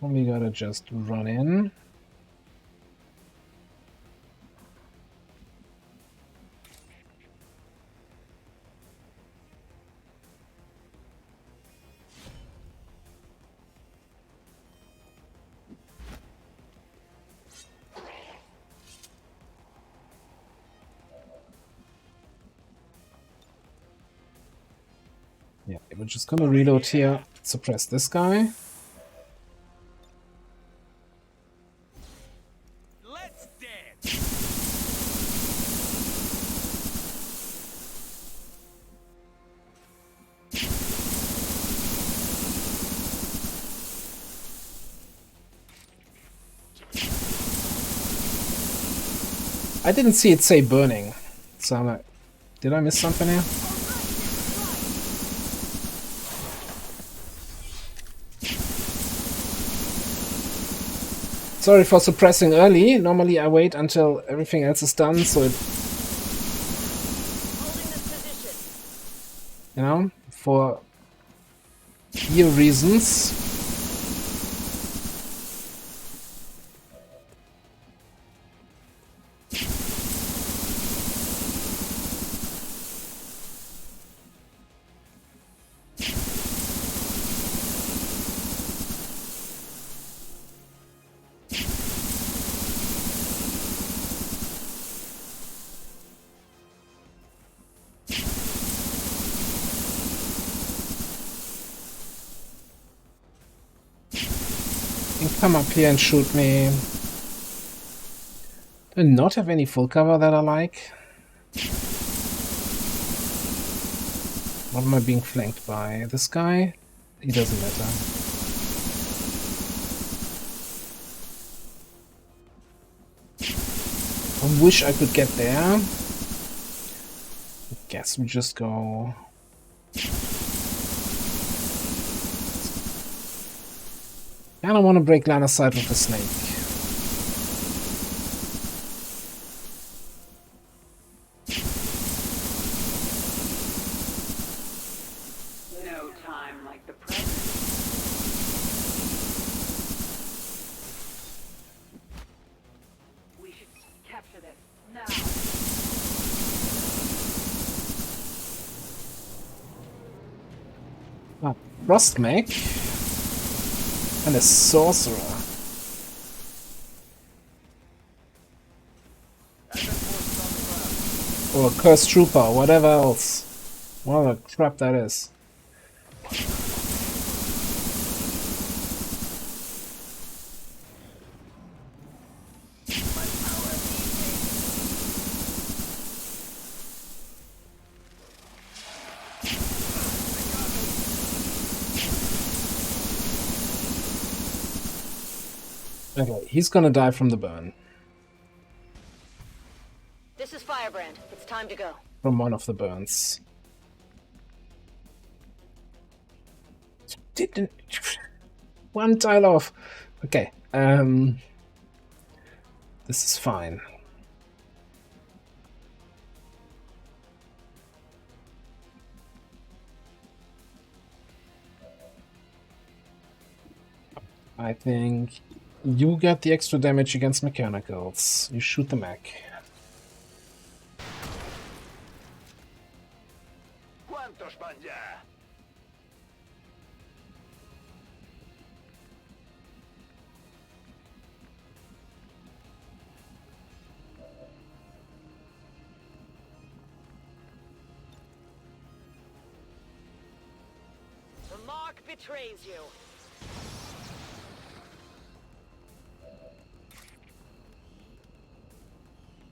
Only gotta just run in. Yeah, we're just gonna reload here, suppress this guy. Let's dance. I didn't see it say burning, so I'm like, did I miss something here? Sorry for suppressing early. Normally I wait until everything else is done, so it... You know, for few reasons. Come up here and shoot me. Do I not have any full cover that I like? What am I being flanked by? This guy? He doesn't matter. I wish I could get there. I guess we just go... I don't want to break line of sight with the snake. No time like the present. We should capture this now. Ah, Frostmech. And a sorcerer. Or Cursed Trooper, or whatever else. What the crap that is. Okay, he's gonna die from the burn. This is Firebrand. It's time to go. From one of the burns. Didn't... One tile off. Okay, this is fine. I think you get the extra damage against mechanicals. You shoot the mech. ¿Cuántos van ya? The mark betrays you.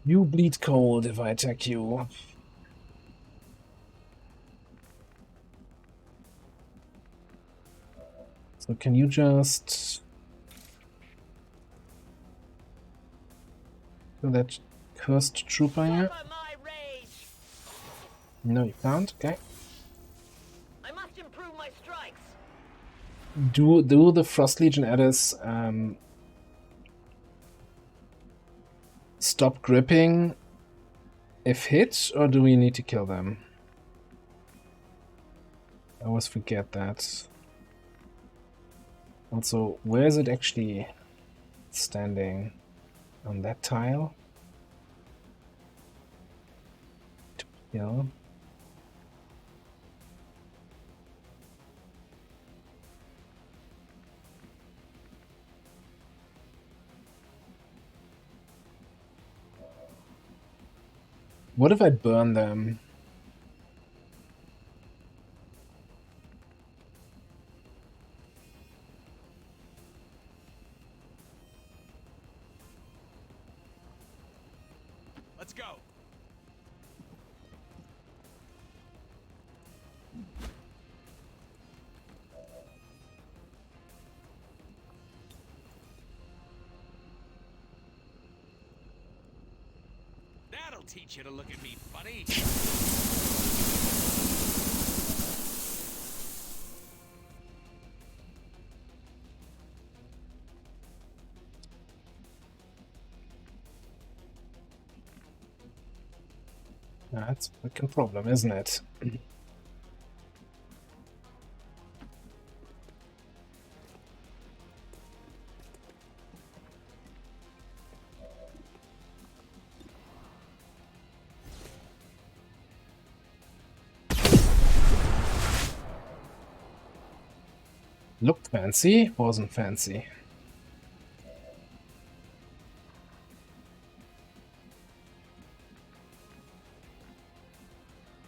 You bleed cold if I attack you. So can you just... do that Cursed Trooper here? No, you can't. Okay. I must improve my strikes. Do the Frost Legion adders stop gripping if hit, or do we need to kill them? I always forget that. Also, where is it actually standing? On that tile? To kill? What if I burn them? Let's go. That'll teach you to look at me funny. That's a fucking problem, isn't it? Looked fancy, wasn't fancy.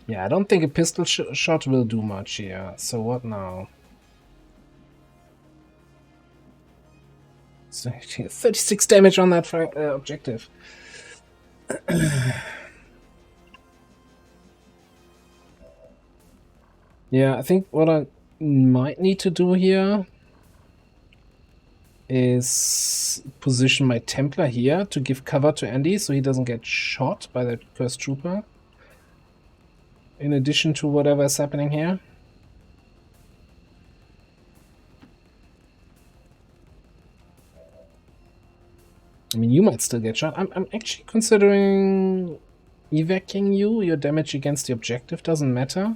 Yeah, I don't think a pistol shot will do much here. So what now? So 36 damage on that objective. Yeah, I think what I might need to do here is position my Templar here to give cover to Andy so he doesn't get shot by that Cursed Trooper. In addition to whatever is happening here. I mean, you might still get shot. I'm actually considering evacuating you. Your damage against the objective doesn't matter.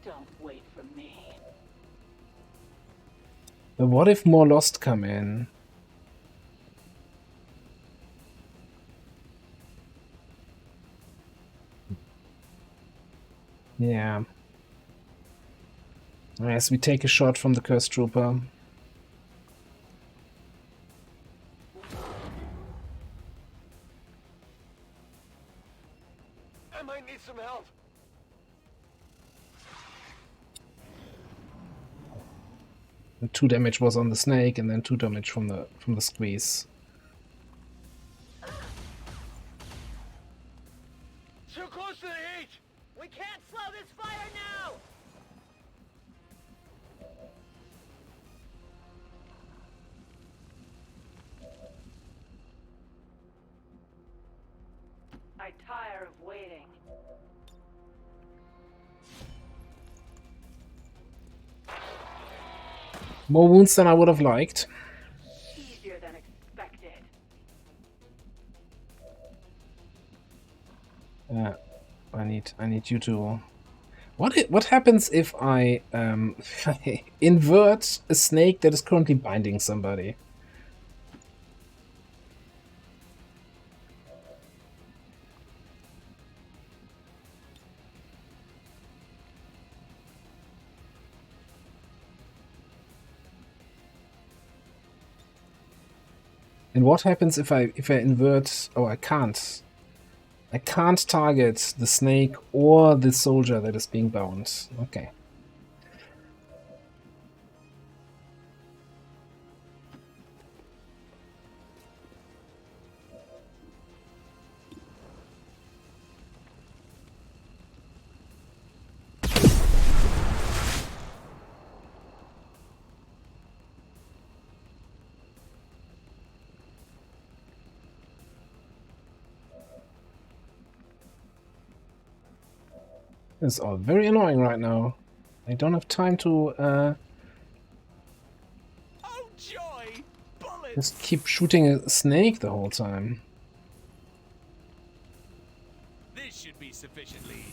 Don't wait for me. But what if more Lost come in? Yeah. Yes, we take a shot from the Curse Trooper. I might need some help. And 2 damage was on the snake, and then 2 damage from the squeeze. Too close to the heat! We can't slow this fire now! I tire of waiting. More wounds than I would have liked. Easier than expected. I need you to. What happens if I invert a snake that is currently binding somebody? And what happens if I invert? Oh, I can't. I can't target the snake or the soldier that is being bound. Okay. It's all very annoying right now. I don't have time to just keep shooting a snake the whole time. This should be sufficiently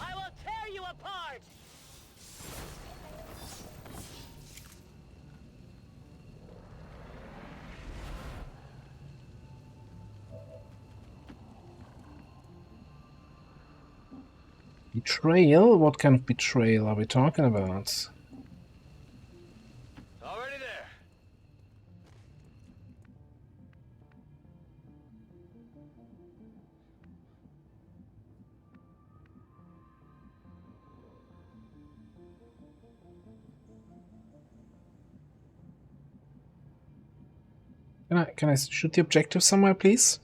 I will tear you apart! Betrayal? What kind of betrayal are we talking about? Already there. Can I shoot the objective somewhere, please?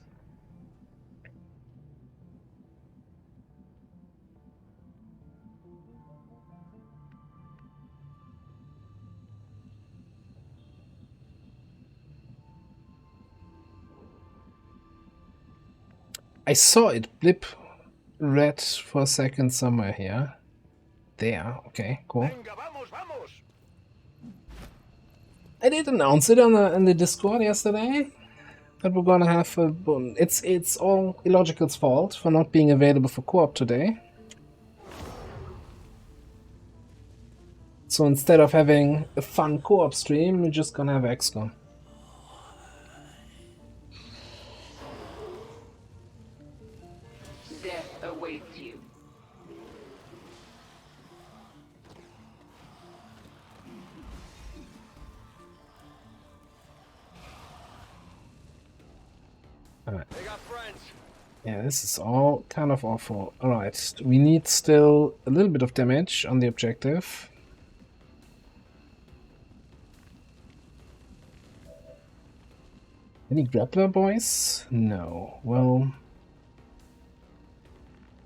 I saw it blip red for a second somewhere here. There, okay, cool. I did announce it on the Discord yesterday that we're gonna have a. It's all Illogical's fault for not being available for co-op today. So instead of having a fun co-op stream, we're just gonna have XCOM. Death awaits you. Alright. They got friends. Yeah, this is all kind of awful. Alright, we need still a little bit of damage on the objective. Any grappler boys? No. Well,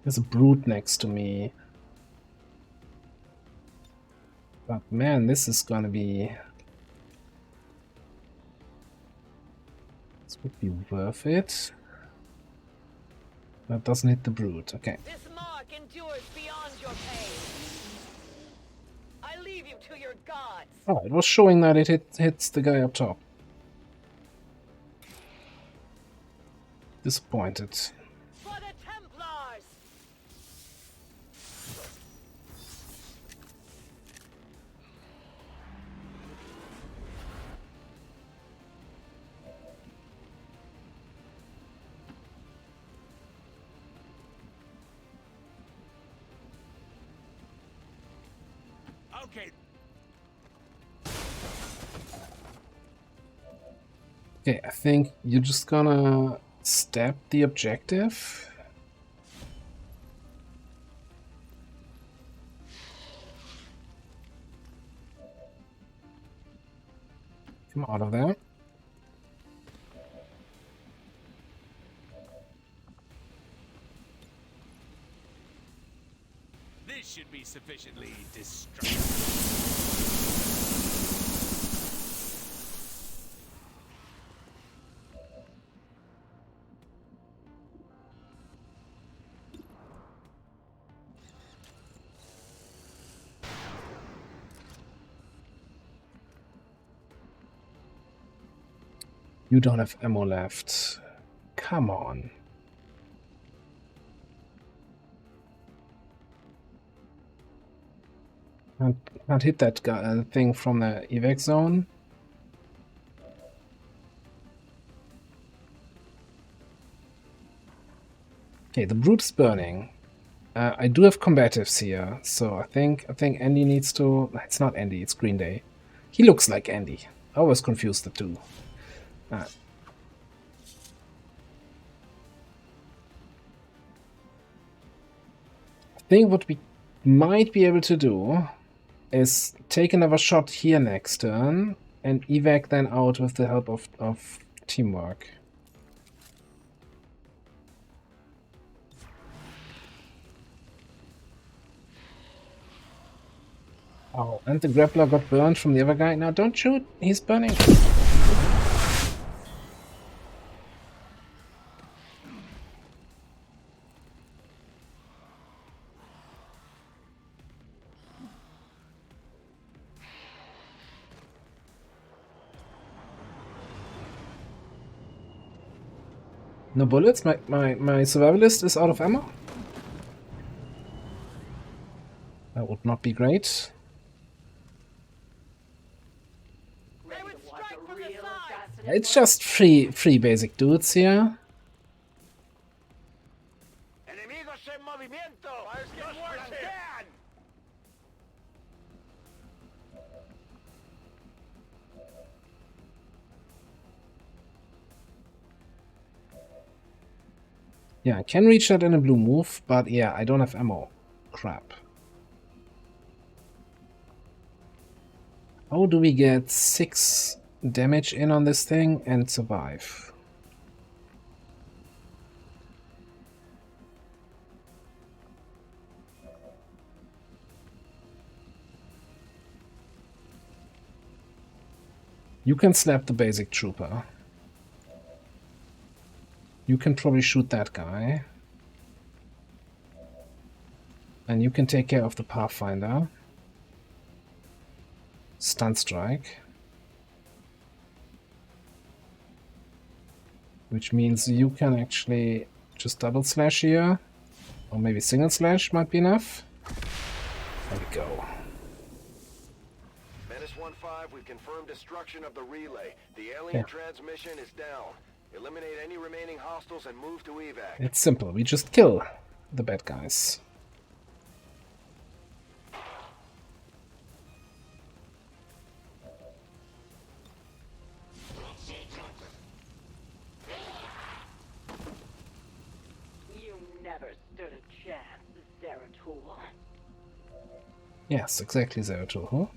there's a brute next to me. But man, this is gonna be... This would be worth it. That doesn't hit the brute. Okay. This mark endures beyond your pain. I leave you to your gods. Oh, it was showing that it hits the guy up top. Disappointed. For the Templars! Okay. Okay, I think you're just gonna stab the objective. Come out of there. This should be sufficiently destructive. You don't have ammo left. Come on. Can't hit that guy, thing from the evac zone. Okay, the brute's burning. I do have combatives here, so I think Andy needs to. It's not Andy, it's Green Day. He looks like Andy. I always confuse the two. I think what we might be able to do is take another shot here next turn and evac then out with the help of teamwork. Oh, and the grappler got burned from the other guy. Now don't shoot, he's burning. No bullets? My survivalist is out of ammo? That would not be great. It's just three basic dudes here. Enemigos en movimiento. ¡Nos flanquean! Yeah, I can reach that in a blue move, but yeah, I don't have ammo. Crap. How do we get 6 damage in on this thing and survive? You can slap the basic trooper. You can probably shoot that guy. And you can take care of the Pathfinder. Stun strike. Which means you can actually just double slash here. Or maybe single slash might be enough. There we go. Menace 1-5, we've confirmed destruction of the relay. The alien transmission is down. Eliminate any remaining hostiles and move to evac. It's simple, we just kill the bad guys. You never stood a chance, Zeratul. Yes, exactly, Zeratul.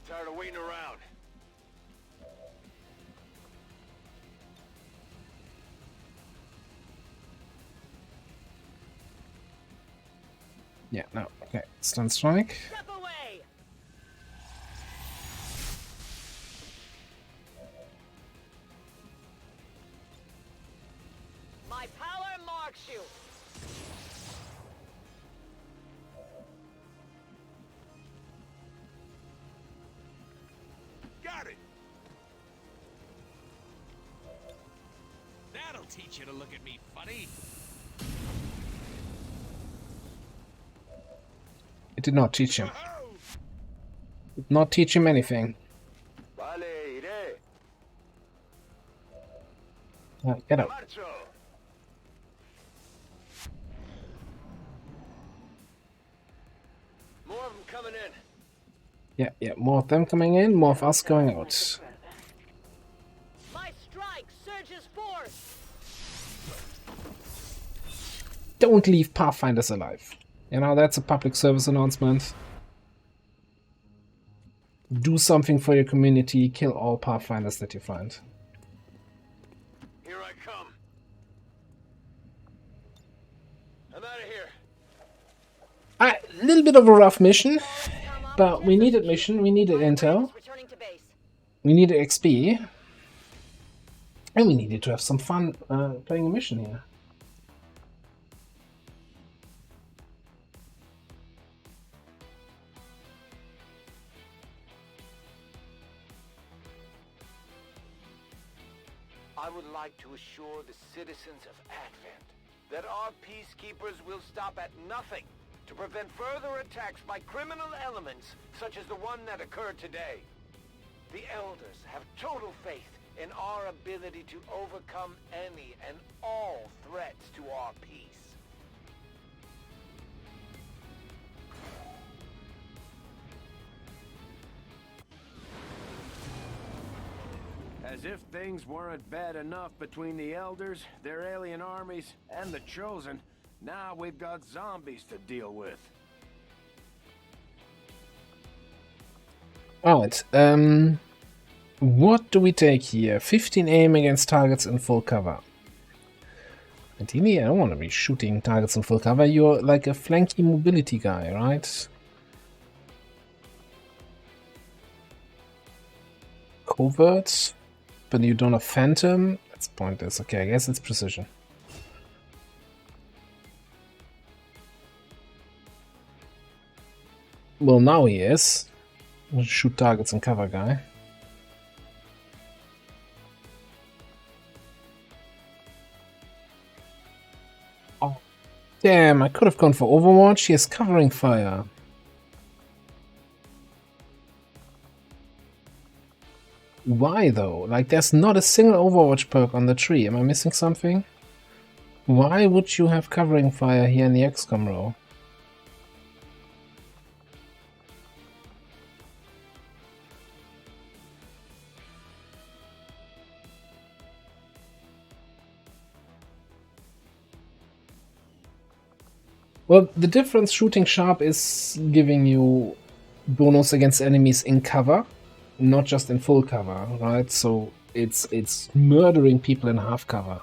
Tired of waiting around. Yeah, no, okay. Stun strike. Step away! My power marks you! Got it. That'll teach you to look at me funny. It did not teach him. Did not teach him anything. Get out. More of them coming in. Yeah, more of them coming in, more of us going out. My strike surges forth. Don't leave Pathfinders alive. You know, that's a public service announcement. Do something for your community, kill all Pathfinders that you find. Here I come. I'm out of here. A little bit of a rough mission, but we needed mission, we needed intel, we needed XP, and we needed to have some fun playing a mission here. I would like to assure the citizens of Advent that our peacekeepers will stop at nothing to prevent further attacks by criminal elements such as the one that occurred today. The Elders have total faith in our ability to overcome any and all threats to our peace. As if things weren't bad enough between the Elders, their alien armies, and the Chosen, now we've got zombies to deal with. Alright, what do we take here? 15 aim against targets in full cover. Ideally, I don't want to be shooting targets in full cover. You're like a flanky mobility guy, right? Covert, but you don't have Phantom. That's pointless. Okay, I guess it's precision. Well, now he is. Shoot targets and cover guy. Oh, damn, I could have gone for Overwatch. He has covering fire. Why though? Like, there's not a single Overwatch perk on the tree. Am I missing something? Why would you have covering fire here in the XCOM row? Well, the difference shooting sharp is giving you bonus against enemies in cover, not just in full cover, right? So it's murdering people in half cover.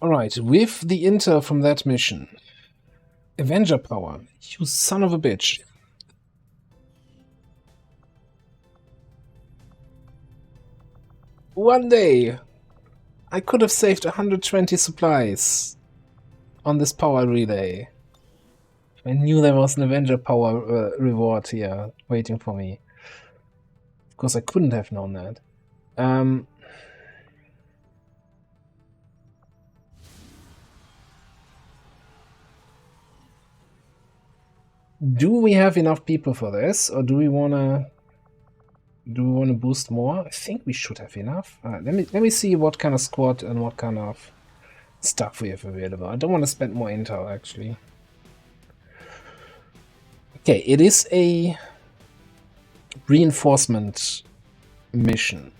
Alright, with the intel from that mission, Avenger power, you son of a bitch. One day, I could have saved 120 supplies on this power relay. I knew there was an Avenger power reward here waiting for me. Of course, I couldn't have known that. Do we have enough people for this, or do we wanna boost more? I think we should have enough. Let me see what kind of squad and what kind of stuff we have available. I don't want to spend more intel actually. Okay, it is a reinforcement mission.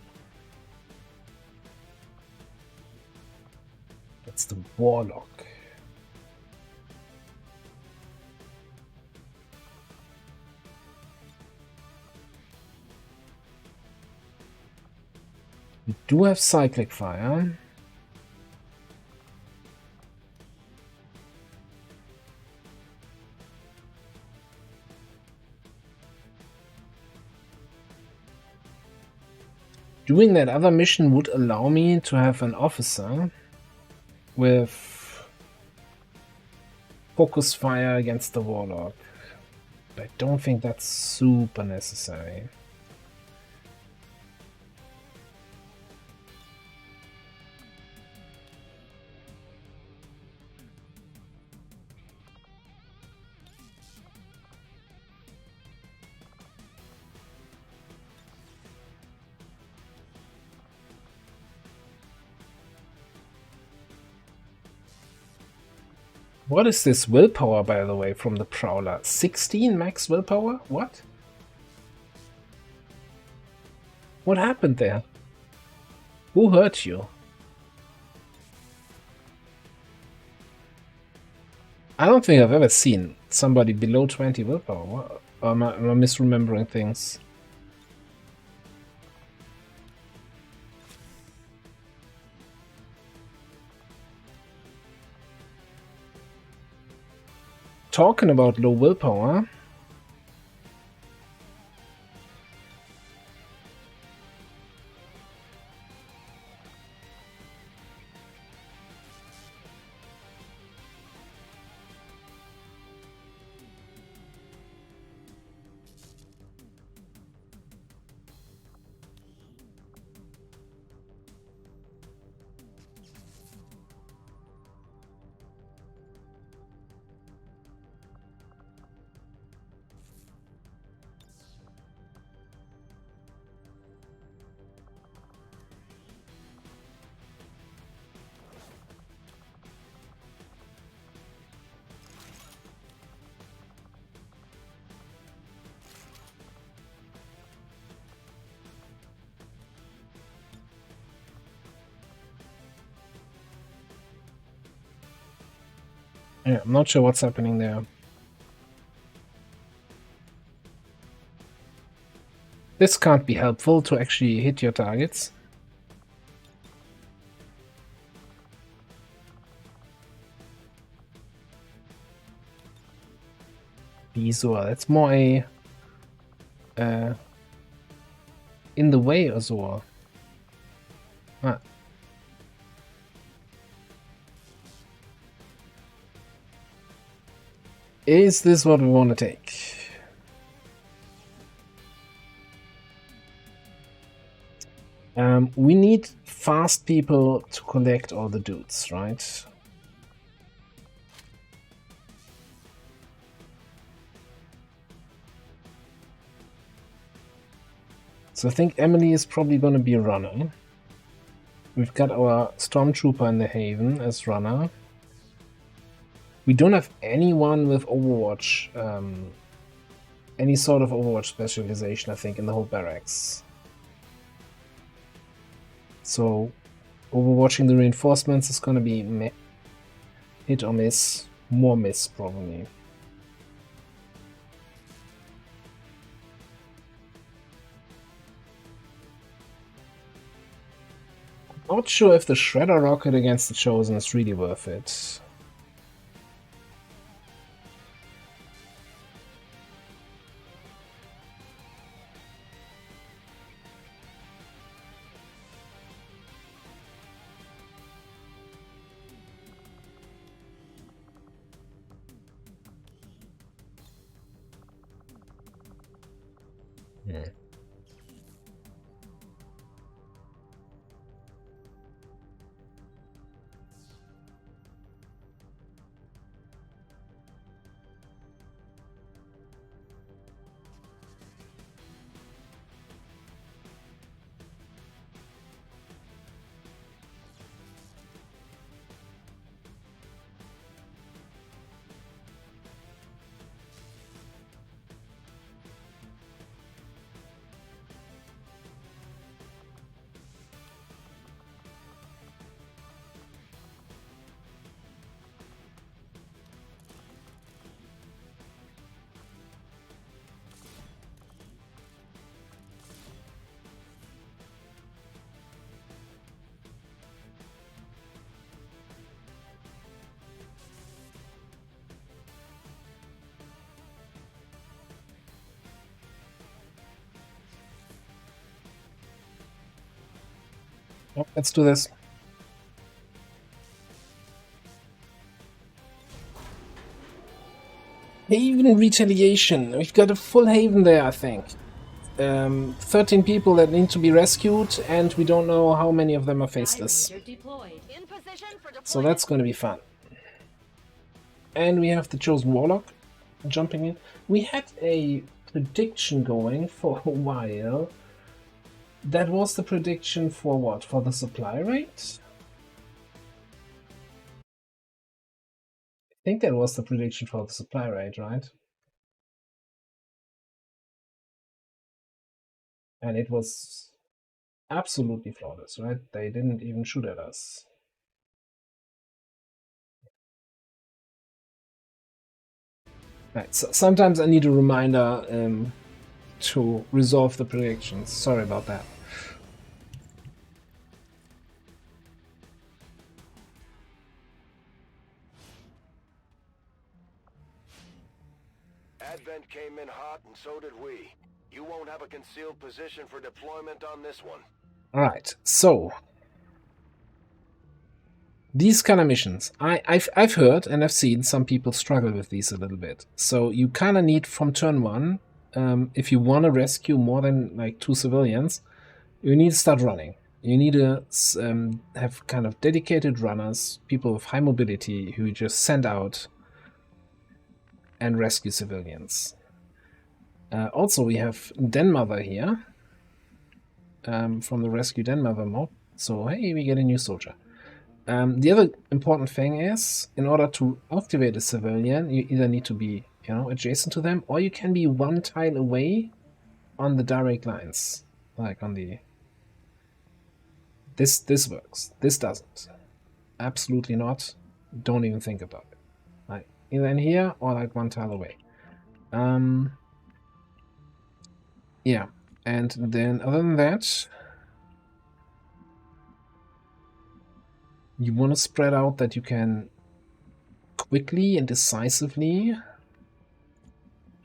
That's the Warlock. We do have cyclic fire. Doing that other mission would allow me to have an officer with focus fire against the Warlock. But I don't think that's super necessary. What is this willpower, by the way, from the Prowler? 16 max willpower? What? What happened there? Who hurt you? I don't think I've ever seen somebody below 20 willpower. What? Or am I misremembering things? Talking about low willpower, yeah, I'm not sure what's happening there. This can't be helpful to actually hit your targets. Bezoar, that's more a in the way Azor. Ah. Is this what we want to take? We need fast people to collect all the dudes, right? So I think Emily is probably going to be a runner. We've got our Stormtrooper in the Haven as runner. We don't have anyone with Overwatch, any sort of Overwatch specialization, I think, in the whole barracks. So, overwatching the reinforcements is gonna be hit or miss. More miss, probably. Not sure if the Shredder Rocket against the Chosen is really worth it. Yep, let's do this. Haven retaliation. We've got a full haven there, I think. 13 people that need to be rescued, and we don't know how many of them are faceless. So that's going to be fun. And we have the chosen warlock jumping in. We had a prediction going for a while. That was the prediction for what? For the supply rate? I think that was the prediction for the supply rate, right? And it was absolutely flawless, right? They didn't even shoot at us. Right, so sometimes I need a reminder to resolve the predictions. Sorry about that. Advent came in hot, and so did we. You won't have a concealed position for deployment on this one. Alright, so these kind of missions, I've heard and I've seen some people struggle with these a little bit. So you kind of need from turn 1, if you want to rescue more than like 2 civilians, you need to start running. You need to have kind of dedicated runners, people with high mobility who just send out and rescue civilians. Also, we have Den-Mother here from the Rescue Den-Mother mod. So, hey, we get a new soldier. The other important thing is, in order to activate a civilian, you either need to be, you know, adjacent to them, or you can be 1 tile away on the direct lines, like on the. This works. This doesn't. Absolutely not. Don't even think about it. Like either in here or like 1 tile away. Yeah, and then other than that, you want to spread out that you can quickly and decisively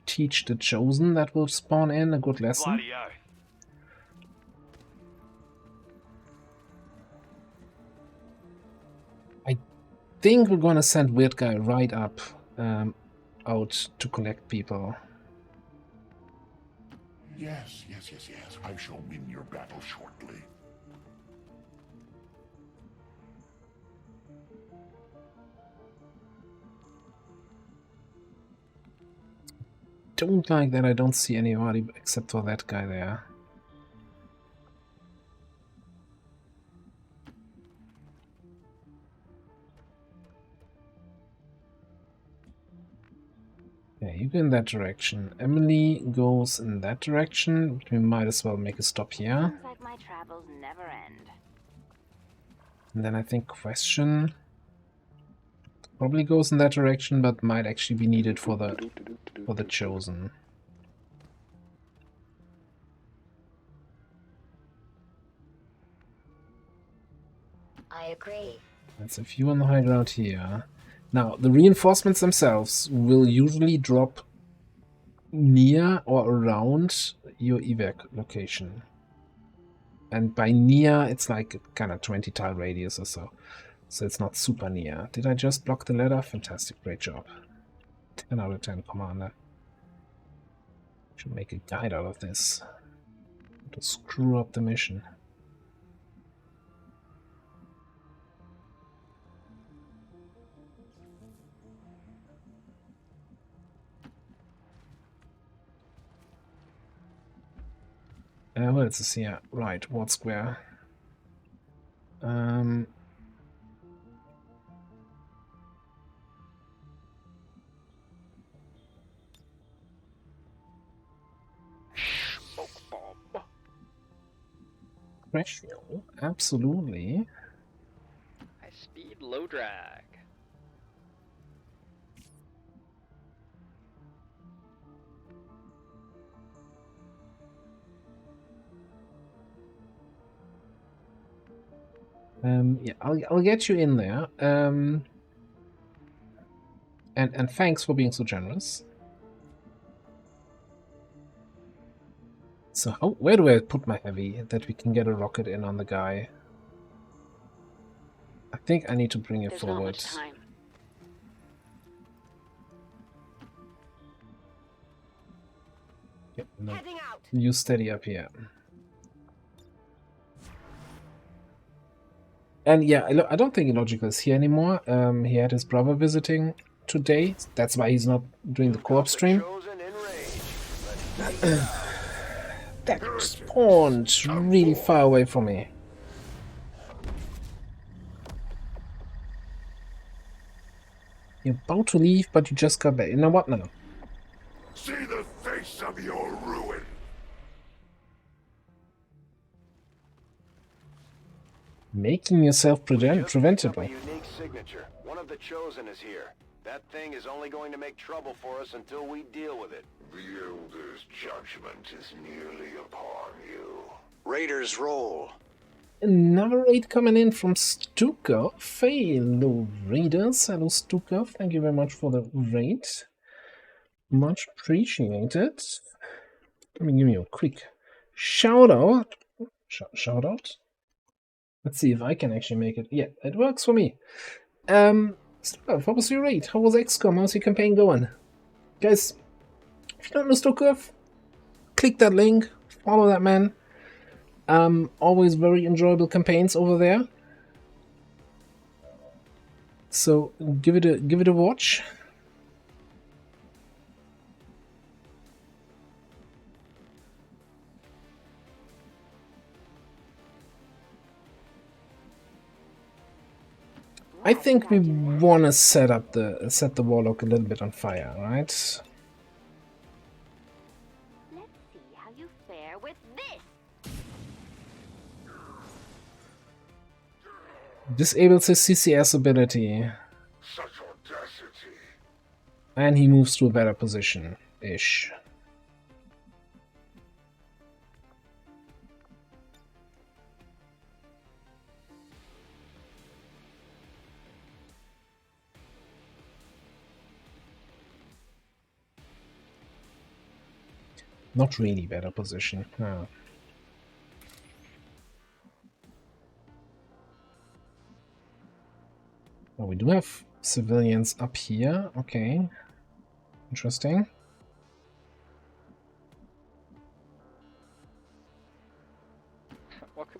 teach the Chosen that will spawn in a good lesson. I think we're going to send Weird Guy right up out to collect people. Yes. I shall win your battle shortly. Don't like that I don't see anybody except for that guy there. Yeah, you go in that direction. Emily goes in that direction. We might as well make a stop here. Seems like my travels never end. And then I think Question probably goes in that direction, but might actually be needed for the Chosen. I agree. That's a few on the high ground here. Now, the reinforcements themselves will usually drop near or around your evac location. And by near, it's like a kind of 20 tile radius or so. So it's not super near. Did I just block the ladder? Fantastic, great job. 10 out of 10, Commander. Should make a guide out of this. To screw up the mission. What is this here? Right, Ward Square. Crash fuel, absolutely. High speed, low drag. Yeah, I'll get you in there. And thanks for being so generous. So where do I put my heavy that we can get a rocket in on the guy? I think I need to bring it forward. No. Heading out. You steady up here. And yeah, I don't think Illogical is here anymore. He had his brother visiting today. That's why he's not doing the co-op stream. That spawned really far away from me. You're about to leave, but you just got back. You know what now? See the face of your ruin. Making yourself preventable. Unique signature. One of the Chosen is here. That thing is only going to make trouble for us until we deal with it. The Elder's judgment is nearly upon you. Raiders roll. Another raid coming in from Stukov. Hello, Raiders. Hello, Stukov. Thank you very much for the raid. Much appreciated. Let me give you a quick shout out. Shout out. Let's see if I can actually make it. Yeah, it works for me. Stukov, what was your raid? How was XCOM? How's your campaign going? Guys, if you don't know Stukov, click that link, follow that man. Always very enjoyable campaigns over there. So give it a watch. I think we want to set the Warlock a little bit on fire, right? Let's see how you fare with this. Disables his CCS ability. Such audacity. And he moves to a better position-ish. Not really better position. Oh. Oh, we do have civilians up here. Okay. Interesting.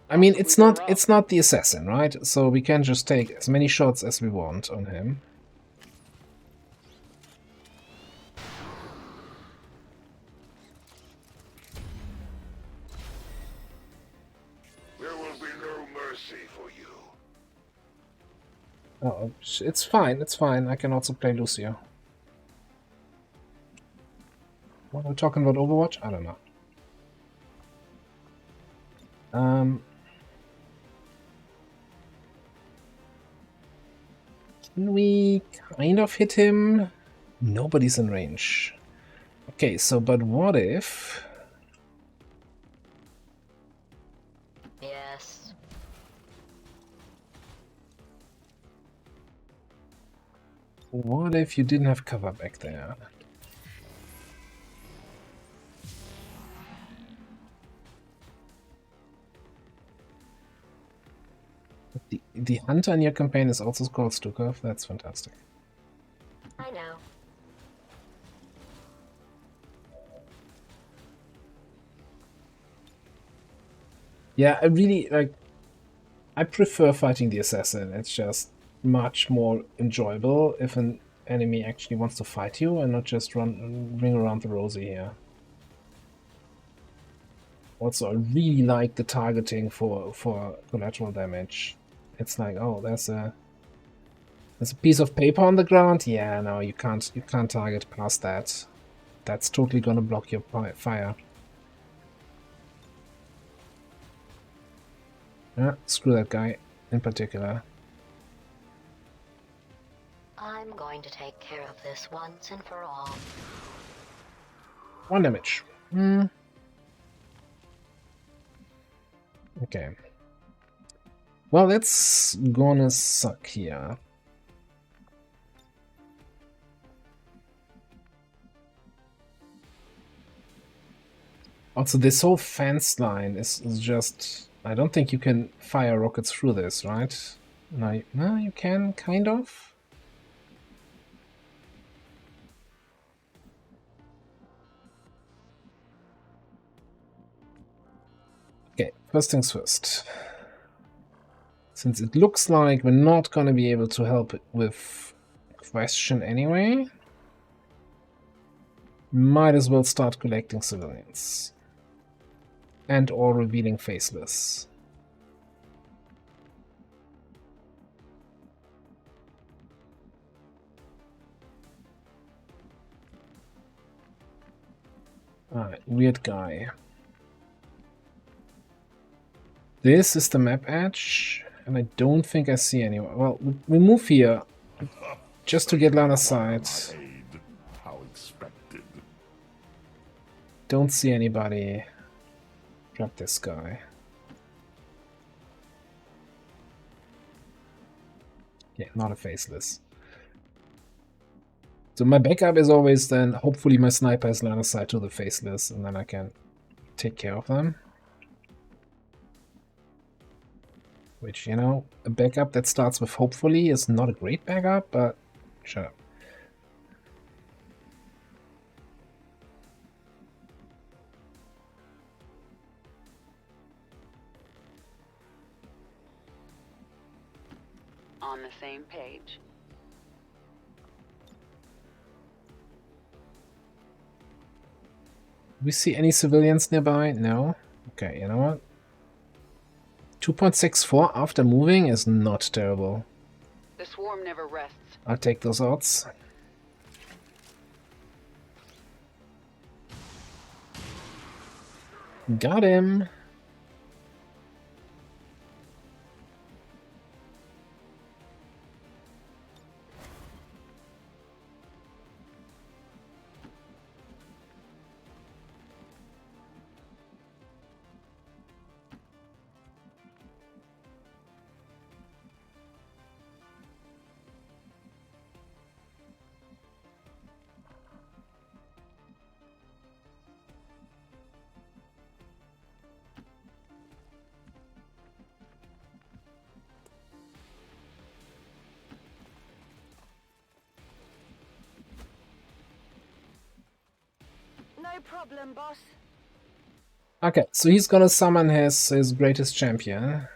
I mean, it's not the assassin, right? So we can just take as many shots as we want on him. Oh, it's fine, it's fine. I can also play Lucio. What are we talking about, Overwatch? I don't know. Can we kind of hit him? Nobody's in range. Okay, so but what if... Yes. What if you didn't have cover back there? The hunter in your campaign is also called Stukov. That's fantastic. I know. Yeah, I really like. I prefer fighting the assassin. It's just much more enjoyable if an enemy actually wants to fight you and not just ring around the rosy here. Also, I really like the targeting for collateral damage. It's like, oh, there's a piece of paper on the ground. Yeah, no, you can't target past that. That's totally gonna block your fire. Yeah, screw that guy in particular. I'm going to take care of this once and for all. 1 damage. Okay. Well, that's gonna suck here. Also, this whole fence line is just... I don't think you can fire rockets through this, right? No, you can, kind of. First things first. Since it looks like we're not going to be able to help it with question anyway, might as well start collecting civilians. And or revealing faceless. Alright, weird guy. This is the map edge, and I don't think I see anyone. Well, we move here just to get line of sight. How expected. Don't see anybody. Drop this guy. Yeah, not a faceless. So my backup is always then, hopefully my sniper has line of sight to the faceless, and then I can take care of them. Which, you know, a backup that starts with hopefully is not a great backup, but shut up. On the same page. Do we see any civilians nearby? No? Okay, you know what? 2.64 after moving is not terrible. The swarm never rests. I'll take those odds. Got him! No problem, boss. Okay, so he's gonna summon his greatest champion.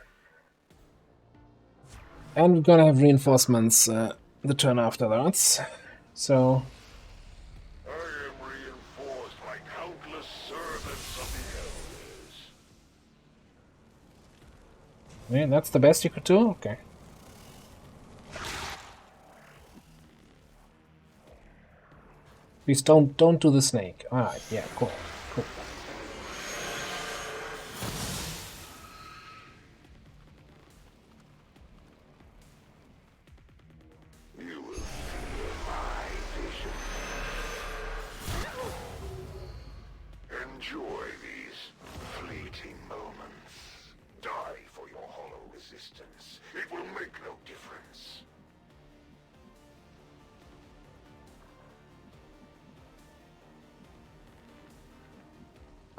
And we're gonna have reinforcements the turn after that. So... I am reinforced by countless servants of the elders. yeah, that's the best you could do? Okay. Please don't do the snake. Alright, yeah, cool. Cool. You will feel my vision. Enjoy these fleeting moments. Die for your hollow resistance. It will make no difference.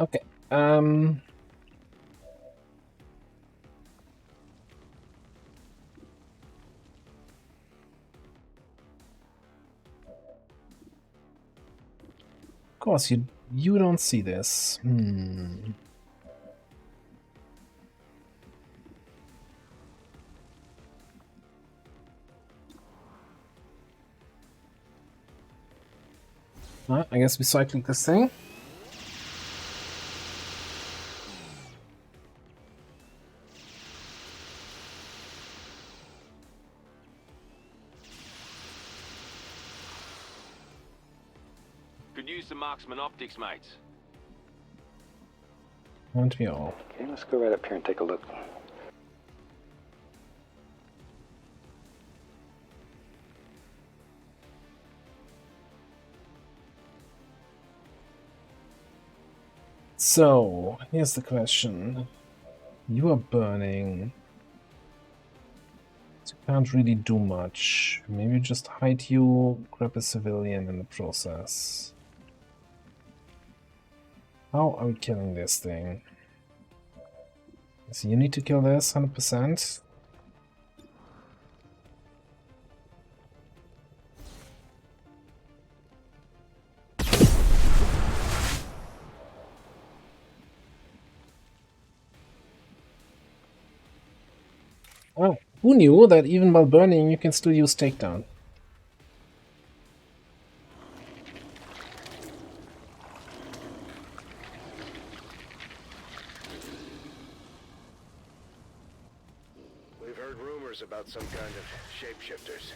Okay, of course, you don't see this. Well, I guess we're cycling this thing. Could use some marksman optics, mates. Aren't we all? Okay, let's go right up here and take a look. So, here's the question. You are burning. So you can't really do much. Maybe just hide you, grab a civilian in the process. How are we killing this thing? So you need to kill this 100%. Oh, who knew that even while burning you can still use takedown? We've heard rumors about some kind of shapeshifters.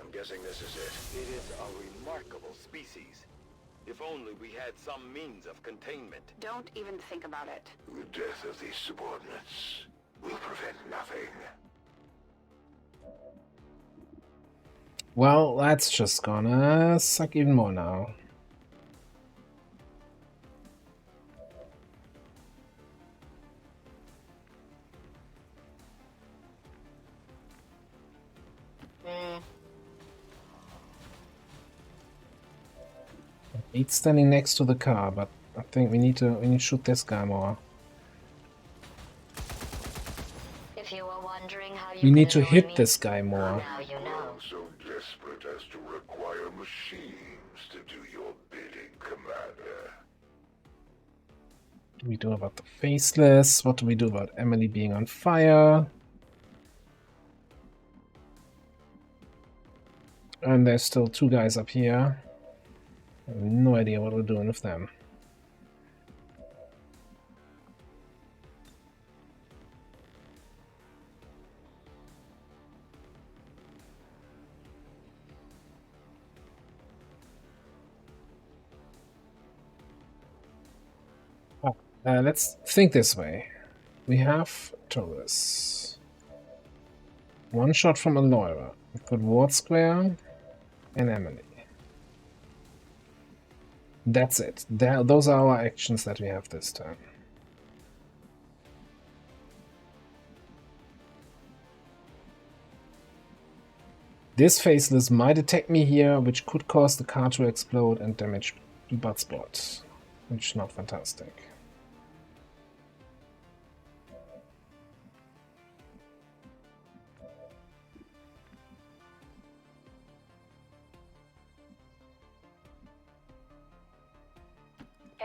I'm guessing this is it. It is a remarkable species. If only we had some means of containment. Don't even think about it. The death of these subordinates will prevent nothing. Well, that's just gonna suck even more now. He's standing next to the car, but I think we need to shoot this guy more. If you were wondering how you We need to could annoy hit me, this guy more. now you know. So desperate as to require machines to do your bidding, Commander. What do we do about the faceless? What do we do about Emily being on fire? And there's still two guys up here. I have no idea what we're doing with them. Let's think this way. We have Taurus. One shot from Aloyra. We put Ward Square and Emily. That's it. Those are our actions that we have this turn. This faceless might attack me here, which could cause the car to explode and damage Bloodsport, which is not fantastic.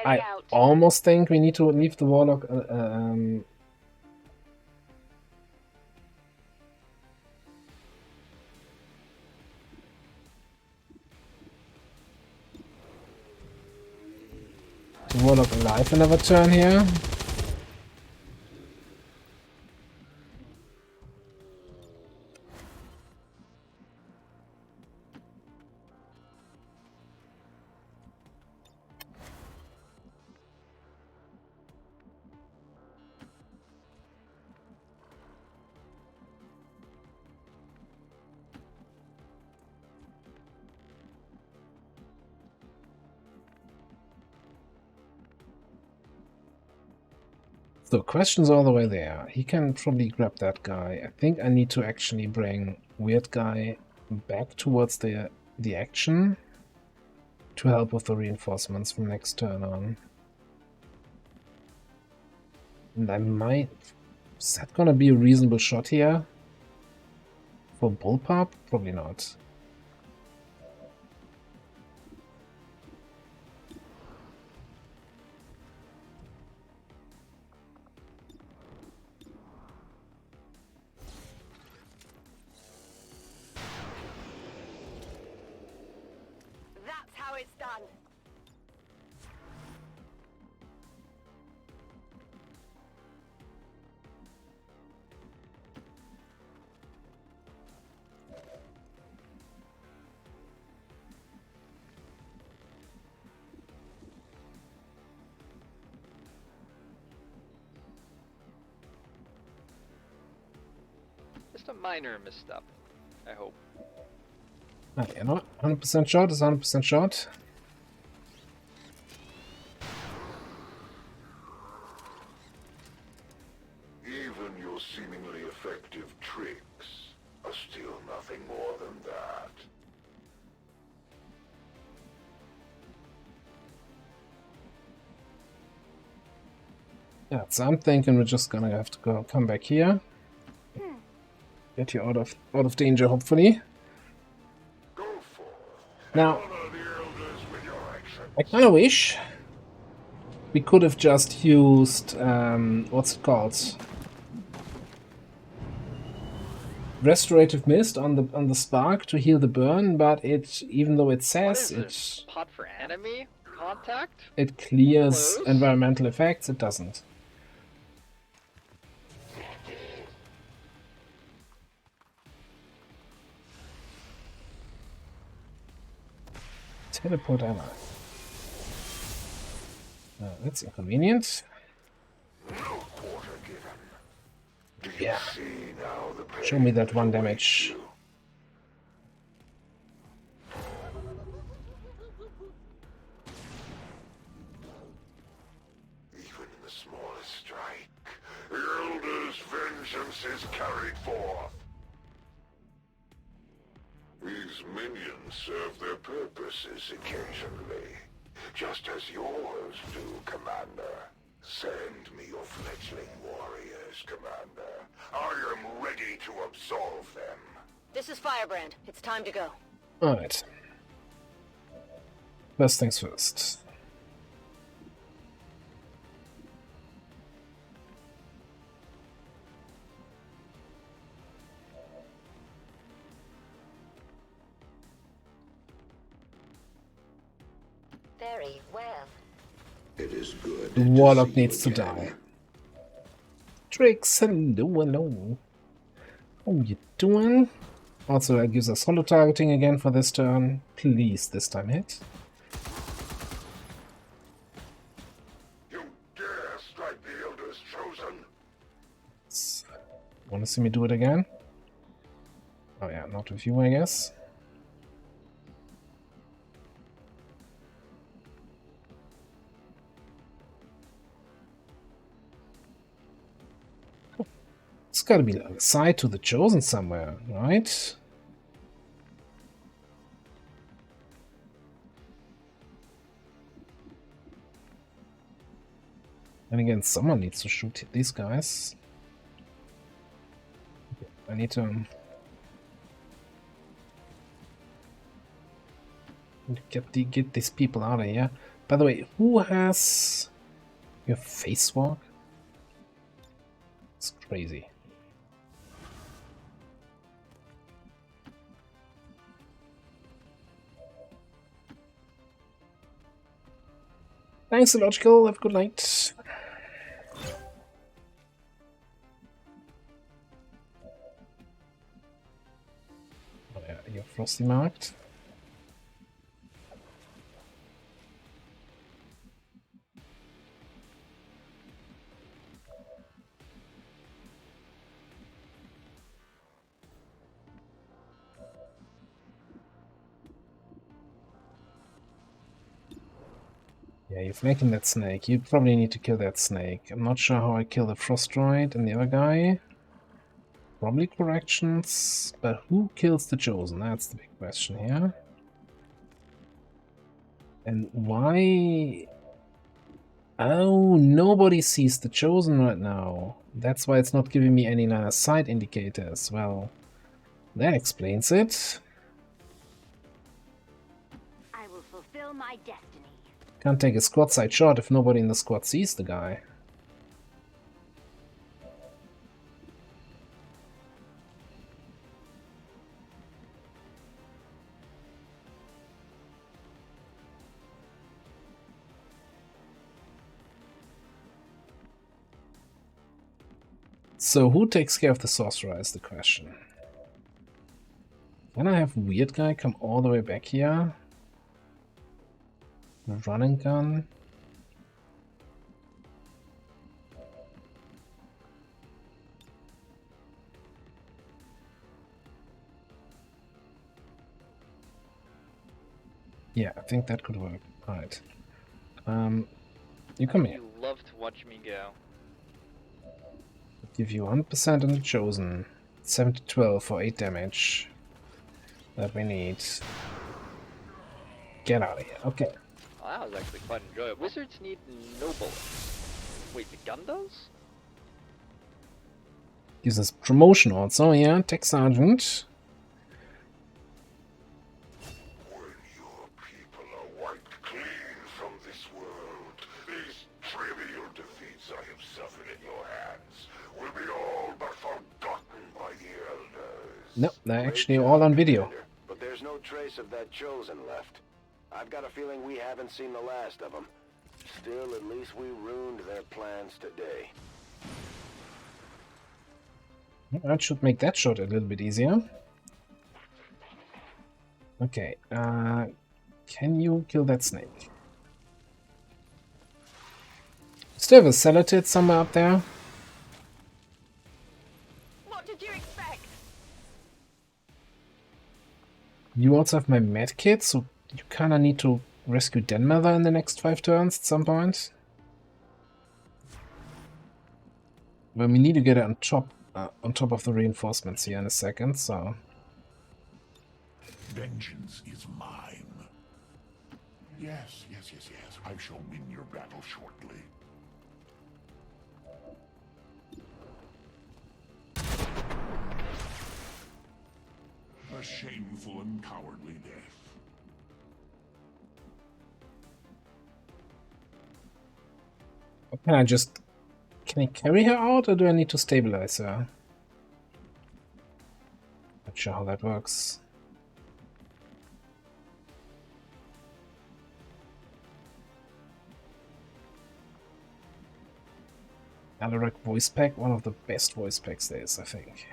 I almost think we need to leave the Warlock alive another turn here. So questions all the way there. He can probably grab that guy. I think I need to actually bring Weird Guy back towards the action to help with the reinforcements from next turn on. And I might... Is that gonna be a reasonable shot here? For Bullpup? Probably not. That's how it's done. Just a minor misstep, I hope. You know what? 100% shot is 100% shot. Even your seemingly effective tricks are still nothing more than that. Yeah, so I'm thinking we're just gonna have to come back here. Get you out of danger, hopefully. Now, I kind of wish we could have just used what's it called? restorative mist on the spark to heal the burn, but it, even though it says it Pot for enemy contact? it clears Close? environmental effects, it doesn't. Teleport ammo. That's inconvenient. Yeah. Show me that 1 damage. Even in the smallest strike, the Elder's vengeance is carried forth. These minions serve their purposes occasionally, just as yours do, Commander. Send me your fledgling warriors, Commander. I am ready to absolve them. This is Firebrand. It's time to go. Alright. First things first. Very well. It is good. The warlock needs to die. Trix, hello. How you doing? Also, that gives us holo targeting again for this turn. Please, this time hit. You dare strike the Elder's chosen? Want to see me do it again? Oh yeah, not with you, I guess. It's gotta be like a side to the chosen somewhere, right? And again, someone needs to shoot these guys. I need to get these people out of here. By the way, who has your face walk? It's crazy. Thanks, Illogical. Have a good night. Oh yeah, you're frosty marked. Yeah, you're flanking that snake. You probably need to kill that snake. I'm not sure how I kill the Frostroid and the other guy. Probably corrections, but who kills the Chosen? That's the big question here. And why... Oh, nobody sees the Chosen right now. That's why it's not giving me any line of sight indicators. Well, that explains it. I will fulfill my destiny. Can't take a squad side shot if nobody in the squad sees the guy. So who takes care of the sorcerer is the question. Can I have Weird Guy come all the way back here? Run and gun. Yeah, I think that could work. Alright. You come here. You love to watch me go. Give you 1% on the Chosen. 7 to 12 for 8 damage. That we need. Get out of here. Okay. Oh, that was actually quite enjoyable. Wizards need no bullets. Wait, the gun does? Gives us promotion also, yeah. Tech Sergeant. When your people are wiped clean from this world, these trivial defeats I have suffered at your hands will be all but forgotten by the Elders. No, they're Great actually job, all on video. Commander, but there's no trace of that Chosen left. I've got a feeling we haven't seen the last of them. Still, at least we ruined their plans today. That should make that shot a little bit easier. Okay, can you kill that snake? Still have a Celatid somewhere up there. What did you expect? You also have my medkit, so you kinda need to rescue Denmother in the next 5 turns at some point. But we need to get it on top of the reinforcements here in a second, so... Vengeance is mine. Yes. I shall win your battle shortly. A shameful and cowardly death. Can I just... Can I carry her out, or do I need to stabilize her? Not sure how that works. Alarak voice pack, one of the best voice packs there is, I think.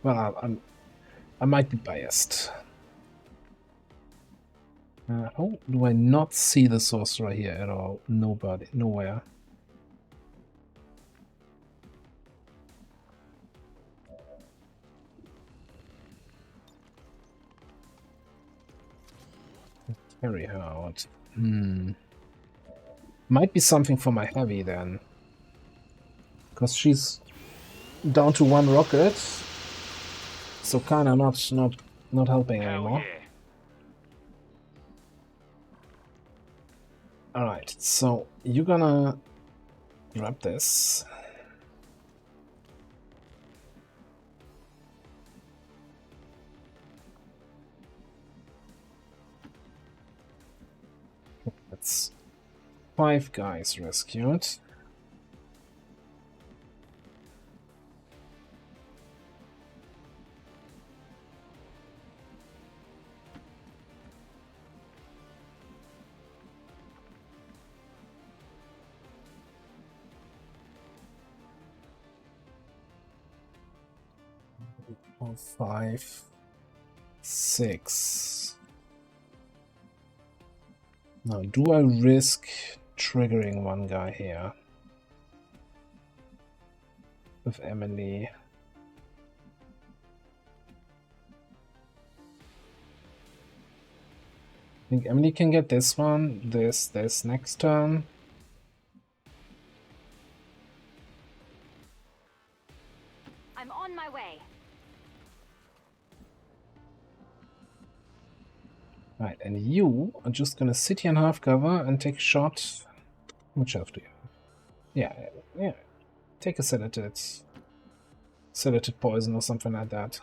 Well, I might be biased. Oh, do I not see the sorcerer here at all? Nowhere. Carry her out. Might be something for my heavy then. Because she's down to 1 rocket. So kinda not helping anymore. Alright, so you're gonna grab this. That's 5 guys rescued. Four, 5, 6. Now, do I risk triggering one guy here with Emily? I think Emily can get this one, this next turn. I'm on my way. Right, and you are just gonna sit here in half cover and take a shot. How much health do you have? Yeah. Take a Celatid poison or something like that.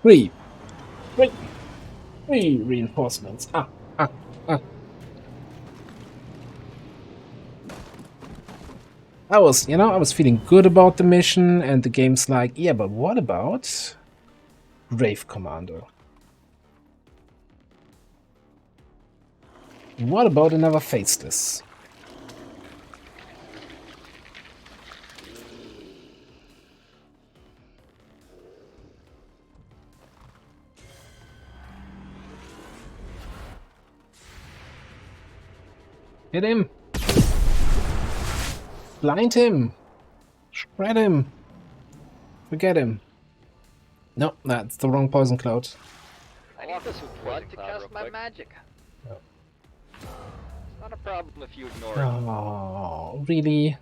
Three reinforcements. I was feeling good about the mission, and the game's like, yeah, but what about Wraith Commander? What about another Faceless? Hit him! Blind him! Shred him! Forget him. No, that's the wrong poison cloud. I need this blood to cast my magic. No. It's not a problem if you ignore it. Oh, really?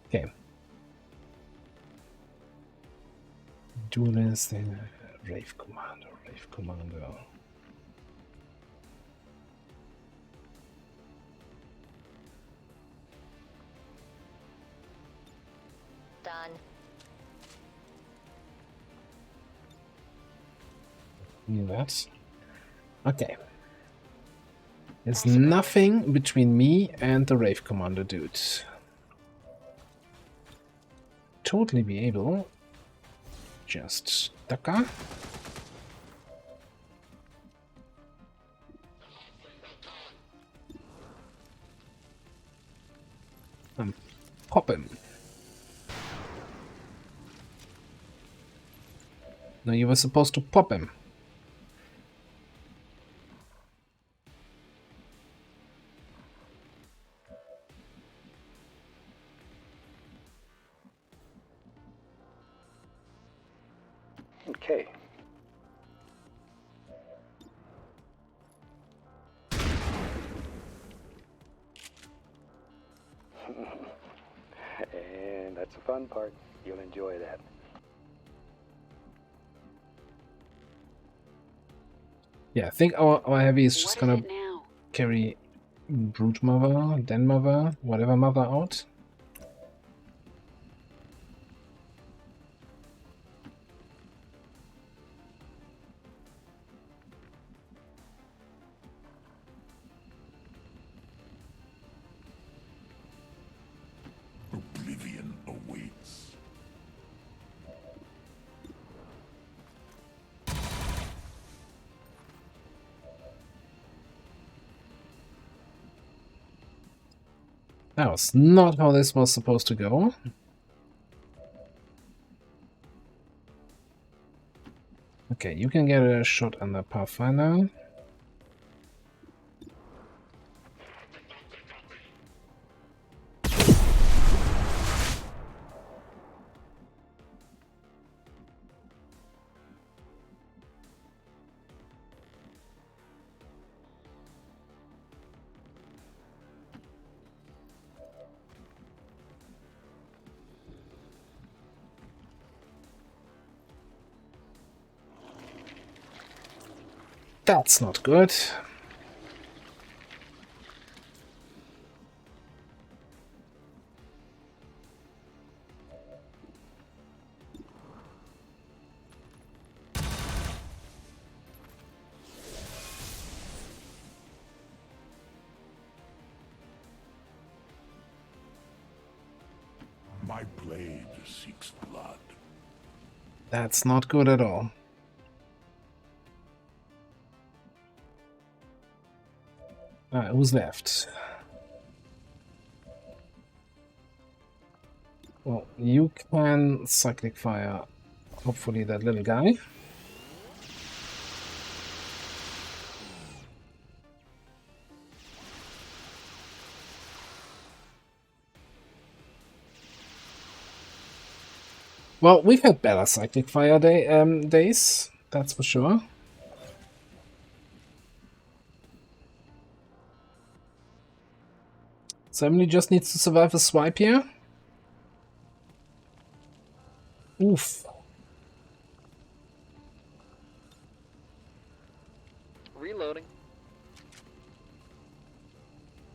Okay. Duelist, then Wraith Commander. done. Knew that. Okay. There's nothing between me and the Wraith Commander dude. Totally be able. Just ducker. And pop him. No, you were supposed to pop him. Okay. And that's the fun part. You'll enjoy that. Yeah, I think our heavy is just gonna carry Brood Mother, Den Mother, whatever Mother out. Oblivion awaits. That was not how this was supposed to go. Okay, you can get a shot on the Pathfinder. That's not good. My blade seeks blood. That's not good at all. Alright, who's left? Well, you can cyclic fire, hopefully that little guy. Well, we've had better cyclic fire days, that's for sure. So Emily just needs to survive a swipe here. Oof. Reloading.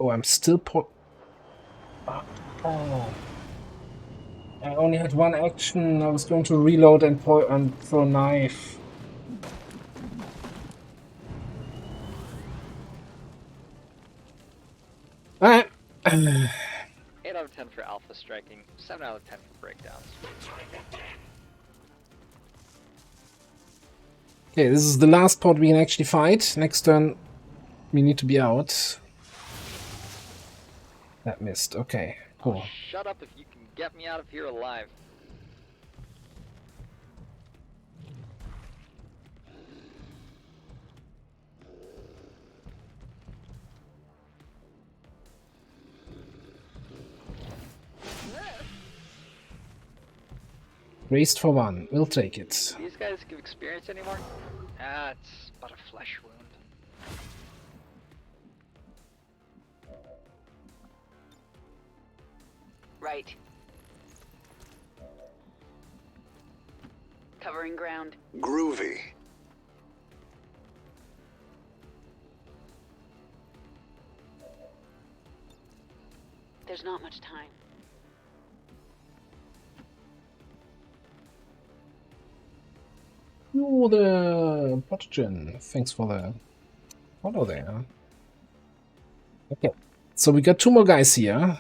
Oh, I'm still Oh. I only had one action. I was going to reload and throw knife. Alright. 8 out of 10 for alpha striking, 7 out of 10 for breakdowns. Okay, this is the last pod we can actually fight. Next turn, we need to be out. That missed. Okay, cool. Oh, shut up if you can get me out of here alive. Raised for 1. We'll take it. These guys give experience anymore? Ah, it's but a flesh wound. Right. Covering ground. Groovy. There's not much time. You're the Potogen. Thanks for the follow there. Okay, so we got 2 more guys here.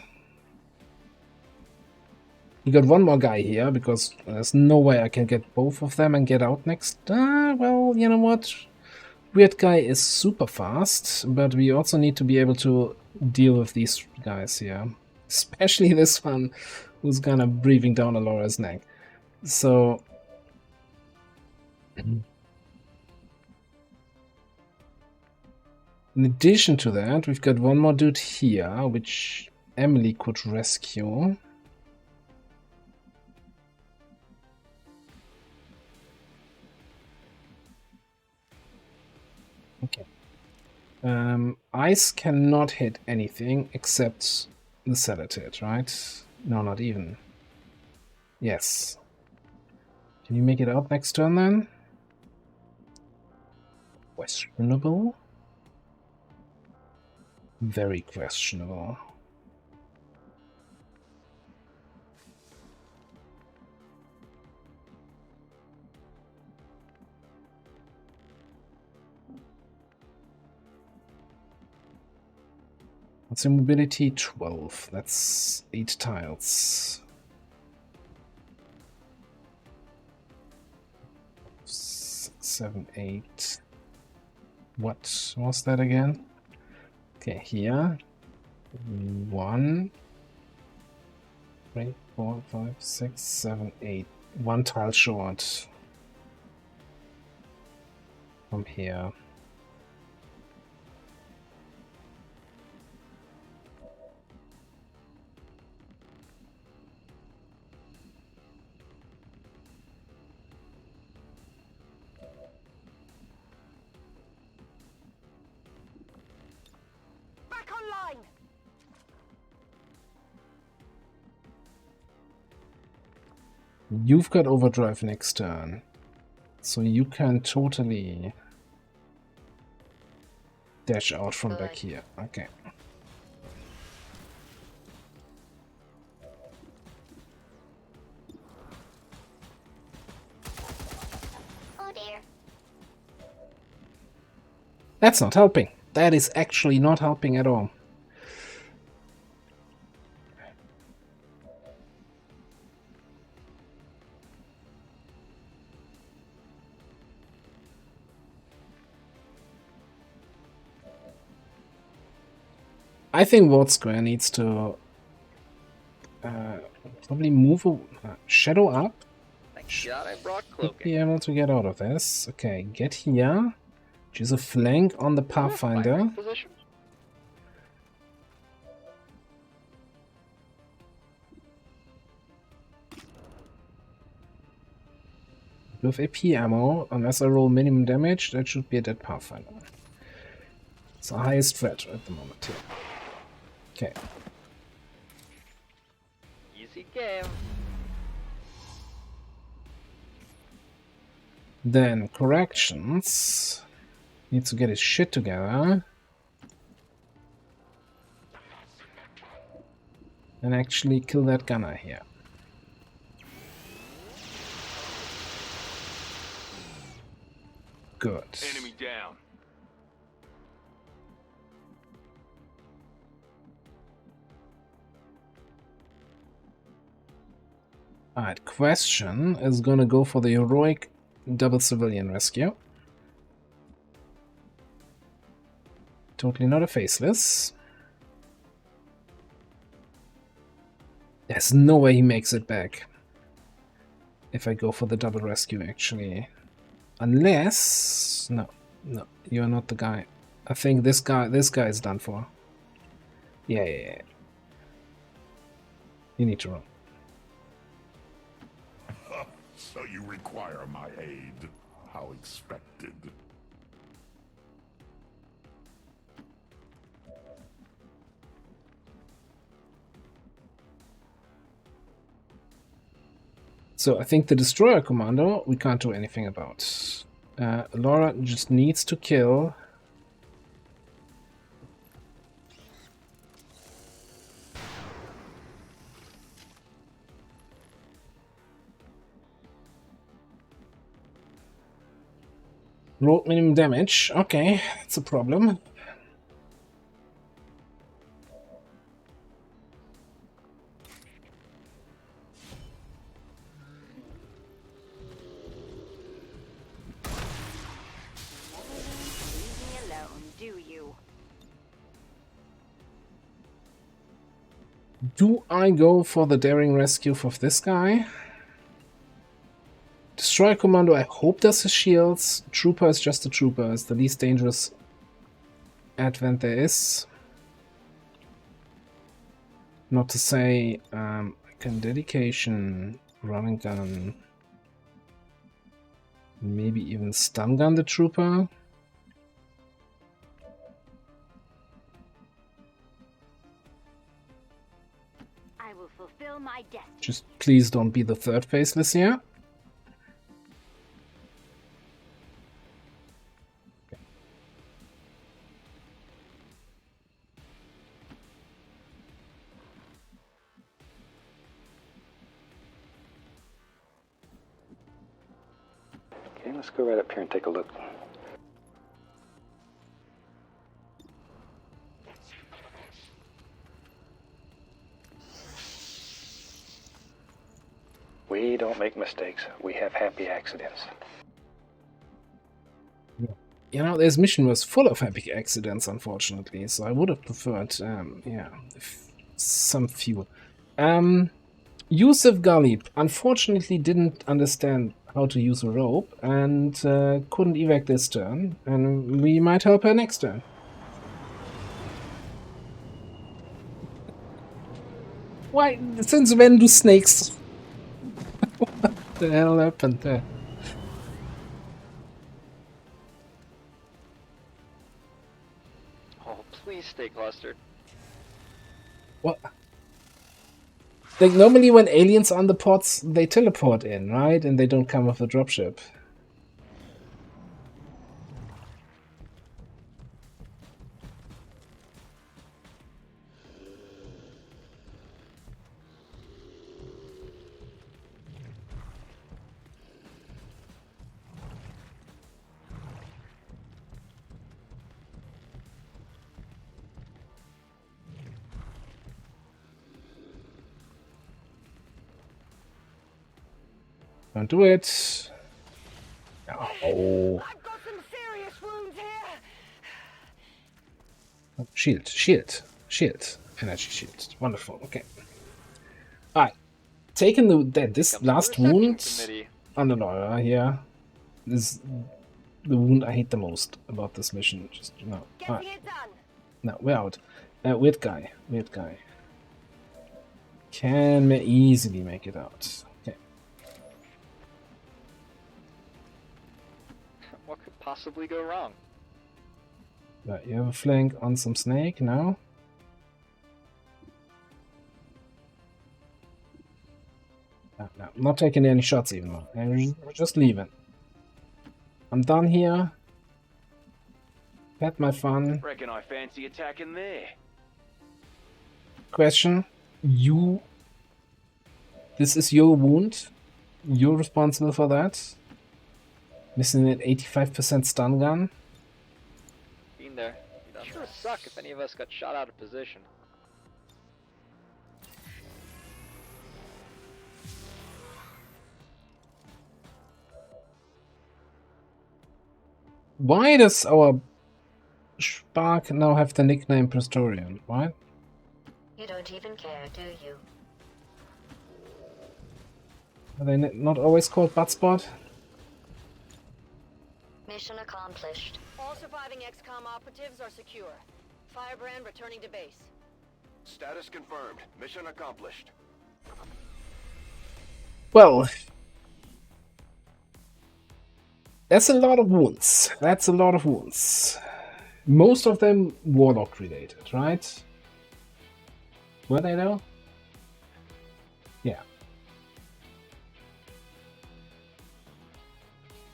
We got 1 more guy here because there's no way I can get both of them and get out next. Well, you know what? Weird guy is super fast, but we also need to be able to deal with these guys here. Especially this one, who's kind of breathing down Alora's neck. So... in addition to that, we've got 1 more dude here, which Emily could rescue. Okay. Ice cannot hit anything except the Celatid, right? No, not even. Yes. Can you make it out next turn then? Questionable? Very questionable. What's your mobility? 12. That's 8 tiles. 6, 7, 8. What was that again? Okay, here. 1, 3, 4, 5, 6, 7, 8. 1 tile short. From here. You've got overdrive next turn, so you can totally dash out from back here. Okay. Oh dear. That's not helping. That is actually not helping at all. I think Ward Square needs to probably move a shadow up. Thank God I brought Should cloaking. be able to get out of this. Okay, get here. Choose a flank on the Pathfinder. Position. With AP ammo, unless I roll minimum damage, that should be a dead Pathfinder. It's the highest threat at the moment here. Okay. Easy game. Then corrections. Needs to get his shit together. And actually kill that gunner here. Good. Enemy down. Alright, Question is gonna go for the heroic double civilian rescue. Totally not a faceless. There's no way he makes it back. If I go for the double rescue, actually. Unless... No, you're not the guy. I think this guy is done for. Yeah. You need to run. So you require my aid. How expected. So I think the Destroyer Commando we can't do anything about. Laura just needs to kill. Rolled minimum damage. Okay, that's a problem. Leave me alone, do you? Do I go for the daring rescue of this guy? Destroyer Commando, I hope does his shields. Trooper is just a trooper. It's the least dangerous advent there is. Not to say, I can dedication, run and gun, maybe even stun gun the trooper. I will fulfill my destiny. Just please don't be the third faceless here. Okay, let's go right up here and take a look. We don't make mistakes. We have happy accidents. You know, this mission was full of epic accidents, unfortunately, so I would have preferred, yeah, some few. Yusuf Ghalib unfortunately didn't understand how to use a rope and couldn't evac this turn, and we might help her next turn. Why, since when do snakes... What the hell happened there? Oh, please stay clustered. What? Like, normally when aliens are on the pods, they teleport in, right? And they don't come with the dropship. Don't do it. Oh. I've got some serious wounds here. Shield, shield, shield. Energy shield. Wonderful. Okay. Alright. Taking this last wound on the lawyer here is the wound I hate the most about this mission. Just, you know. Alright. No, we're out. Weird guy. Weird guy. Can easily make it out. Okay. What could possibly go wrong? Right, you have a flank on some snake now. No, I'm not taking any shots even more. We're just leaving. I'm done here. Had my fun. Reckon I fancy attacking there. Question. This is your wound. You're responsible for that. Missing an 85% stun gun. Been there. It'd sure suck if any of us got shot out of position. Why does our Spark now have the nickname Prestorian? Why? You don't even care, do you? Are they not always called Buttspot? Mission accomplished. All surviving XCOM operatives are secure. Firebrand returning to base. Status confirmed. Mission accomplished. Well, that's a lot of wounds. That's a lot of wounds. Most of them Warlock related, right? Were they though? Yeah.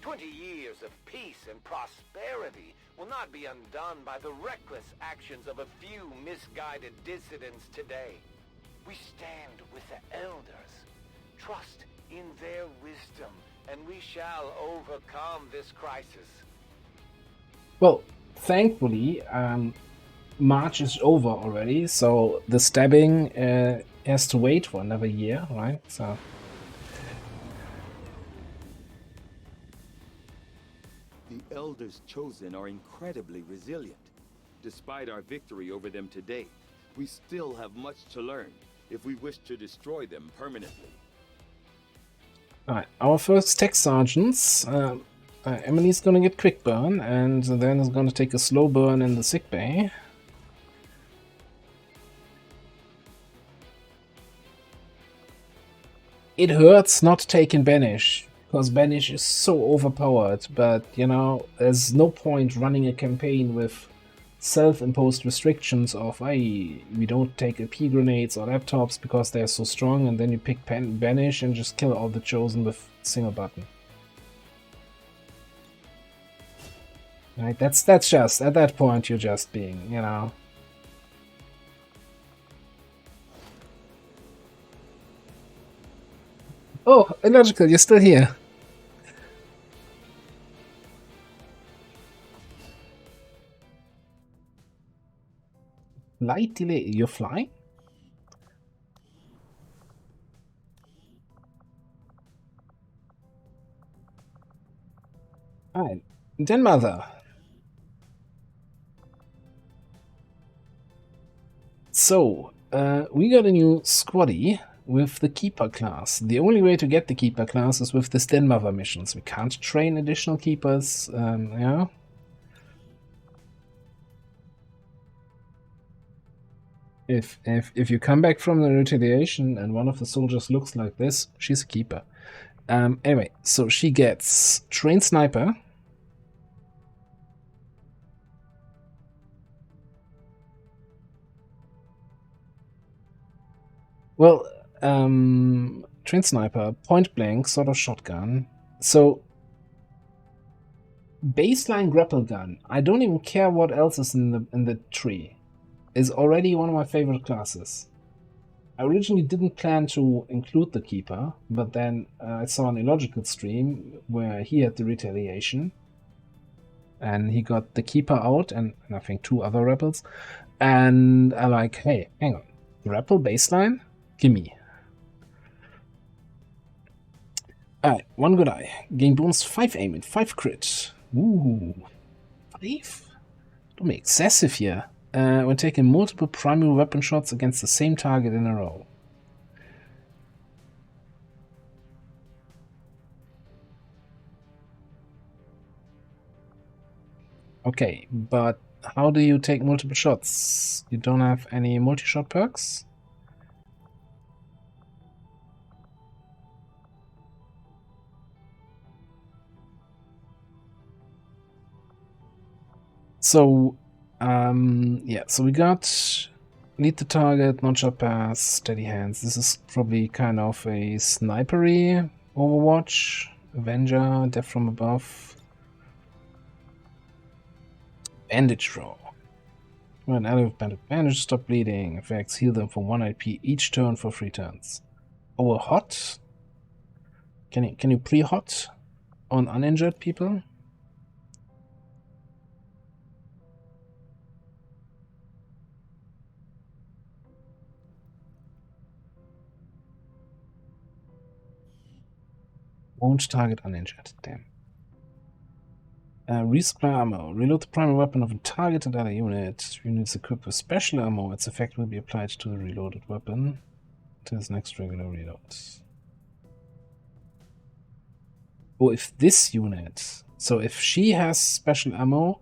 20 years of peace and prosperity will not be undone by the reckless actions of a few misguided dissidents today. We stand with the elders. Trust in their wisdom, and we shall overcome this crisis. Well, thankfully, March is over already, so the stabbing has to wait for another year, right? So. The Elders Chosen are incredibly resilient. Despite our victory over them today, we still have much to learn if we wish to destroy them permanently. Alright, our first tech sergeants. Emily's gonna get quick burn, and then is gonna take a slow burn in the sickbay. It hurts not taking Banish, because Banish is so overpowered, but you know, there's no point running a campaign with self-imposed restrictions of, hey, we don't take AP grenades or laptops because they're so strong, and then you pick Banish and just kill all the Chosen with a single button. Right, that's just, at that point you're just being, you know... Oh, Illogical, you're still here. Light delay, you're flying? Alright, Den Mother. So, we got a new squaddy with the Keeper class. The only way to get the Keeper class is with this Den Mother missions. We can't train additional Keepers, yeah. If you come back from the retaliation and one of the soldiers looks like this, she's a Keeper. Anyway, so she gets Trained Sniper. Well, Trained Sniper, Point Blank, sort of shotgun. So, baseline grapple gun. I don't even care what else is in the tree. Is already one of my favorite classes. I originally didn't plan to include the Keeper, but then I saw an Illogical stream where he had the retaliation. And he got the Keeper out, and I think 2 other rebels. And I'm like, hey, hang on. Grapple baseline? Gimme. Alright, 1 good eye. Gain bonus 5 aim and 5 crit. Ooh. 5? Don't be excessive here. When taking multiple primary weapon shots against the same target in a row. Okay, but how do you take multiple shots? You don't have any multi-shot perks? So, yeah, so we got lead the target, non-shot pass, steady hands. This is probably kind of a snipery Overwatch, Avenger, Death from Above. Bandage draw. When ally with bandage stop bleeding. Effects heal them for 1 IP each turn for 3 turns. Over hot? Can you pre-hot on uninjured people? Won't target uninjured. Damn. Resupply ammo. Reload the primary weapon of a targeted other unit. Units equipped with special ammo. Its effect will be applied to the reloaded weapon to its next regular reload. Oh, if this unit... So if she has special ammo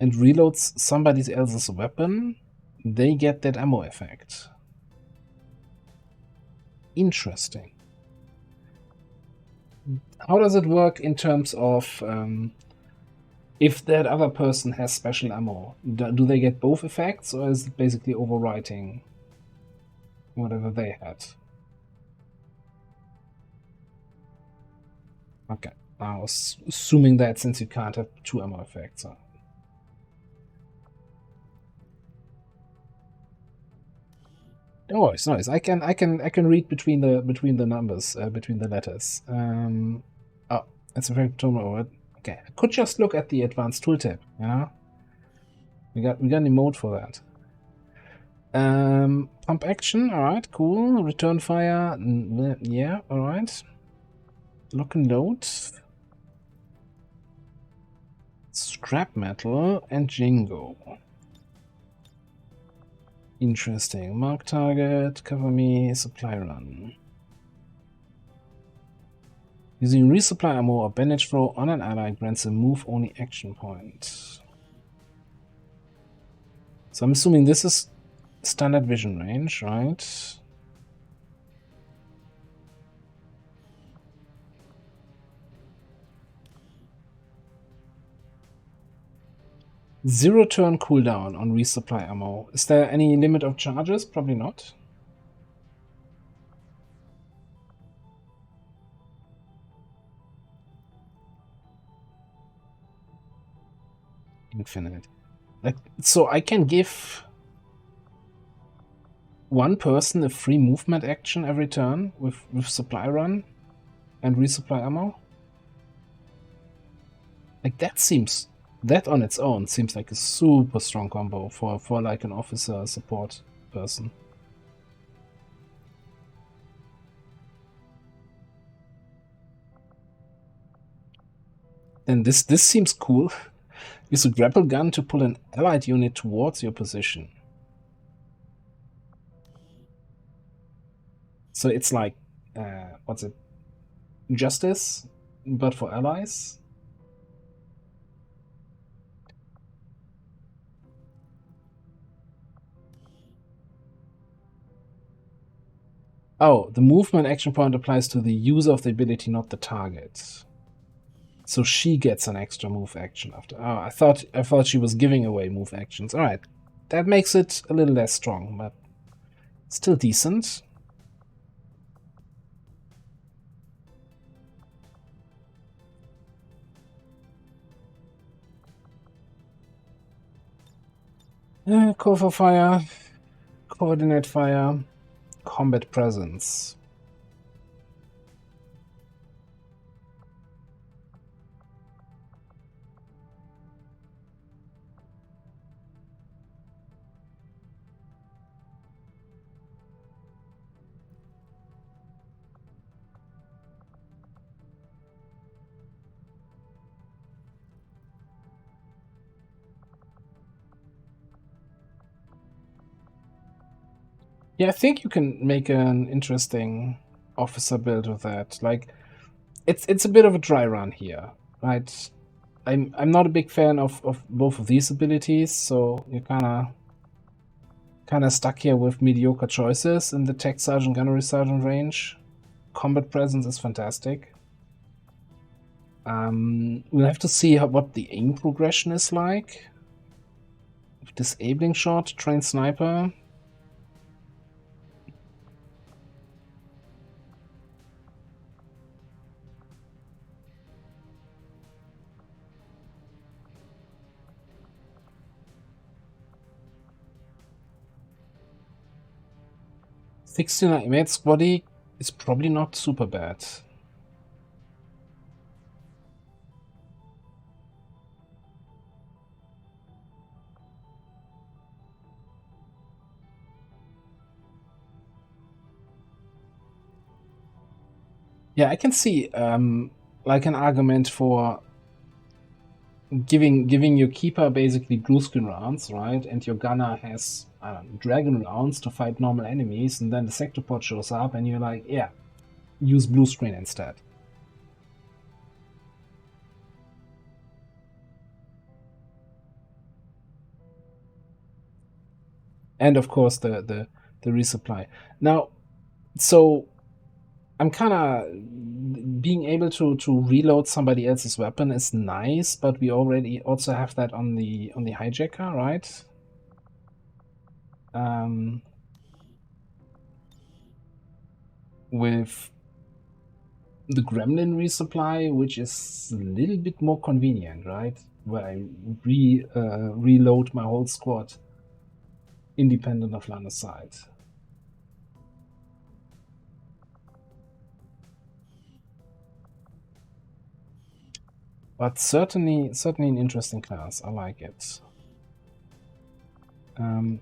and reloads somebody else's weapon, they get that ammo effect. Interesting. How does it work in terms of if that other person has special ammo? Do they get both effects, or is it basically overwriting whatever they had? Okay, I was assuming that since you can't have 2 ammo effects. So. No worries, no worries. I can read between the numbers, between the letters. Oh, it's a very total word. Okay, I could just look at the advanced tooltip, you know? We got an emote for that. Pump action, alright, cool. Return fire, yeah, alright. Lock and load. Scrap metal and Jingo. Interesting. Mark target, cover me, supply run. Using resupply ammo or bandage throw on an ally grants a move-only action point. So I'm assuming this is standard vision range, right? Zero turn cooldown on resupply ammo. Is there any limit of charges? Probably not. Infinite. Like, so I can give one person a free movement action every turn with supply run and resupply ammo? Like, that on its own seems like a super strong combo for like an officer support person. And this seems cool. Use a grapple gun to pull an allied unit towards your position. So it's like, what's it? Justice, but for allies? Oh, the movement action point applies to the user of the ability, not the target. So she gets an extra move action after. Oh, I thought she was giving away move actions. All right, that makes it a little less strong, but still decent. Cover fire, coordinate fire, combat presence. Yeah, I think you can make an interesting officer build with that. Like, it's a bit of a dry run here, right? I'm not a big fan of both of these abilities, so you're kinda stuck here with mediocre choices in the tech sergeant, gunnery sergeant range. Combat presence is fantastic. We'll have to see what the aim progression is like. Disabling shot, trained sniper. $69 mate squaddy is probably not super bad. Yeah, I can see like an argument for giving your keeper basically blue screen rounds, right? And your gunner has dragon rounds to fight normal enemies, and then the sectopod shows up and you're like, yeah, use blue screen instead. And of course the resupply. Now, so I'm kind of being able to reload somebody else's weapon is nice, but we already also have that on the hijacker, right? With the Gremlin resupply, which is a little bit more convenient, right? Where I reload my whole squad independent of line of sight. But certainly an interesting class. I like it. And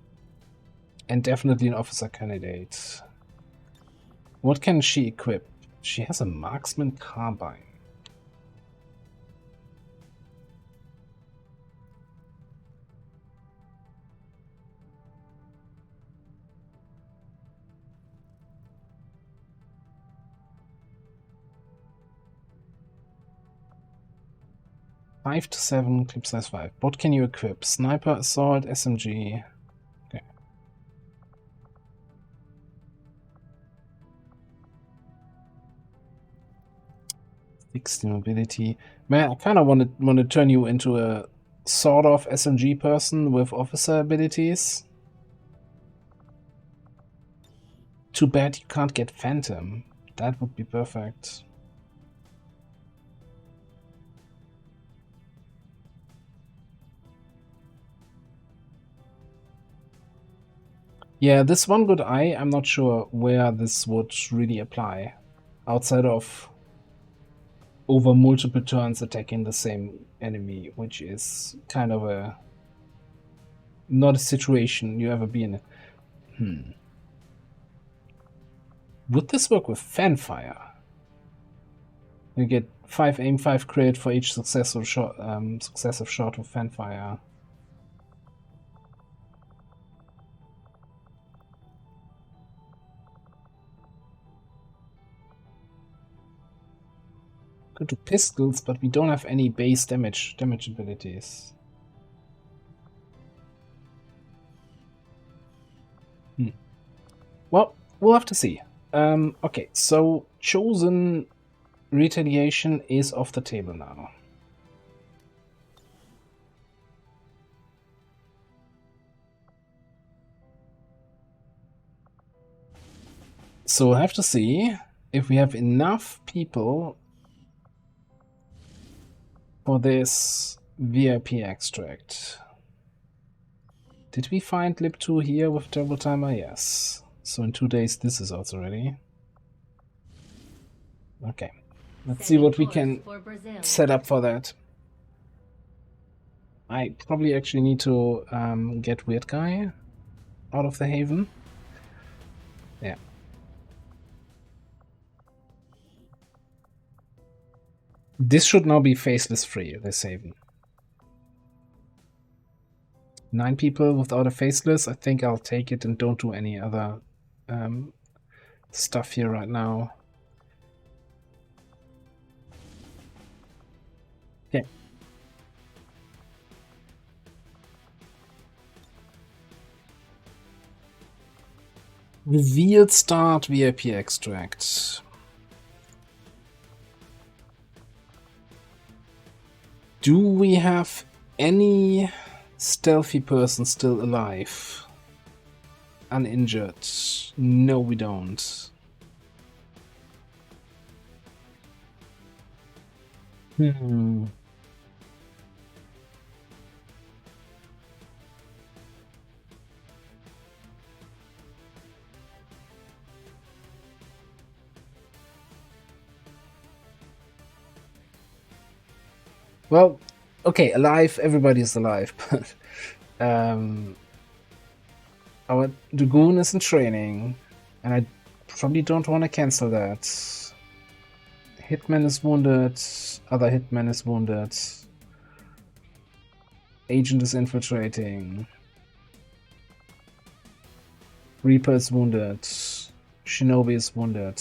definitely an officer candidate. What can she equip? She has a marksman carbine. Five to 7, clip size 5. What can you equip? Sniper, assault, SMG. Okay. Fixed mobility. Man, I kind of want to turn you into a sort of SMG person with officer abilities. Too bad you can't get Phantom. That would be perfect. Yeah, this one good eye, I'm not sure where this would really apply. Outside of over multiple turns attacking the same enemy, which is kind of a not a situation you ever be in. Would this work with Fanfire? You get 5 aim, 5 crit for each successive shot with Fanfire. Could do pistols, but we don't have any base damage abilities. Well, we'll have to see. Okay, so Chosen Retaliation is off the table now. So we'll have to see if we have enough people for this VIP extract. Did we find Lib 2 here with Double Timer? Yes. So in 2 days this is also ready. Okay. Let's see what we can set up for that. I probably actually need to get Weird Guy out of the Haven. Yeah. This should now be faceless free, this Haven. 9 people without a faceless. I think I'll take it and don't do any other stuff here right now. Okay. Revealed start VIP extract. Do we have any stealthy person still alive? Uninjured? No, we don't. Well, okay, alive, everybody's alive, but our Dragoon is in training, and I probably don't want to cancel that. Hitman is wounded, other Hitman is wounded, Agent is infiltrating, Reaper is wounded, Shinobi is wounded,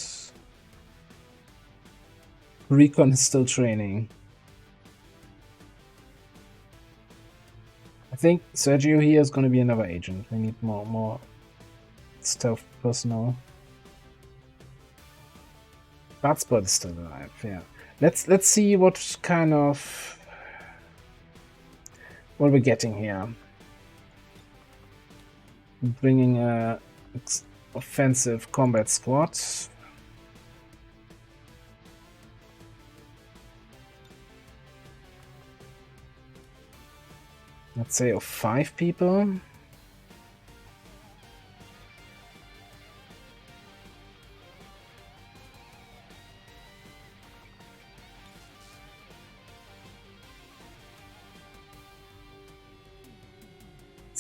Recon is still training. I think Sergio here is going to be another agent. We need more stealth personnel. Bloodsport is still alive. Yeah. Let's see what kind of what we're getting here. Bringing a offensive combat squad. Let's say of 5 people.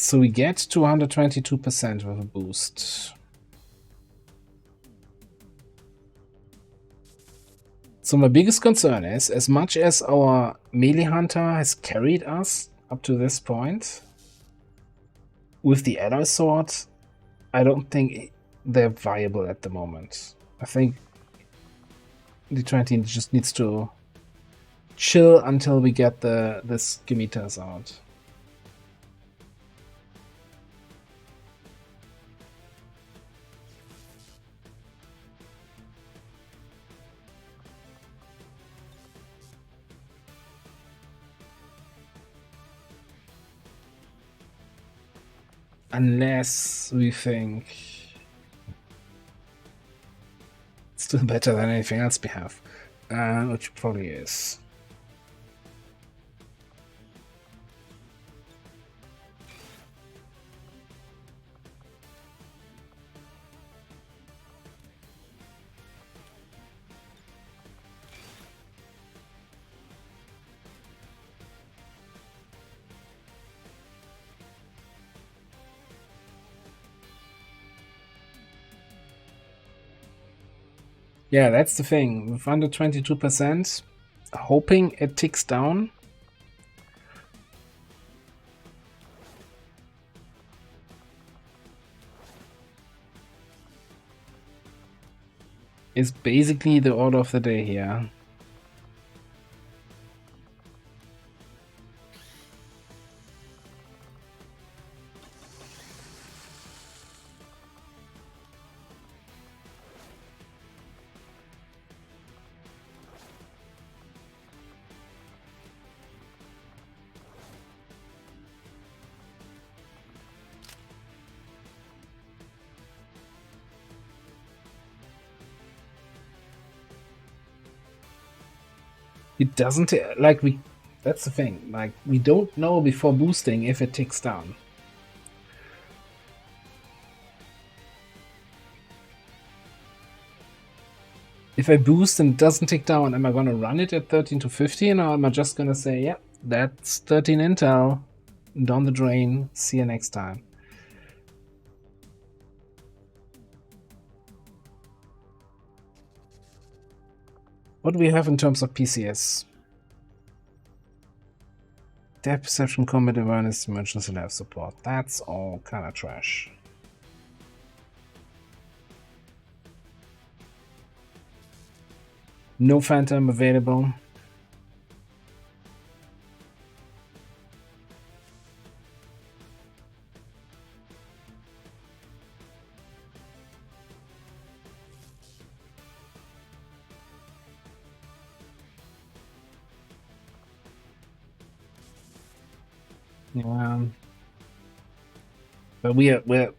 So we get to 122% with a boost. So my biggest concern is, as much as our melee hunter has carried us up to this point, with the alloy sword, I don't think they're viable at the moment. I think D20 just needs to chill until we get the scimitars out. Unless we think it's still better than anything else we have, which probably is. Yeah, that's the thing. With under 22%, hoping it ticks down. Is basically the order of the day here. It doesn't, like, that's the thing, like, we don't know before boosting if it ticks down. If I boost and it doesn't tick down, am I gonna run it at 13 to 15, or am I just gonna say, yeah, that's 13 intel, down the drain, see you next time? What do we have in terms of PCS? Depth perception, combat awareness, emergency life support. That's all kind of trash. No Phantom available. Yeah, but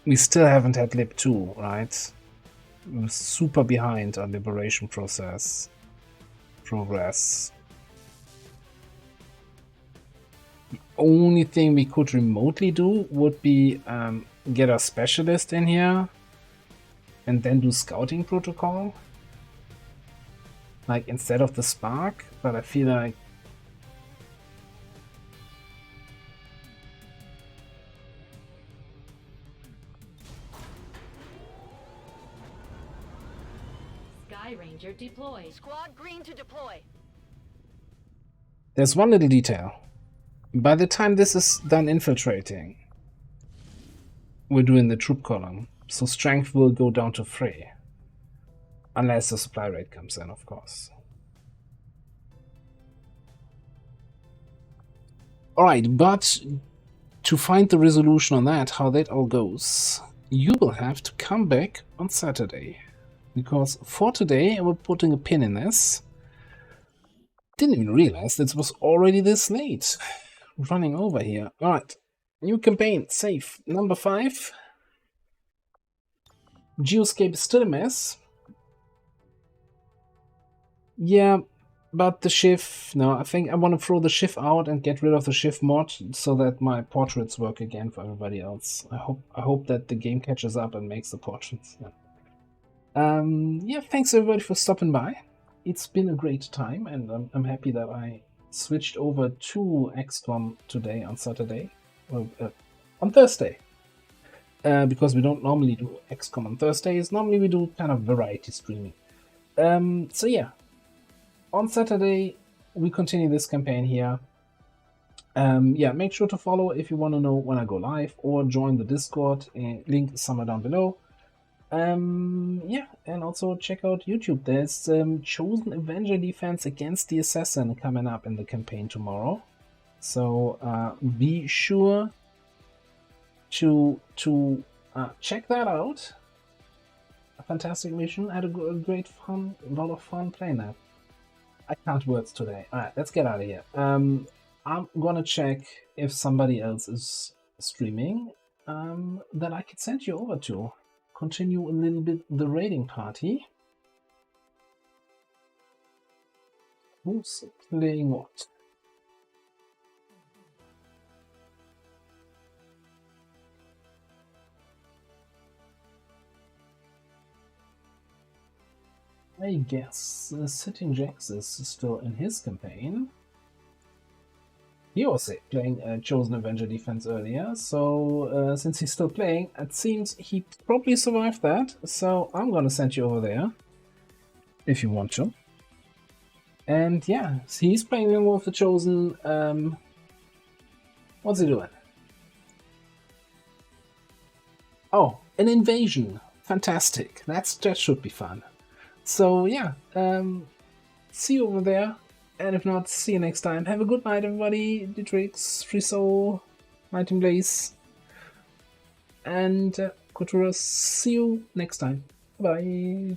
we still haven't had Lib 2, right? We're super behind on liberation process progress. The only thing we could remotely do would be get a specialist in here and then do scouting protocol, like instead of the spark, but I feel like Ranger deployed. Squad green to deploy. there's one little detail. By the time this is done infiltrating, we're doing the troop column, so strength will go down to 3. Unless the supply rate comes in, of course. Alright, but to find the resolution on that, how that all goes, you will have to come back on Saturday. Because for today, we're putting a pin in this. Didn't even realize it was already this late. Running over here. Alright. New campaign. Save. Number 5. Geoscape is still a mess. Yeah, but the Shift... No, I think I want to throw the Shift out and get rid of the Shift mod so that my portraits work again for everybody else. I hope that the game catches up and makes the portraits. Yeah. Yeah, thanks everybody for stopping by. It's been a great time, and I'm happy that I switched over to XCOM today on Saturday, or on Thursday. Because we don't normally do XCOM on Thursdays. Normally we do kind of variety streaming. So yeah, on Saturday we continue this campaign here. Yeah, make sure to follow if you want to know when I go live, or join the Discord. Link is somewhere down below. Yeah, and also check out YouTube. There's Chosen Avenger Defense against the Assassin coming up in the campaign tomorrow. So be sure to check that out. A fantastic mission. I had a lot of fun playing that. I can't words today. Alright, let's get out of here. I'm gonna check if somebody else is streaming that I could send you over to. Continue a little bit the raiding party. Who's playing what? I guess Sitting Jax is still in his campaign. He was playing Chosen Avenger Defense earlier, so since he's still playing, it seems he probably survived that. So I'm gonna send you over there, if you want to. And yeah, he's playing War of the Chosen. What's he doing? Oh, an invasion! Fantastic. That should be fun. So yeah, see you over there. And if not, see you next time. Have a good night, everybody. Dietrix, Friso, Mighty Blaze, and Koturas. See you next time. Bye.